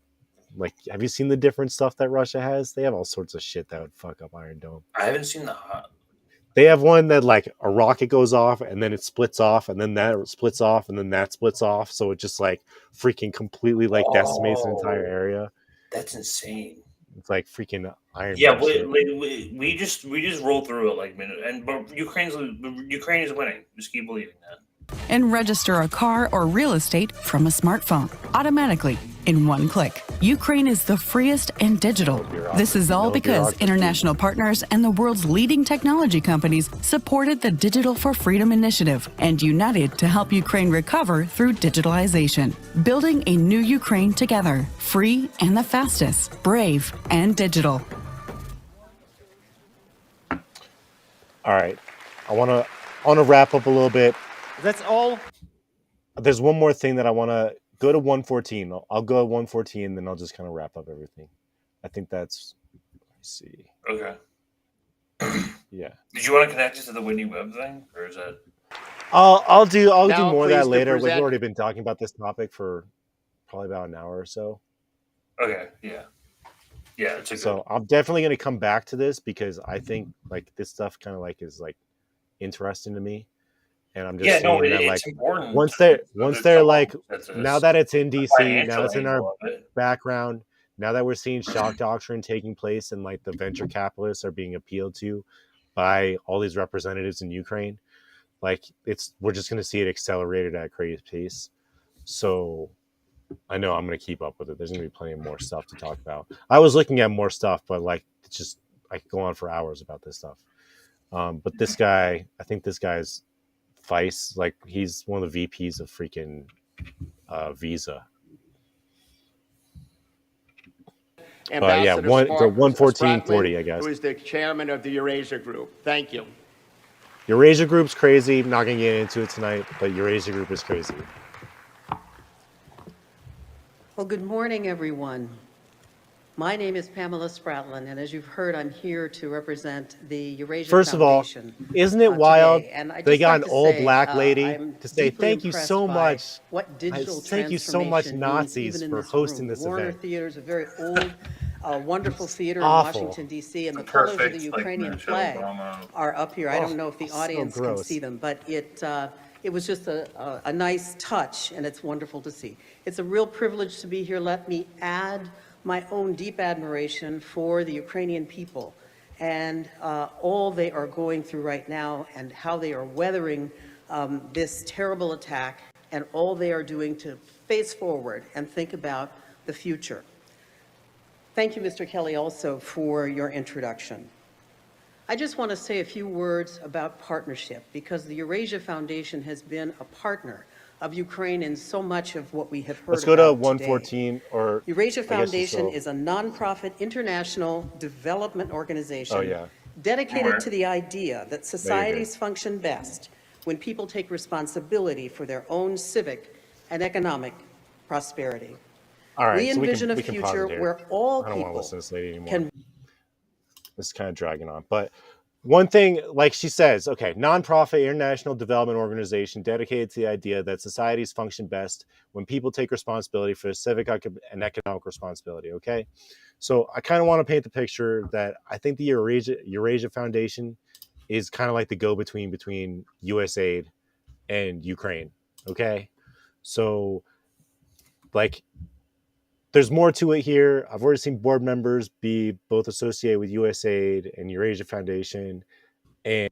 Like, have you seen the different stuff that Russia has? They have all sorts of shit that would fuck up Iron Dome. I haven't seen the They have one that like a rocket goes off and then it splits off and then that splits off and then that splits off. So it just like freaking completely like decimates an entire area. That's insane. It's like freaking Iron. Yeah, Man shit. we just roll through it like minute, but Ukraine is winning. Just keep believing that. And register a car or real estate from a smartphone automatically in one click. Ukraine is the freest and digital. This is all because international partners and the world's leading technology companies supported the Digital for Freedom initiative and united to help Ukraine recover through digitalization. Building a new Ukraine together, free and the fastest, brave and digital. All right, I want to wrap up a little bit. That's all. There's one more thing that I want to go to 114. I'll go at 114, then I'll just kind of wrap up everything. I think that's. Let's see. Okay. Yeah. Did you want to connect it to the Whitney Webb thing, or is that? I'll do Now, more of that please, to later. We've present- already been talking about this topic for probably about an hour or so. Okay. Yeah. Yeah. It's a good. So I'm definitely going to come back to this because I think like this stuff kind of like is like interesting to me. And I'm just saying that like it's important. once they're like now that it's in DC, now it's in our angle of it. background, now that we're seeing shock doctrine taking place and like the venture capitalists are being appealed to by all these representatives in Ukraine, like we're just going to see it accelerated at a crazy pace. So I know I'm going to keep up with it. There's going to be plenty of more stuff to talk about. I was looking at more stuff, but like it's just I could go on for hours about this stuff. But this guy, I think this guy's Vice, like he's one of the VPs of freaking Visa. But yeah, the 11440, I guess. Who is the chairman of the Eurasia Group? Thank you. Eurasia Group's crazy. I'm not gonna get into it tonight, but Eurasia Group is crazy. Well, good morning, everyone. My name is Pamela Spratlin, and as you've heard, I'm here to represent the Eurasia First of all, Foundation. isn't it wild? Today. And I'd They just got like an to old say, black lady I'm to say deeply thank you impressed so by much. what digital Thank you so much, transformation means Nazis, even in for this hosting room. this The Warner event. Theater is a very old, wonderful theater in Awful. Washington, D.C., and the colors of the Perfect, like Ukrainian Michelle flag Obama. are up here. I Oh, don't know if the so audience can gross. see them, but it was just a nice touch, and it's wonderful to see. It's a real privilege to be here. Let me add my own deep admiration for the Ukrainian people and all they are going through right now and how they are weathering this terrible attack and all they are doing to face forward and think about the future. Thank you, Mr. Kelly, also for your introduction. I just want to say a few words about partnership because the Eurasia Foundation has been a partner of Ukraine in so much of what we have heard Let's go to about 114 or Eurasia I guess Foundation it's is a nonprofit international development organization dedicated Alright. to the idea that societies function best when people take responsibility for their own civic and economic prosperity. All right, We so envision we a can pause future it here. where all I don't want to people listen to this lady anymore. can This is kind of dragging on. But one thing, like she says, okay, nonprofit international development organization dedicated to the idea that societies function best when people take responsibility for civic and economic responsibility, okay? So I kind of want to paint the picture that I think the Eurasia Foundation is kind of like the go-between between USAID and Ukraine, okay? So, like, there's more to it here. I've already seen board members be both associated with USAID and Eurasia Foundation and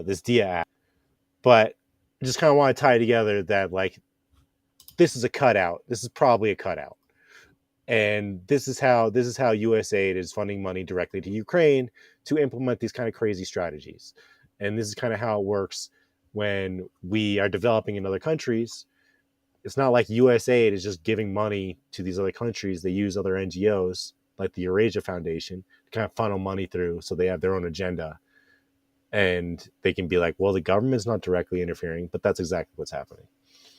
this DIA app. But I just kind of want to tie together that, like, this is a cutout. This is probably a cutout. And this is how USAID is funding money directly to Ukraine to implement these kind of crazy strategies. And this is kind of how it works when we are developing in other countries. It's not like USAID is just giving money to these other countries. They use other NGOs like the Eurasia Foundation to kind of funnel money through so they have their own agenda. And they can be like, well, the government's not directly interfering, but that's exactly what's happening.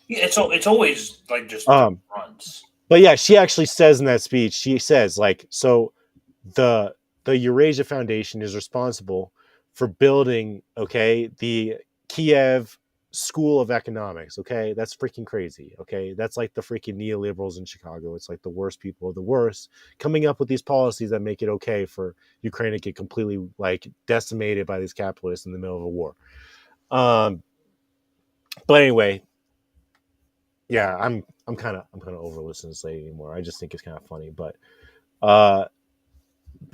Yeah, it's always like just runs. But yeah, she actually says in that speech, she says, like, so the Eurasia Foundation is responsible for building, okay, the Kiev School of Economics, okay? That's freaking crazy, okay? That's like the freaking neoliberals in Chicago. It's like the worst people of the worst coming up with these policies that make it okay for Ukraine to get completely, like, decimated by these capitalists in the middle of a war. But anyway, yeah, I'm kind of over listening to this lady anymore. I just think it's kind of funny. But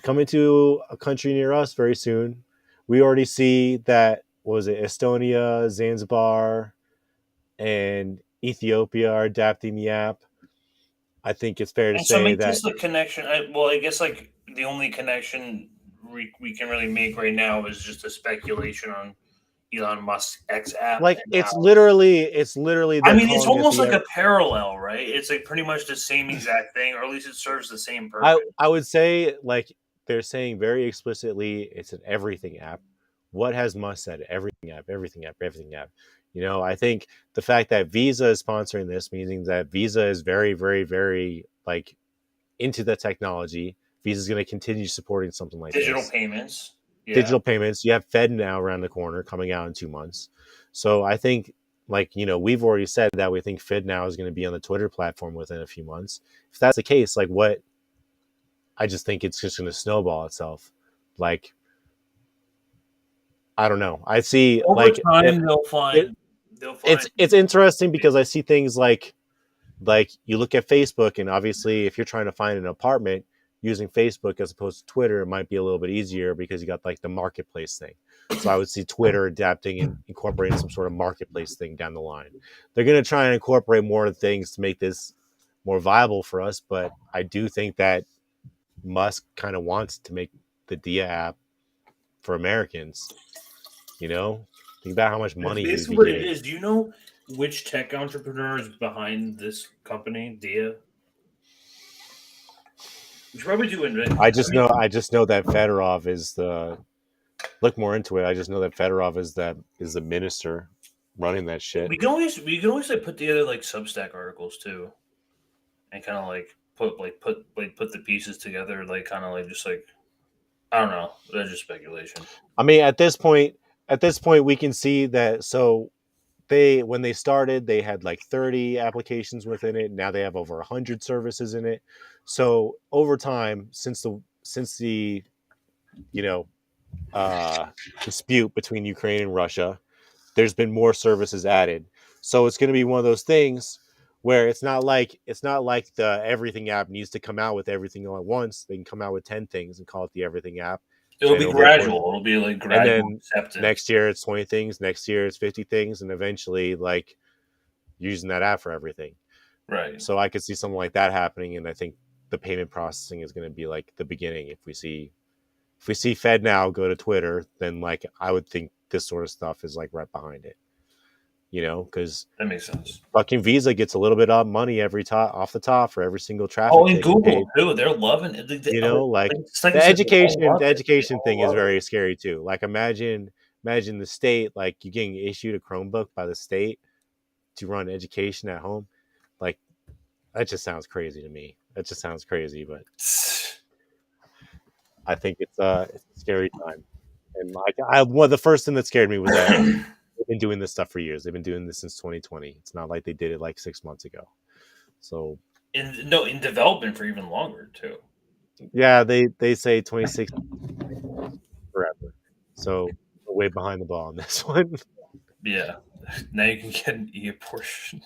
coming to a country near us very soon, we already see that, what was it, Estonia, Zanzibar, and Ethiopia are adapting the app. I think it's fair to And so say make that this the connection. I guess like the only connection we can really make right now is just a speculation on Elon Musk's X app. like it's literally I mean, it's almost like a parallel, right? It's like pretty much the same exact thing, or at least it serves the same purpose. I would say, like, they're saying very explicitly it's an everything app. What has Musk said? Everything app, everything app, everything app. You know, I think the fact that Visa is sponsoring this means that Visa is very, very, very, like, into the technology. Visa is going to continue supporting something like Digital this. payments. Yeah. Digital payments. You have Fed now around the corner, coming out in 2 months. So I think, like, you know, we've already said that we think Fed now is going to be on the Twitter platform within a few months. If that's the case, like, what? I just think it's just going to snowball itself. Like, I don't know. I see, Over like, time, they'll find. It's interesting because I see things like you look at Facebook, and obviously if you're trying to find an apartment using Facebook as opposed to Twitter, it might be a little bit easier because you got like the marketplace thing. So I would see Twitter adapting and incorporating some sort of marketplace thing down the line. They're going to try and incorporate more things to make this more viable for us, but I do think that Musk kind of wants to make the Dia app for Americans. You know, think about how much money This he'd be what it getting. is. Do you know which tech entrepreneur is behind this company, Dia? We should probably do it. I just know that Fedorov is the. Look more into it. I just know that Fedorov is the minister running that shit. We can always like put together like Substack articles too, and kind of like put the pieces together, like kind of like just like I don't know. That's just speculation. I mean, at this point, we can see that. So when they started, they had like 30 applications within it. Now they have over 100 services in it. So over time, since the dispute between Ukraine and Russia, there's been more services added. So it's going to be one of those things where it's not like the Everything app needs to come out with everything all at once. They can come out with 10 things and call it the Everything app. It'll be gradual. It'll be like gradual and then acceptance. Next year it's 20 things. Next year it's 50 things, and eventually like using that app for everything. Right. So I could see something like that happening, and I think the payment processing is going to be like the beginning. If we see FedNow go to Twitter, then like I would think this sort of stuff is like right behind it. Because that makes sense. Fucking Visa gets a little bit of money off the top for every single traffic. Oh, and Google too. They're loving it. The education thing is very scary too. Like imagine the state, like you getting issued a Chromebook by the state to run education at home. Like that just sounds crazy to me. That just sounds crazy, but I think it's a scary time. And like the first thing that scared me was that they've been doing this stuff for years. They've been doing this since 2020. It's not like they did it like 6 months ago. So in development for even longer too. Yeah, they say 26 forever. So we're way behind the ball on this one. Yeah. Now you can get an e-abortion.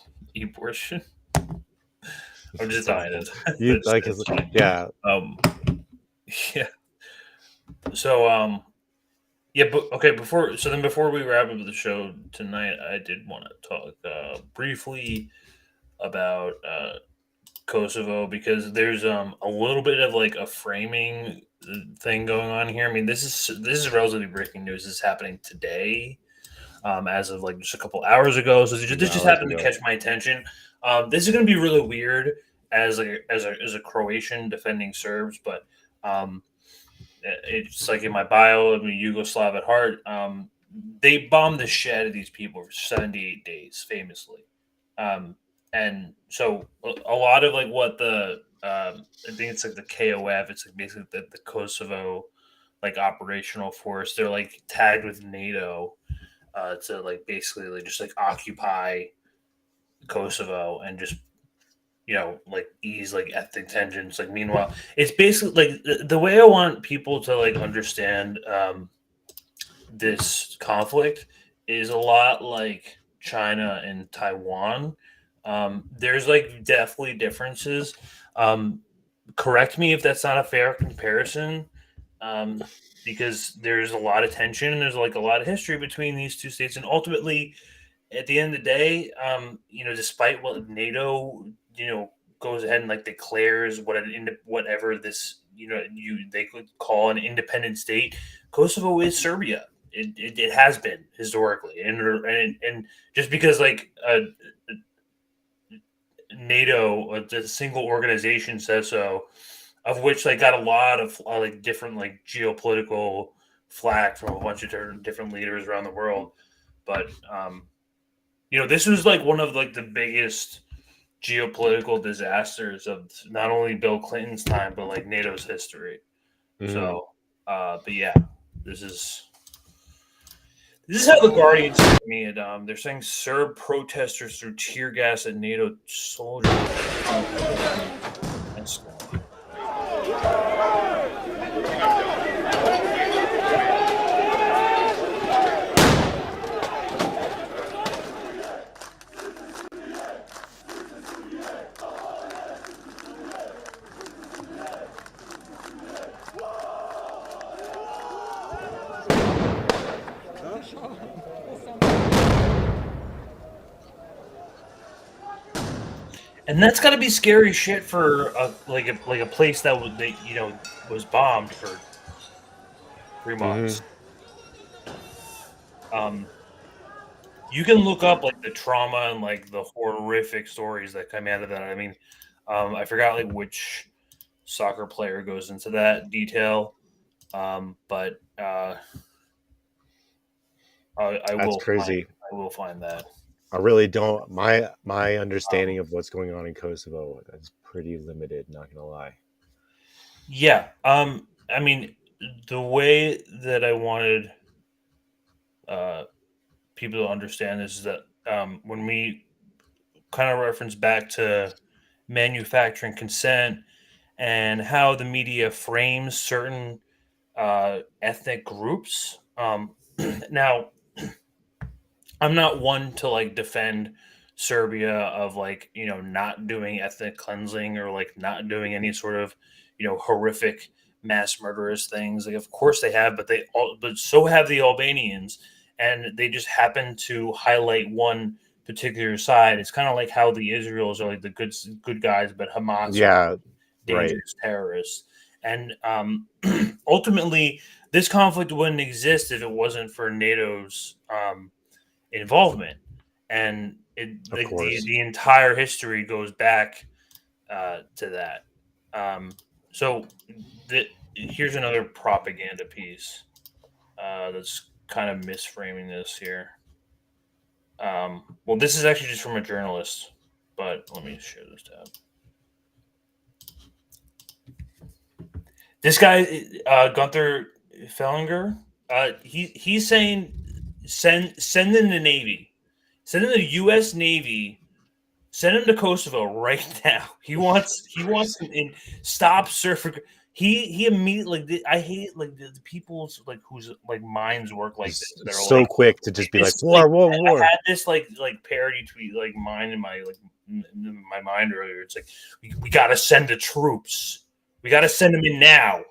I'm just dying. Yeah. Yeah. So yeah, but okay, before we wrap up the show tonight, I did want to talk briefly about Kosovo, because there's a little bit of like a framing thing going on here. I mean, this is relatively breaking news. This is happening today, as of like just a couple hours ago. So this just happened to catch my attention. This is going to be really weird as a Croatian defending Serbs, but it's like in my bio, I'm a Yugoslav at heart. They bombed the shit out of these people for 78 days, famously. And so a lot of like what I think it's like the KOF, it's like basically the Kosovo like operational force. They're like tagged with NATO to like basically like just like occupy Kosovo and just like ease like ethnic tensions. Like meanwhile, it's basically like the way I want people to like understand this conflict is a lot like China and Taiwan. There's like definitely differences. Correct me if that's not a fair comparison, because there's a lot of tension and there's like a lot of history between these two states. And ultimately, at the end of the day, despite what NATO, goes ahead and like declares whatever this, they could call an independent state, Kosovo is Serbia. It has been historically, and just because like NATO, a single organization says so, of which they got a lot of like different like geopolitical flack from a bunch of different leaders around the world, but this was like one of like the biggest geopolitical disasters of not only Bill Clinton's time but like NATO's history. Mm-hmm. So, but yeah, this is how the Guardian said me it. They're saying Serb protesters threw tear gas at NATO soldiers. That's cool. And that's got to be scary shit for a place that was bombed for 3 months. Mm-hmm. You can look up like the trauma and like the horrific stories that come out of that. I mean, I forgot like which soccer player goes into that detail, but I that's crazy. I will find that. I really don't. My understanding of what's going on in Kosovo is pretty limited. Not gonna lie. Yeah. I mean, the way that I wanted people to understand this is that when we kind of reference back to manufacturing consent and how the media frames certain ethnic groups. Now, I'm not one to like defend Serbia of like, you know, not doing ethnic cleansing or like not doing any sort of, you know, horrific mass murderous things. Like, of course they have, but so have the Albanians, and they just happen to highlight one particular side. It's kind of like how the Israelis are like the good guys, but Hamas are dangerous terrorists. And ultimately, this conflict wouldn't exist if it wasn't for NATO's involvement, and the entire history goes back to that. So here's another propaganda piece that's kind of misframing this here. Well, this is actually just from a journalist, but let me share this tab. This guy, Gunther Fellinger, he's saying send in the Navy, send in the U.S. Navy, send him to Kosovo right now. He wants to stop surfing. He immediately like I hate like the people's like whose like minds work like this. That are so like, quick to just be like war. I had this like parody tweet like mine in my mind earlier. It's like we got to send the troops. We got to send them in now.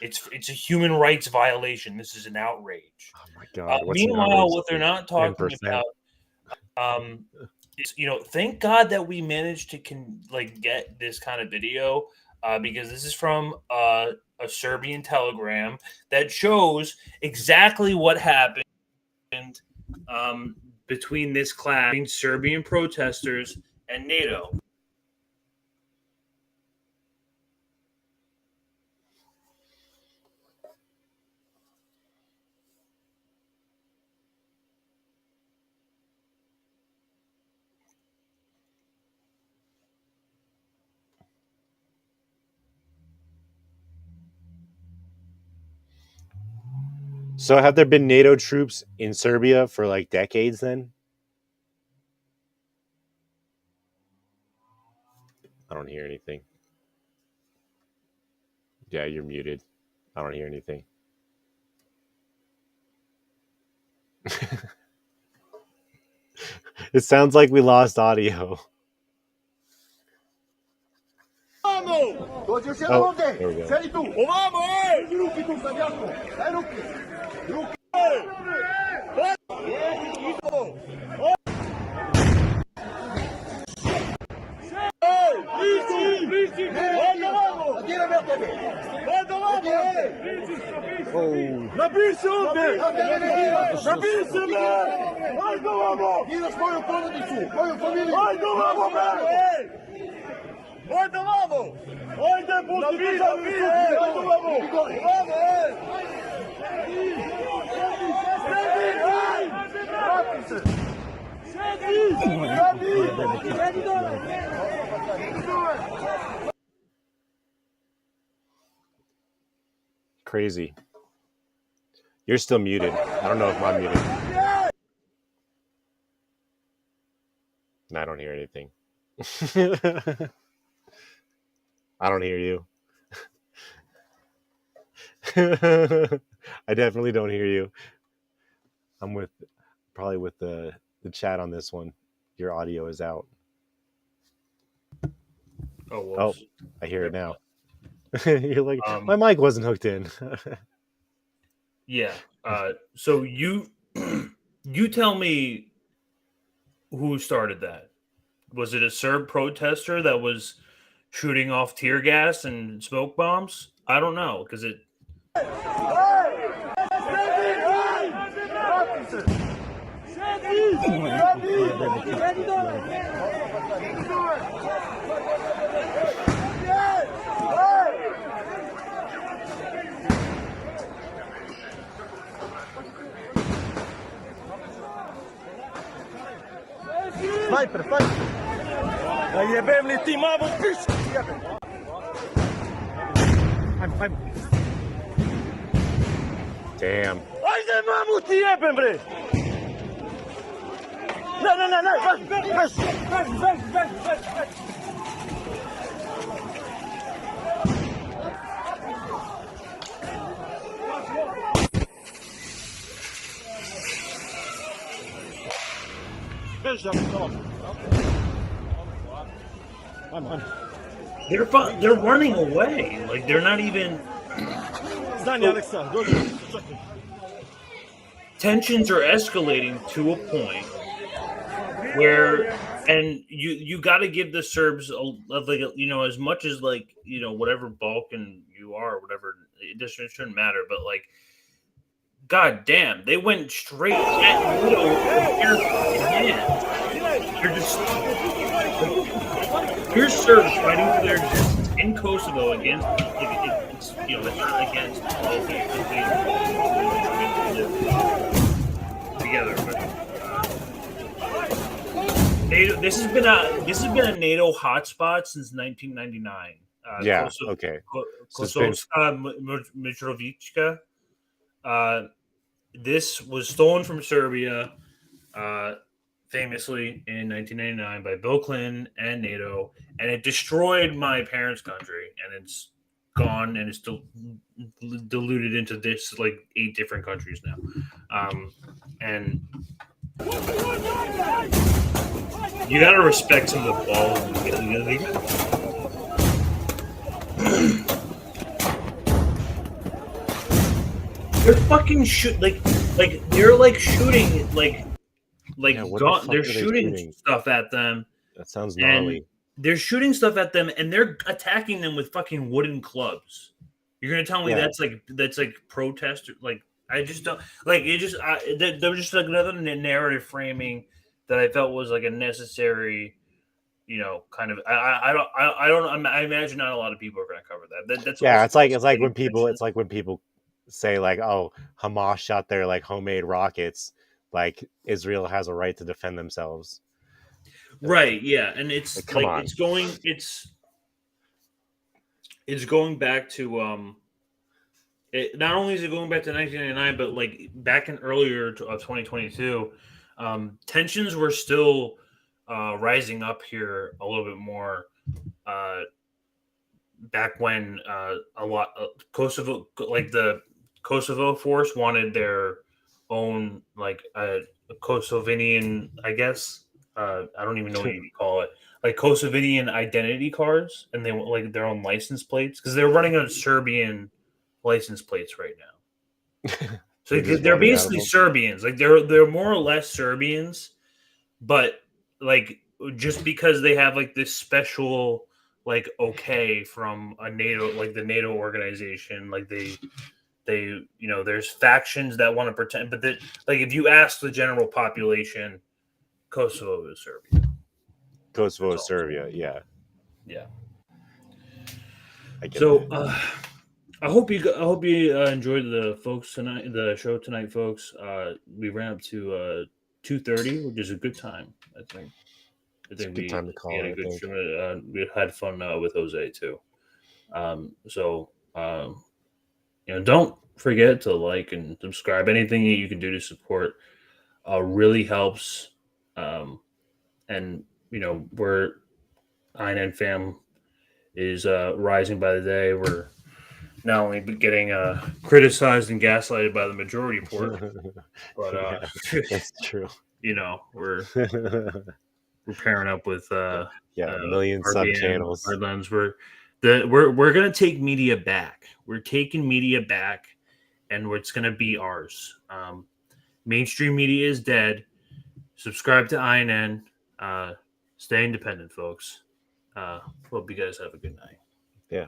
It's a human rights violation. This is an outrage. Oh my God! Meanwhile, what they're not talking about, is, you know, thank God that we managed to get this kind of video because this is from a Serbian telegram that shows exactly what happened between this clash between Serbian protesters and NATO. So have there been NATO troops in Serbia for like decades then? I don't hear anything. Yeah, you're muted. I don't hear anything. It sounds like we lost audio. Oh, there we go. Напиши ovdje! Napiši me! Ajde ovamo! Ideš moju porodicu, moju familiju! Ajde ovamo, bre! Ajde ovamo! Ajde, pusti državni sud! Ajde ovamo! Ovamo, Sedi, haj! Vrati se! Sedi dole! Crazy. You're still muted. I don't know if I'm muted. I don't hear anything. I don't hear you. I definitely don't hear you. I'm probably with the chat on this one. Your audio is out. Oh, I hear it now. You're like, my mic wasn't hooked in. Yeah. So you tell me who started that. Was it a Serb protester that was shooting off tear gas and smoke bombs? I don't know, because it. perfect. Jebem li ti, mamu, piš! Damn. Ajde, mamu, ti jebem, bre! Ne, veš. They're running away. Like they're not even. Tensions are escalating to a point where, and you got to give the Serbs like as much as like whatever Balkan you are, whatever it shouldn't matter, but like. God damn, they went straight at They're just here's Serbs fighting for their existence in Kosovo against it's not against together. But NATO, this has been a NATO hotspot since 1999. Kosovska Mitrovica. This was stolen from Serbia, famously in 1999 by Bill Clinton and NATO, and it destroyed my parents' country, and it's gone, and it's still diluted into this like 8 different countries now. And you gotta respect some of the balls. They're fucking they're shooting they're shooting stuff at them. That sounds gnarly. They're shooting stuff at them and they're attacking them with fucking wooden clubs. You're gonna tell me that's protest? Like I just don't like it. There was just like another narrative framing that I felt was like a necessary. Kind of. I imagine not a lot of people are going to cover that. It's like when people say like, oh, Hamas shot their like homemade rockets, like Israel has a right to defend themselves. Right. Yeah, and it's come on. It's going back to not only is it going back to 1999, but like back in earlier of 2022, tensions were still rising up here a little bit more. Back when a lot of Kosovo, like the Kosovo force, wanted their own like Kosovinian, I guess. I don't even know what you call it, like Kosovinian identity cards, and they want like their own license plates because they're running on Serbian license plates right now. So they're basically Serbians, like they're more or less Serbians, but like just because they have like this special like okay from a NATO, like the NATO organization, like they there's factions that want to pretend, but that like if you ask the general population, Kosovo is Serbia. Kosovo is Serbia, yeah. I hope you enjoyed the show tonight, folks. We ran up to 2:30, which is a good time. I think It's a good time to call it. We had fun with Jose too. Don't forget to like and subscribe. Anything that you can do to support really helps. And we're INN fam is rising by the day. We're not only getting criticized and gaslighted by the majority report, but that's true. We're pairing up with a million sub channels. We're gonna take media back. We're taking media back, and it's gonna be ours. Mainstream media is dead. Subscribe to INN. Stay independent, folks. Hope you guys have a good night. Yeah.